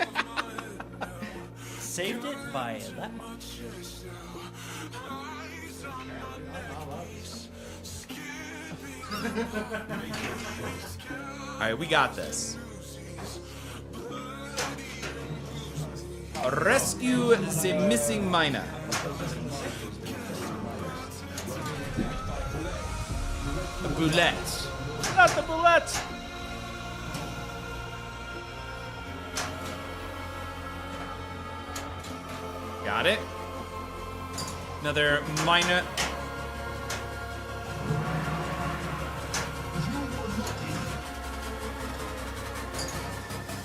Saved it by that much. All right, we got this. Rescue the missing miner. A boulette. Not the bullet. Got it. Another miner.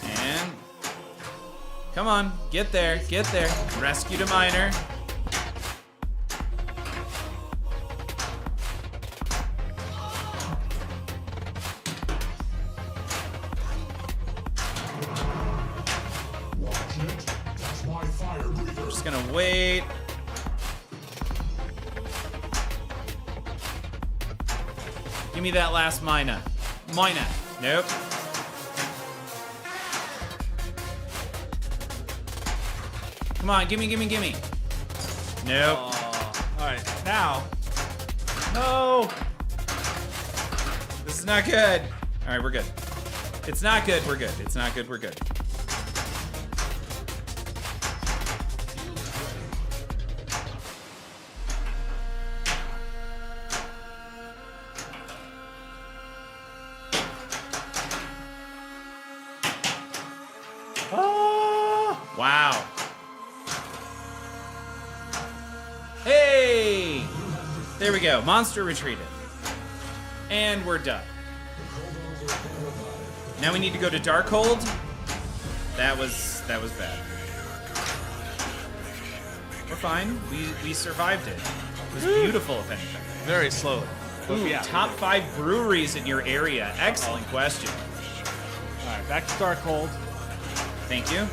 And come on, get there, get there. Rescue the miner. That's my fire breather. Just gonna wait. Give me that last mina. Mina. Nope. Come on, gimme. Nope. All right, now. No. This is not good. All right, we're good. It's not good, we're good. It's not good, we're good. Wow. Hey! There we go. Monster retreated. And we're done. Now we need to go to Darkhold. That was bad. We're fine. We survived it. It was beautiful, if anything. Very slowly. But Ooh, yeah. top 5 breweries in your area. Excellent question. All right, back to Darkhold. Thank you.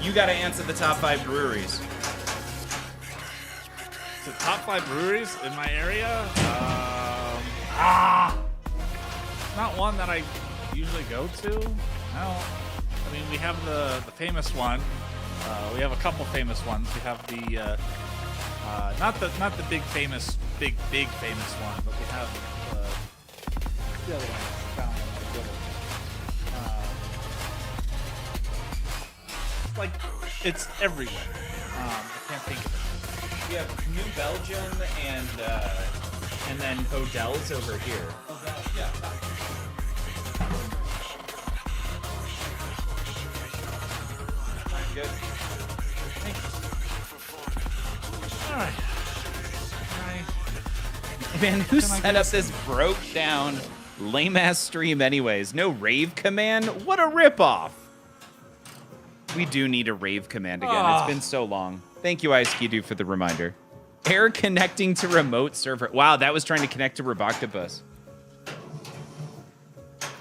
You got to answer the top 5 breweries. The top 5 breweries in my area. Not one that I usually go to. No. I mean, we have the famous one. We have a couple famous ones. We have the not the big famous one, but we have the other one. Down like it's everywhere. I can't think of it. We have New Belgium and then Odell's over here. Yeah. Good. All right. Man, who set up this broke down lame ass stream anyways? No rave command? What a ripoff! We do need a rave command again. It's been so long. Thank you, Ice-Ski-Doo, for the reminder. Air connecting to remote server. Wow, that was trying to connect to Roboctopus.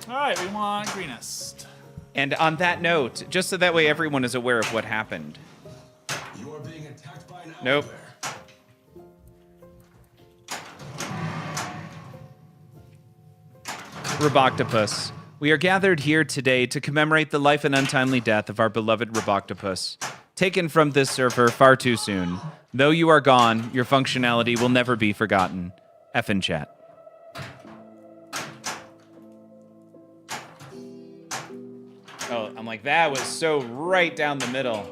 All right, we want greenest. And on that note, just so that way everyone is aware of what happened. You are being attacked by an Nope. owlbear. Roboctopus. We are gathered here today to commemorate the life and untimely death of our beloved Roboctopus, taken from this server far too soon. Though you are gone, your functionality will never be forgotten. F in chat. Oh, I'm like, that was so right down the middle.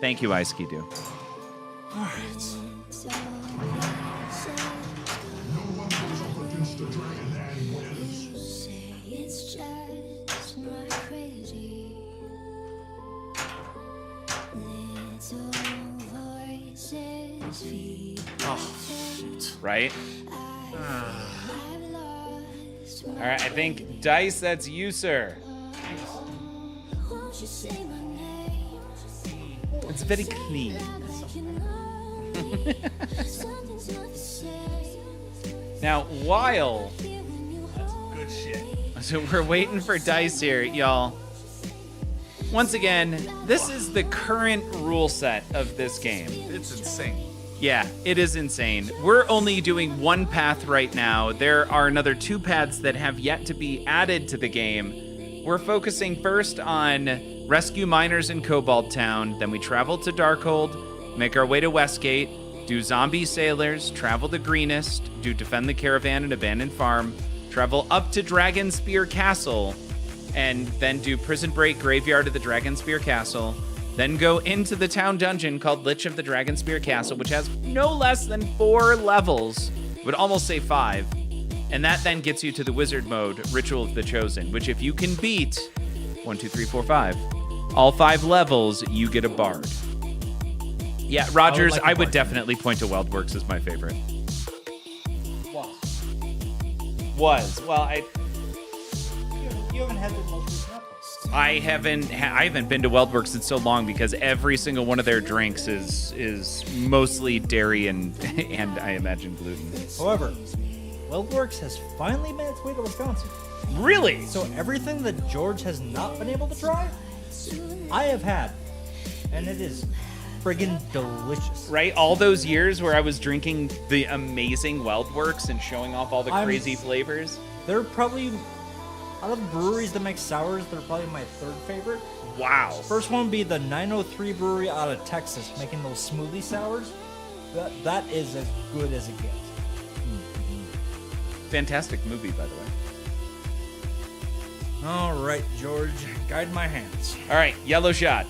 Thank you, Ice-Ski-Doo. All right. No one goes up against the dragon and wins. It's just my crazy little voices feed. Oh, shoot. Right? I've lost All right, I think Dice, that's you, sir. Won't you say my name? It's very clean. Like you know something's not the same. Now, while Good shit. so we're waiting for Dice here, y'all. Once again, this is the current rule set of this game. It's insane. Yeah, it is insane. We're only doing one path right now. There are another 2 paths that have yet to be added to the game. We're focusing first on rescue miners in Cobalt Town, then we travel to Darkhold, make our way to Westgate, do zombie sailors, travel to Greenest, do defend the caravan and abandoned farm, travel up to Dragonspear Castle, and then do prison break graveyard of the Dragonspear Castle, then go into the town dungeon called Lich of the Dragonspear Castle, which has no less than 4 levels. Would almost say 5. And that then gets you to the wizard mode, Ritual of the Chosen, which if you can beat 1, 2, 3, 4, 5, all 5 levels, you get a bard. Yeah, Rogers, I would definitely point to Weldworks as my favorite. Well, You haven't had the most examples. I haven't been to Weldworks in so long because every single one of their drinks is mostly dairy and and I imagine gluten. However, Weldworks has finally made its way to Wisconsin. Really? So everything that George has not been able to try, I have had. And it is friggin' delicious. Right? All those years where I was drinking the amazing Weldworks and showing off all the I'm- crazy flavors. They're probably, out of the breweries that make sours, they're probably my 3rd favorite. Wow. First one would be the 903 Brewery out of Texas, making those smoothie sours. That is as good as it gets. Fantastic movie, by the way. All right, George, guide my hands. All right, yellow shot.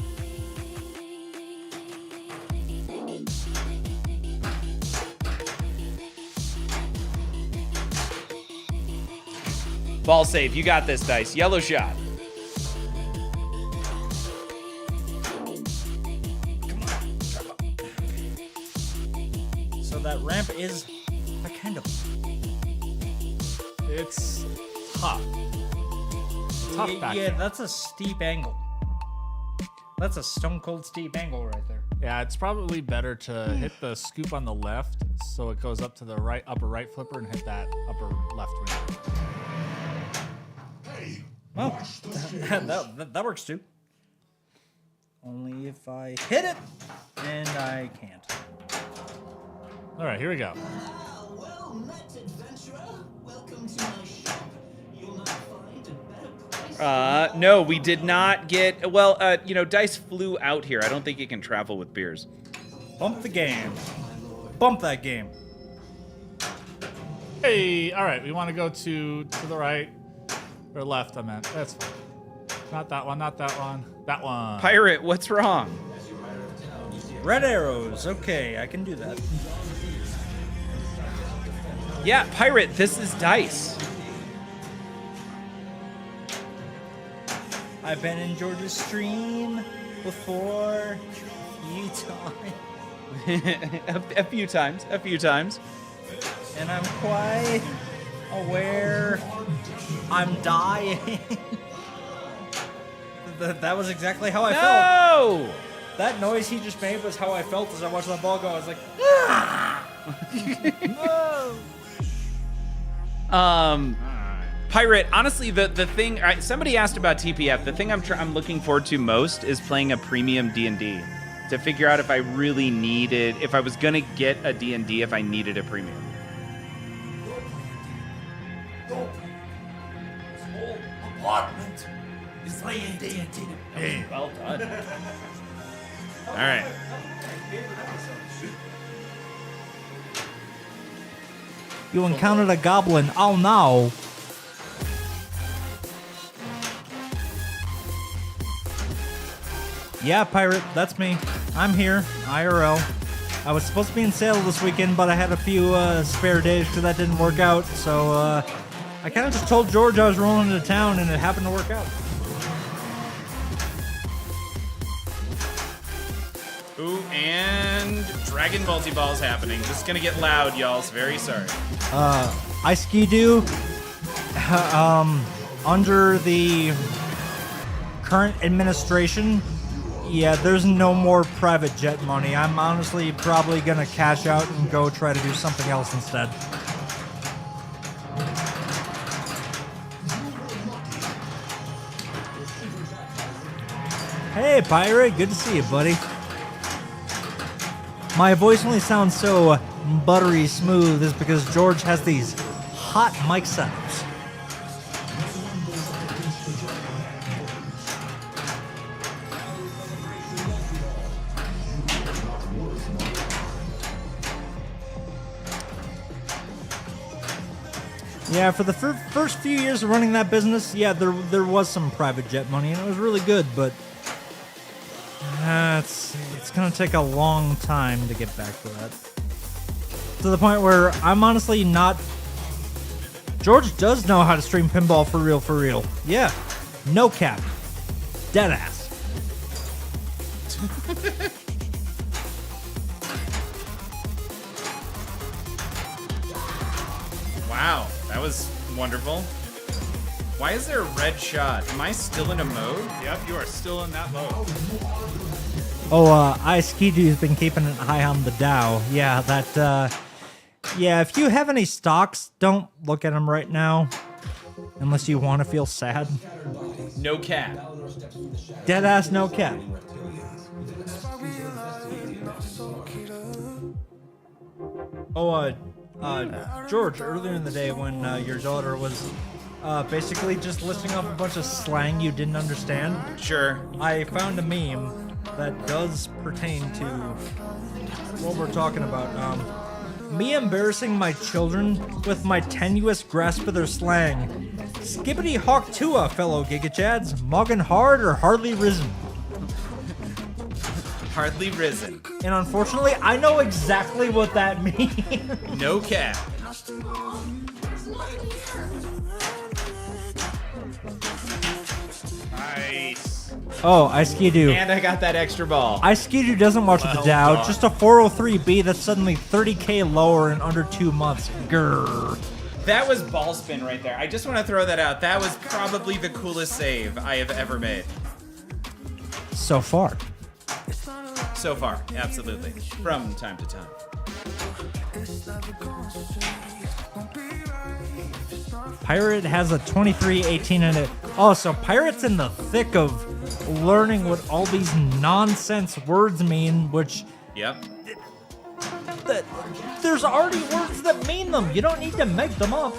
Ball save. You got this, Dice. Yellow shot. So that ramp is a kind of It's tough. Tough back yeah, there. that's a steep angle. That's a stone cold steep angle right there. Yeah, it's probably better to hit the scoop on the left so it goes up to the right upper right flipper and hit that upper left wing. Hey, Well, watch the scales. that works too. Only if I hit it, and I can't. All right, here we go. Well met, adventurer. Welcome to my shop. You'll not find a better price. No, we did not get. Well, Dice flew out here. I don't think he can travel with beers. Bump the game. Bump that game. Hey, all right, we want to go to the right or left. I meant that's fine. Not that one. Not that one. That one. Pirate, what's wrong? Red arrows. Okay, I can do that. Yeah, Pirate, this is Dice. I've been in George's stream before. You time. a few times. And I'm quite aware I'm dying. That was exactly how I felt. No! That noise he just made was how I felt as I watched that ball go. I was like, no. Pirate, honestly, the thing, somebody asked about TPF. The thing I'm looking forward to most is playing a premium D&D to figure out if I really needed, if I was going to get a D&D, if I needed a premium. Apartment is playing D&D. Hey. Well done. All right. You encountered a goblin. Oh no. Yeah, Pirate, that's me. I'm here, IRL. I was supposed to be in sale this weekend, but I had a few spare days because that didn't work out. So I kind of just told George I was rolling into town, and it happened to work out. Ooh, and Dragon Multi-Ball's happening. This is going to get loud, y'all. So very sorry. I ski-doo. Under the current administration, yeah, there's no more private jet money. I'm honestly probably gonna cash out and go try to do something else instead. Hey, Pirate, good to see you, buddy. My voice only sounds so buttery smooth is because George has these hot mic setups. Yeah, for the first few years of running that business, yeah, there was some private jet money, and it was really good, but it's gonna take a long time to get back to that. To the point where I'm honestly not... George does know how to stream pinball for real. Yeah, no cap. Dead ass. Wow, that was wonderful. Why is there a red shot? Am I still in a mode? Yep, you are still in that mode. Oh, Ski-Doo's been keeping an eye on the Dow. Yeah, that, yeah, if you have any stocks, don't look at them right now. Unless you want to feel sad. No cap. Dead ass, no cap. Oh, George, earlier in the day when your daughter was basically just listing off a bunch of slang you didn't understand, Sure. I found a meme that does pertain to what we're talking about. Me embarrassing my children with my tenuous grasp of their slang. Skippity hawk tua, fellow gigachads. Moggin hard or hardly risen? Hardly risen. And unfortunately, I know exactly what that means. No cap. Nice. Oh, I Ski-Doo. And I got that extra ball. I Ski-Doo doesn't watch the Well Dow. done. Just a 403B that's suddenly 30K lower in under 2 months. Grrr. That was ball spin right there. I just want to throw that out. That was probably the coolest save I have ever made. So far. So far, absolutely. From time to time. Pirate has a 23-18 in it. Oh, so Pirate's in the thick of learning what all these nonsense words mean, which Yep. there's already words that mean them. You don't need to make them up.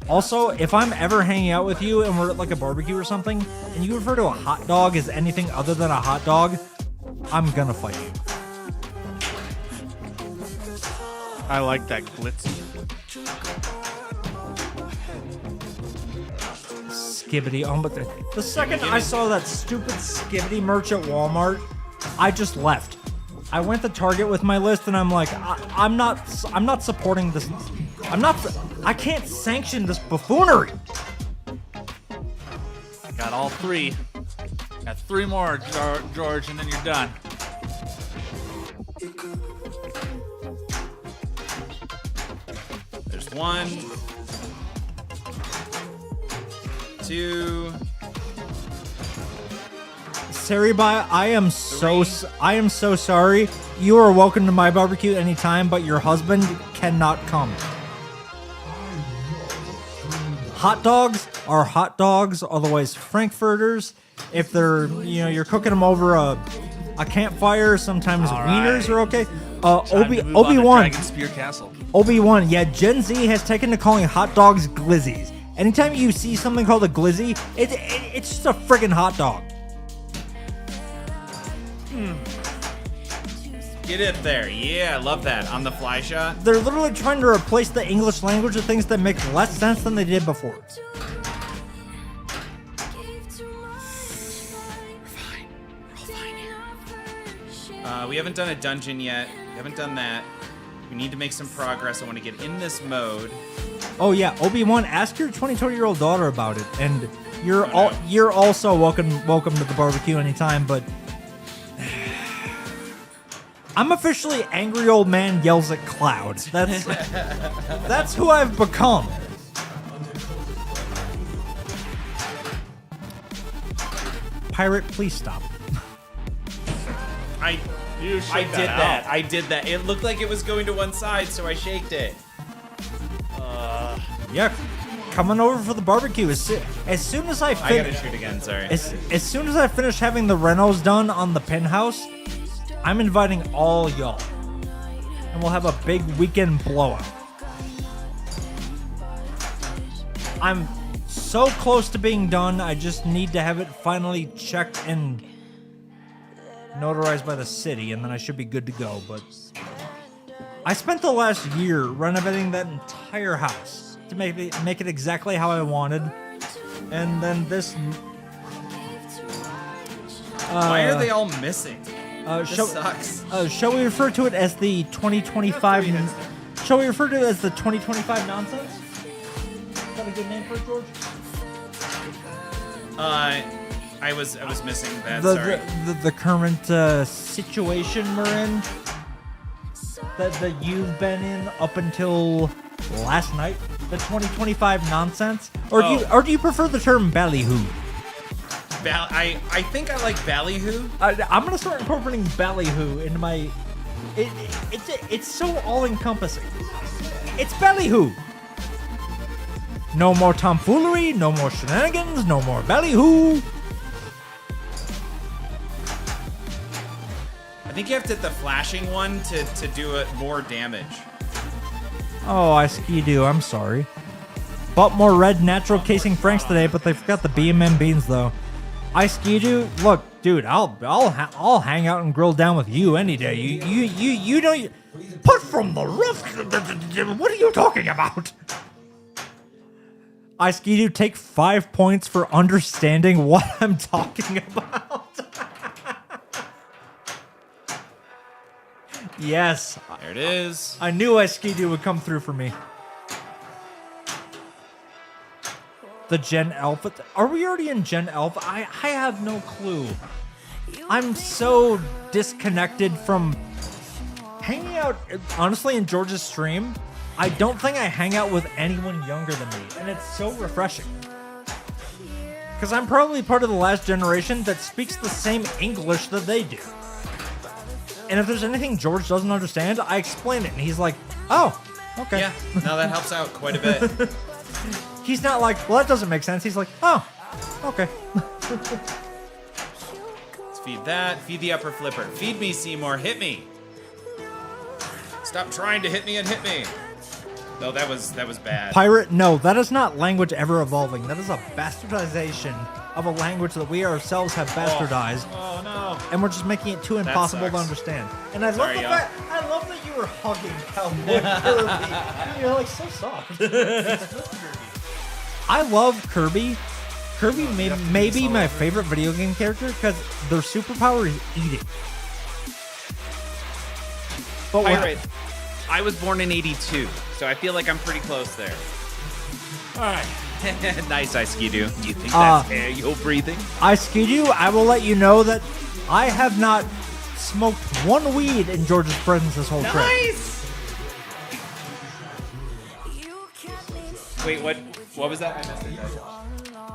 Also, if I'm ever hanging out with you and we're at like a barbecue or something, and you refer to a hot dog as anything other than a hot dog, I'm gonna fight you. I like that glitzy. Skibbity. Oh, but the second I saw that stupid Skibbity merch at Walmart, I just left. I went to Target with my list, and I'm like, I'm not supporting this. I can't sanction this buffoonery. Got all 3. Got 3 more, George, and then you're done. There's 1, 2. Saribai, I am so sorry. You are welcome to my barbecue anytime, but your husband cannot come. Hot dogs are hot dogs, otherwise Frankfurters. If they're, you're cooking them over a campfire, sometimes All wieners right. are okay. Time to move on to Obi-Wan. Dragon Spear Castle. Obi-Wan, yeah, Gen Z has taken to calling hot dogs glizzies. Anytime you see something called a glizzy, it's just a friggin' hot dog. Get it there. Yeah, I love that. On the fly shot. They're literally trying to replace the English language with things that make less sense than they did before. We haven't done a dungeon yet. We haven't done that. We need to make some progress. I want to get in this mode. Oh yeah, Obi-Wan, ask your 22-year-old daughter about it, and you're also welcome to the barbecue anytime. But I'm officially angry old man yells at clouds. That's who I've become. Pirate, please stop. I did that. I did that. It looked like it was going to one side, so I shaked it. Yeah, coming over for the barbecue as soon as I I gotta shoot again. Sorry. as soon as I finish having the renos done on the pin house, I'm inviting all y'all, and we'll have a big weekend blowout. I'm so close to being done. I just need to have it finally checked and notarized by the city, and then I should be good to go. But I spent the last year renovating that entire house to make it exactly how I wanted, and then this. Why are they all missing? This sucks. Shall we refer to it as the 2025? Shall we refer to it as the 2025 nonsense? Is that a good name for it, George? I was missing that. Sorry. The current situation we're in that you've been in up until last night, the 2025 nonsense, or do you prefer the term ballyhoo? I think I like ballyhoo. I'm gonna start incorporating ballyhoo into my. It's so all encompassing. It's ballyhoo. No more tomfoolery, no more shenanigans, no more ballyhoo. I think you have to hit the flashing one to do it more damage. Oh, I Ski-Doo, I'm sorry. Bought more red natural casing Franks today, but they forgot the BMM beans though. I Ski-Doo, look, dude, I'll hang out and grill down with you any day. You don't put from the roof. What are you talking about? I Ski-Doo, take 5 points for understanding what I'm talking about. Yes. There it is. I knew I Ski-Doo would come through for me. the Gen Alpha. Are we already in Gen Alpha? I have no clue. I'm so disconnected from hanging out. Honestly, in George's stream, I don't think I hang out with anyone younger than me, and it's so refreshing. Because I'm probably part of the last generation that speaks the same English that they do. And if there's anything George doesn't understand, I explain it, and he's like, oh, okay. Yeah, no, that helps out quite a bit. He's not like, well, that doesn't make sense. He's like, oh, okay. Let's feed that. Feed the upper flipper. Feed me, Seymour. Hit me. Stop trying to hit me and hit me. No, that was bad. Pirate, no, that is not language ever evolving. That is a bastardization of a language that we ourselves have bastardized. Oh no. And we're just making it too impossible to sucks. understand. And I Sorry, love the y'all. fact, I love that you were hugging Cowboy Kirby. You're like so soft. I love Kirby. Kirby may be my favorite video game character because their superpower is eating. But Pirate. I was born in 82, so I feel like I'm pretty close there. All right. Nice, Ice-Skidoo. Do you think that's air you're breathing? Ice-Skidoo, I will let you know that I have not smoked one weed in George's presence this whole trip. Nice! Wait, what was that? I missed it.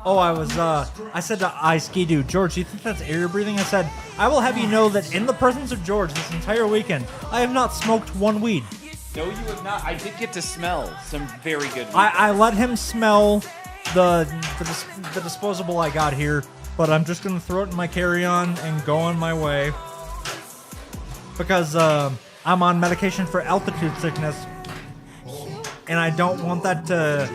Oh, I said to Ice-Skidoo, George, do you think that's air you're breathing? I said, I will have you know that in the presence of George this entire weekend, I have not smoked one weed. No, you have not. I did get to smell some very good weed. I let him smell the disposable I got here, but I'm just going to throw it in my carry-on and go on my way. Because I'm on medication for altitude sickness, and I don't want that to...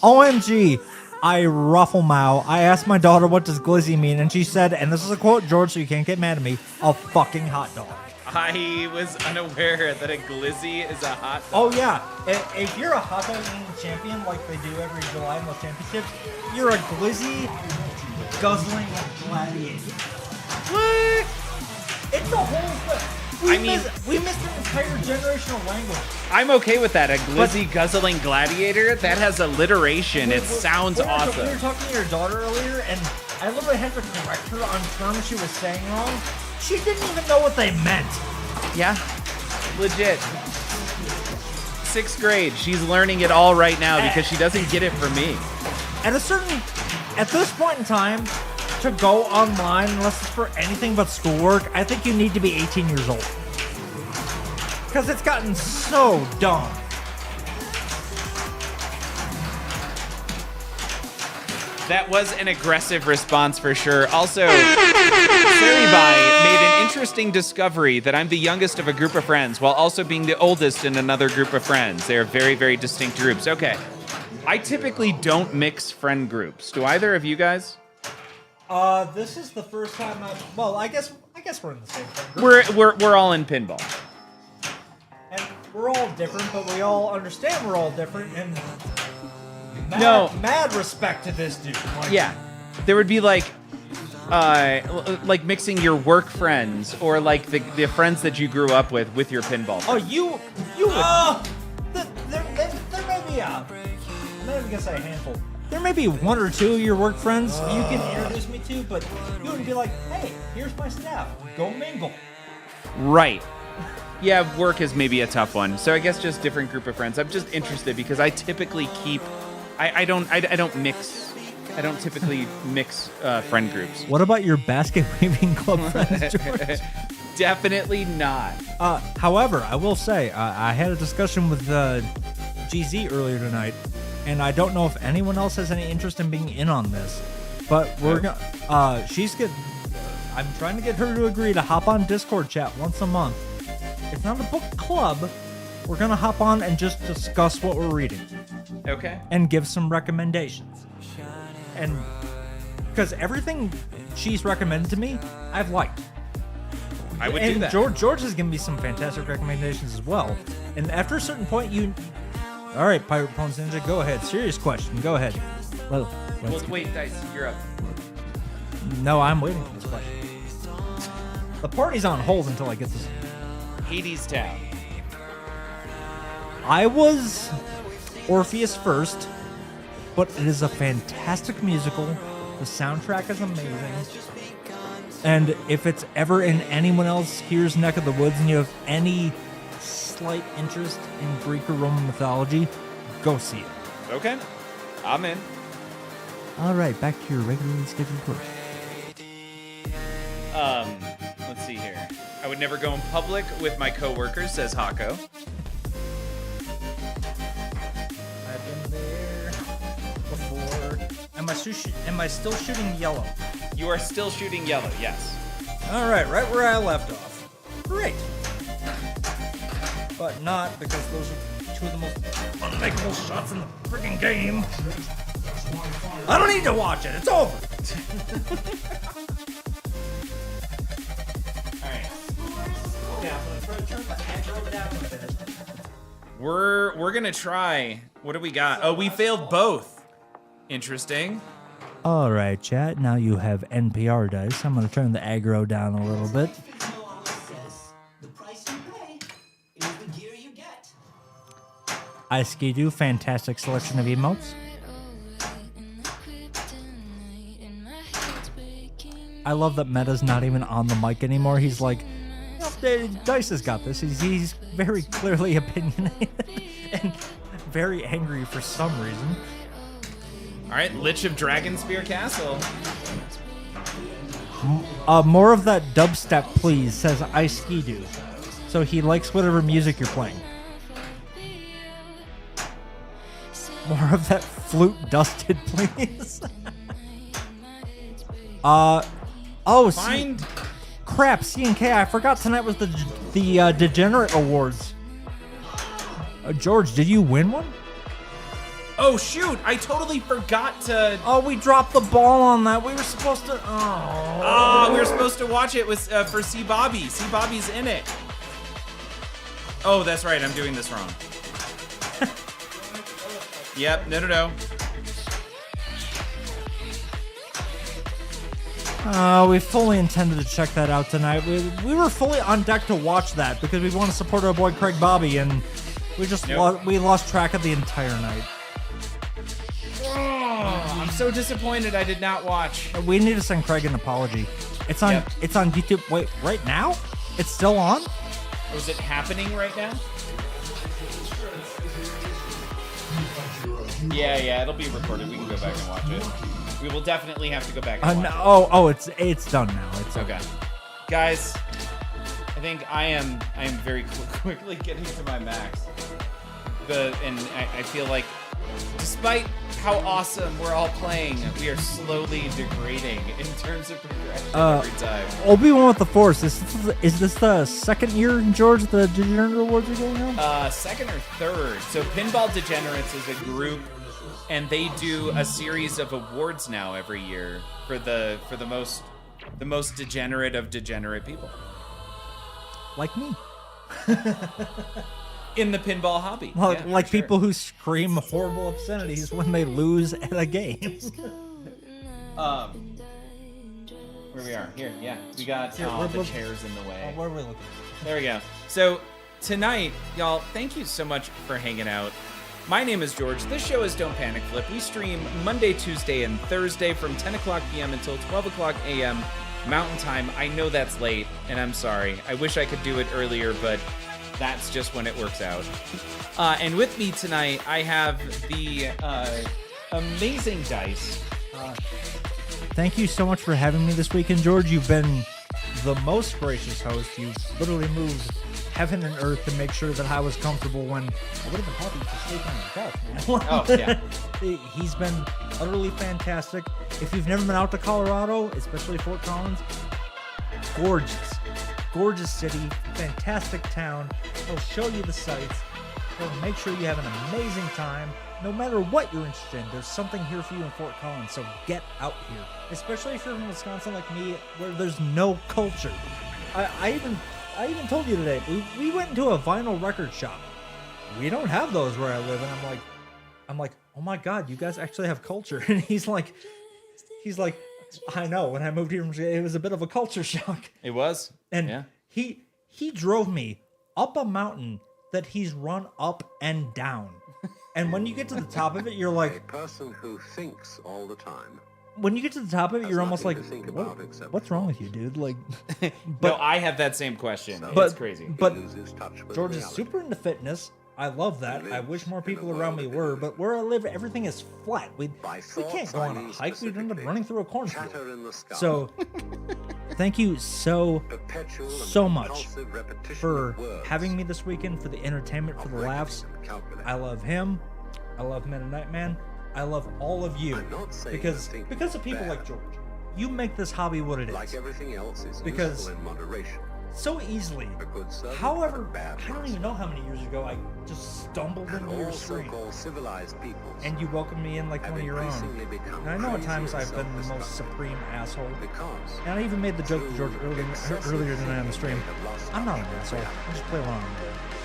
OMG, I ruffle mow. I asked my daughter what does glizzy mean, and she said, and this is a quote, George, so you can't get mad at me, a fucking hot dog. I was unaware that a glizzy is a hot dog. Oh yeah, if you're a hot dog eating champion like they do every July in those championships, you're a glizzy guzzling gladiator. What? It's the whole thing. We missed an entire generational language. I'm okay with that. A glizzy guzzling gladiator? That has alliteration. It sounds awesome. We were talking to your daughter earlier, and I literally had to correct her on terms she was saying wrong. She didn't even know what they meant. Yeah, legit. 6th grade. She's learning it all right now because she doesn't get it from me. At this point in time, to go online, unless it's for anything but schoolwork, I think you need to be 18 years old. Because it's gotten so dumb. That was an aggressive response for sure. Also, Saribai made an interesting discovery that I'm the youngest of a group of friends while also being the oldest in another group of friends. They are very, very distinct groups. Okay. I typically don't mix friend groups. Do either of you guys? This is the first time I guess we're in the same friend group. We're all in pinball. And we're all different, but we all understand we're all different, and mad respect to this dude. Like, Yeah. There would be like mixing your work friends or like the friends that you grew up with your pinball friends. Oh, you would. There may be I'm not even gonna say a handful. There may be one or two of your work friends you can introduce me to, but you wouldn't be like, hey, here's my staff. Go mingle. Right. Yeah, work is maybe a tough one. So I guess just different group of friends. I'm just interested because I typically keep I don't mix. I don't typically mix friend groups. What about your basket weaving club friends, George? Definitely not. However, I will say, I had a discussion with GZ earlier tonight, and I don't know if anyone else has any interest in being in on this, but we're gonna. I'm trying to get her to agree to hop on Discord chat once a month. It's not a book club. We're gonna hop on and just discuss what we're reading. Okay. And give some recommendations. And because everything she's recommended to me, I've liked. I would do that. George has given me some fantastic recommendations as well. And after a certain point, all right, Pirate Pawns Ninja, go ahead. Serious question. Go ahead. Well, wait, Dice, you're up. No, I'm waiting for this question. The party's on hold until I get this. Hades Town. I was Orpheus first, but it is a fantastic musical. The soundtrack is amazing. And if it's ever in anyone else here's neck of the woods and you have any slight interest in Greek or Roman mythology, go see it. Okay, I'm in. All right, back to your regularly scheduled course. Let's see here. I would never go in public with my coworkers, says Hako. I've been there before. Am I still shooting yellow? You are still shooting yellow, yes. All right where I left off. Great. But not because those are two of the most unmakeable shots in the freaking game. I don't need to watch it. It's over. We're gonna try. What do we got? Oh, we failed both. Interesting. All right, chat. Now you have NPR dice. I'm going to turn the aggro down a little bit. The price you pay is the gear you get. Ice Ski-Doo, fantastic selection of emotes. I love that Meta's not even on the mic anymore. He's like, Dice has got this. He's very clearly opinionated and very angry for some reason. All right, Lich of Dragonspear Castle. More of that dubstep, please, says Ice Ski-Doo. So he likes whatever music you're playing. More of that flute dusted, please. Find... Crap, C&K, I forgot tonight was the Degenerate Awards. George, did you win one? Oh, shoot, I totally forgot to... Oh, we dropped the ball on that. We were supposed to... Oh, we were supposed to watch it with for C. Bobby. C. Bobby's in it. Oh, that's right, I'm doing this wrong. Yep, no. We fully intended to check that out tonight. We were fully on deck to watch that because we want to support our boy Craig Bobby, and we just we lost track of the entire night. Oh, I'm so disappointed I did not watch. We need to send Craig an apology. It's on YouTube. Wait, right now? It's still on? Oh, is it happening right now? Yeah, it'll be recorded. We can go back and watch it. We will definitely have to go back and watch it. It's done now. It's okay. Guys, I think I am very quickly getting to my max. I feel like despite how awesome we're all playing, we are slowly degrading in terms of progression every time. Obi-Wan with the Force. Is this the second year, George, the Degenerate Awards are going on? Second or third. So Pinball Degenerates is a group, and they do a series of awards now every year for the most degenerate of degenerate people. Like me. In the pinball hobby. Well, yeah, like sure. people who scream horrible obscenities when they lose at a game. Where we are. Here, yeah. We got the chairs in the way. Where are we looking? There we go. So tonight, y'all, thank you so much for hanging out. My name is George. This show is Don't Panic Flip. We stream Monday, Tuesday, and Thursday from 10 o'clock p.m. until 12 o'clock a.m. Mountain Time. I know that's late, and I'm sorry. I wish I could do it earlier, but that's just when it works out. And with me tonight, I have the amazing Dice. Thank you so much for having me this weekend, George. You've been the most gracious host. You've literally moved heaven and earth to make sure that I was comfortable when I would have been happy to sleep on the couch, man. Oh, yeah. He's been utterly fantastic. If you've never been out to Colorado, especially Fort Collins, gorgeous city, fantastic town. He'll show you the sights. He'll make sure you have an amazing time. No matter what you're interested in, there's something here for you in Fort Collins, so get out here. Especially if you're from Wisconsin like me, where there's no culture. I even told you today, we went into a vinyl record shop. We don't have those where I live, and I'm like, oh my God, you guys actually have culture. And he's like, I know, when I moved here, it was a bit of a culture shock. It was. And yeah. he drove me up a mountain that he's run up and down. And when you get to the top of it, you're like, person who thinks all the time. when you get to the top of it, you're almost like, nothing to think about except what's wrong with you, dude? Like, No, I have that same question. but It's crazy. But loses touch with George is reality. super into fitness. I love that. I wish more people around me were, but where I live, everything is flat. We can't go on a hike. We'd end up running through a cornfield. Chatter in the sky. So, thank you so Perpetual and much compulsive repetition for of words. having me this weekend, for the entertainment, for the laughs. I love him. I love Men and Nightman. I love all of you I'm not saying because that thinking because of is people bad. like George. You make this hobby what it is. Like everything else, is Because- useful in moderation. So easily. A good servant, However, a bad I don't master. even know how many years ago I just stumbled And into your all stream. so-called civilized peoples And you welcomed me in like have one of your own. increasingly become And I know at crazy times and I've been the most self-destructive. supreme asshole. because And I even made the joke to George excessive earlier tonight on the stream. thinking have lost I'm not an touch with asshole. reality. I just play along.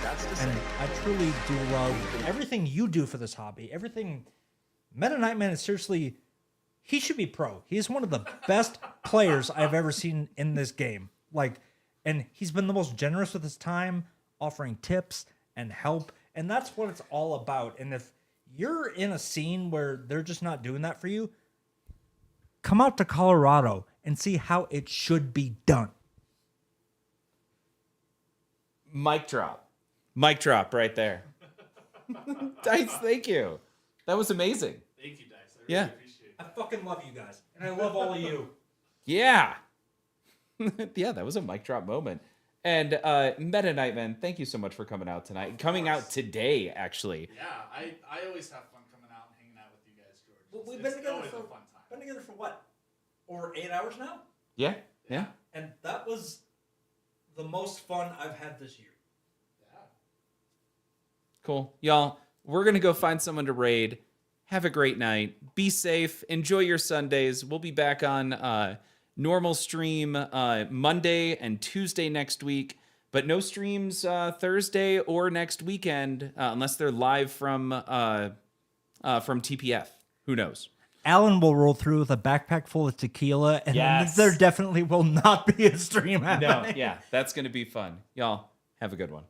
That's to And say, I truly do love everything you do for this hobby. Everything. Meta Nightman is seriously. He should be pro. He is one of the best players I've ever seen in this game. Like, and he's been the most generous with his time, offering tips and help. And that's what it's all about. And if you're in a scene where they're just not doing that for you, come out to Colorado and see how it should be done. Mic drop. Mic drop right there. Dice, thank you. That was amazing. Thank you, Dice. Yeah. appreciate it. I fucking love you guys. And I love all of you. Yeah. Yeah, that was a mic drop moment. And Meta Nightman, thank you so much for coming out tonight. Coming out today, actually. Yeah, I always have fun coming out and hanging out with you guys, George. Well, we've It's been together always for a fun time. been together for what? Over 8 hours now? Yeah. Yeah. And that was the most fun I've had this year. Cool. Y'all, we're going to go find someone to raid. Have a great night. Be safe. Enjoy your Sundays. We'll be back on normal stream Monday and Tuesday next week, but no streams Thursday or next weekend unless they're live from TPF. Who knows? Alan will roll through with a backpack full of tequila, and Yes. there definitely will not be a stream happening. No, yeah, that's going to be fun. Y'all, have a good one.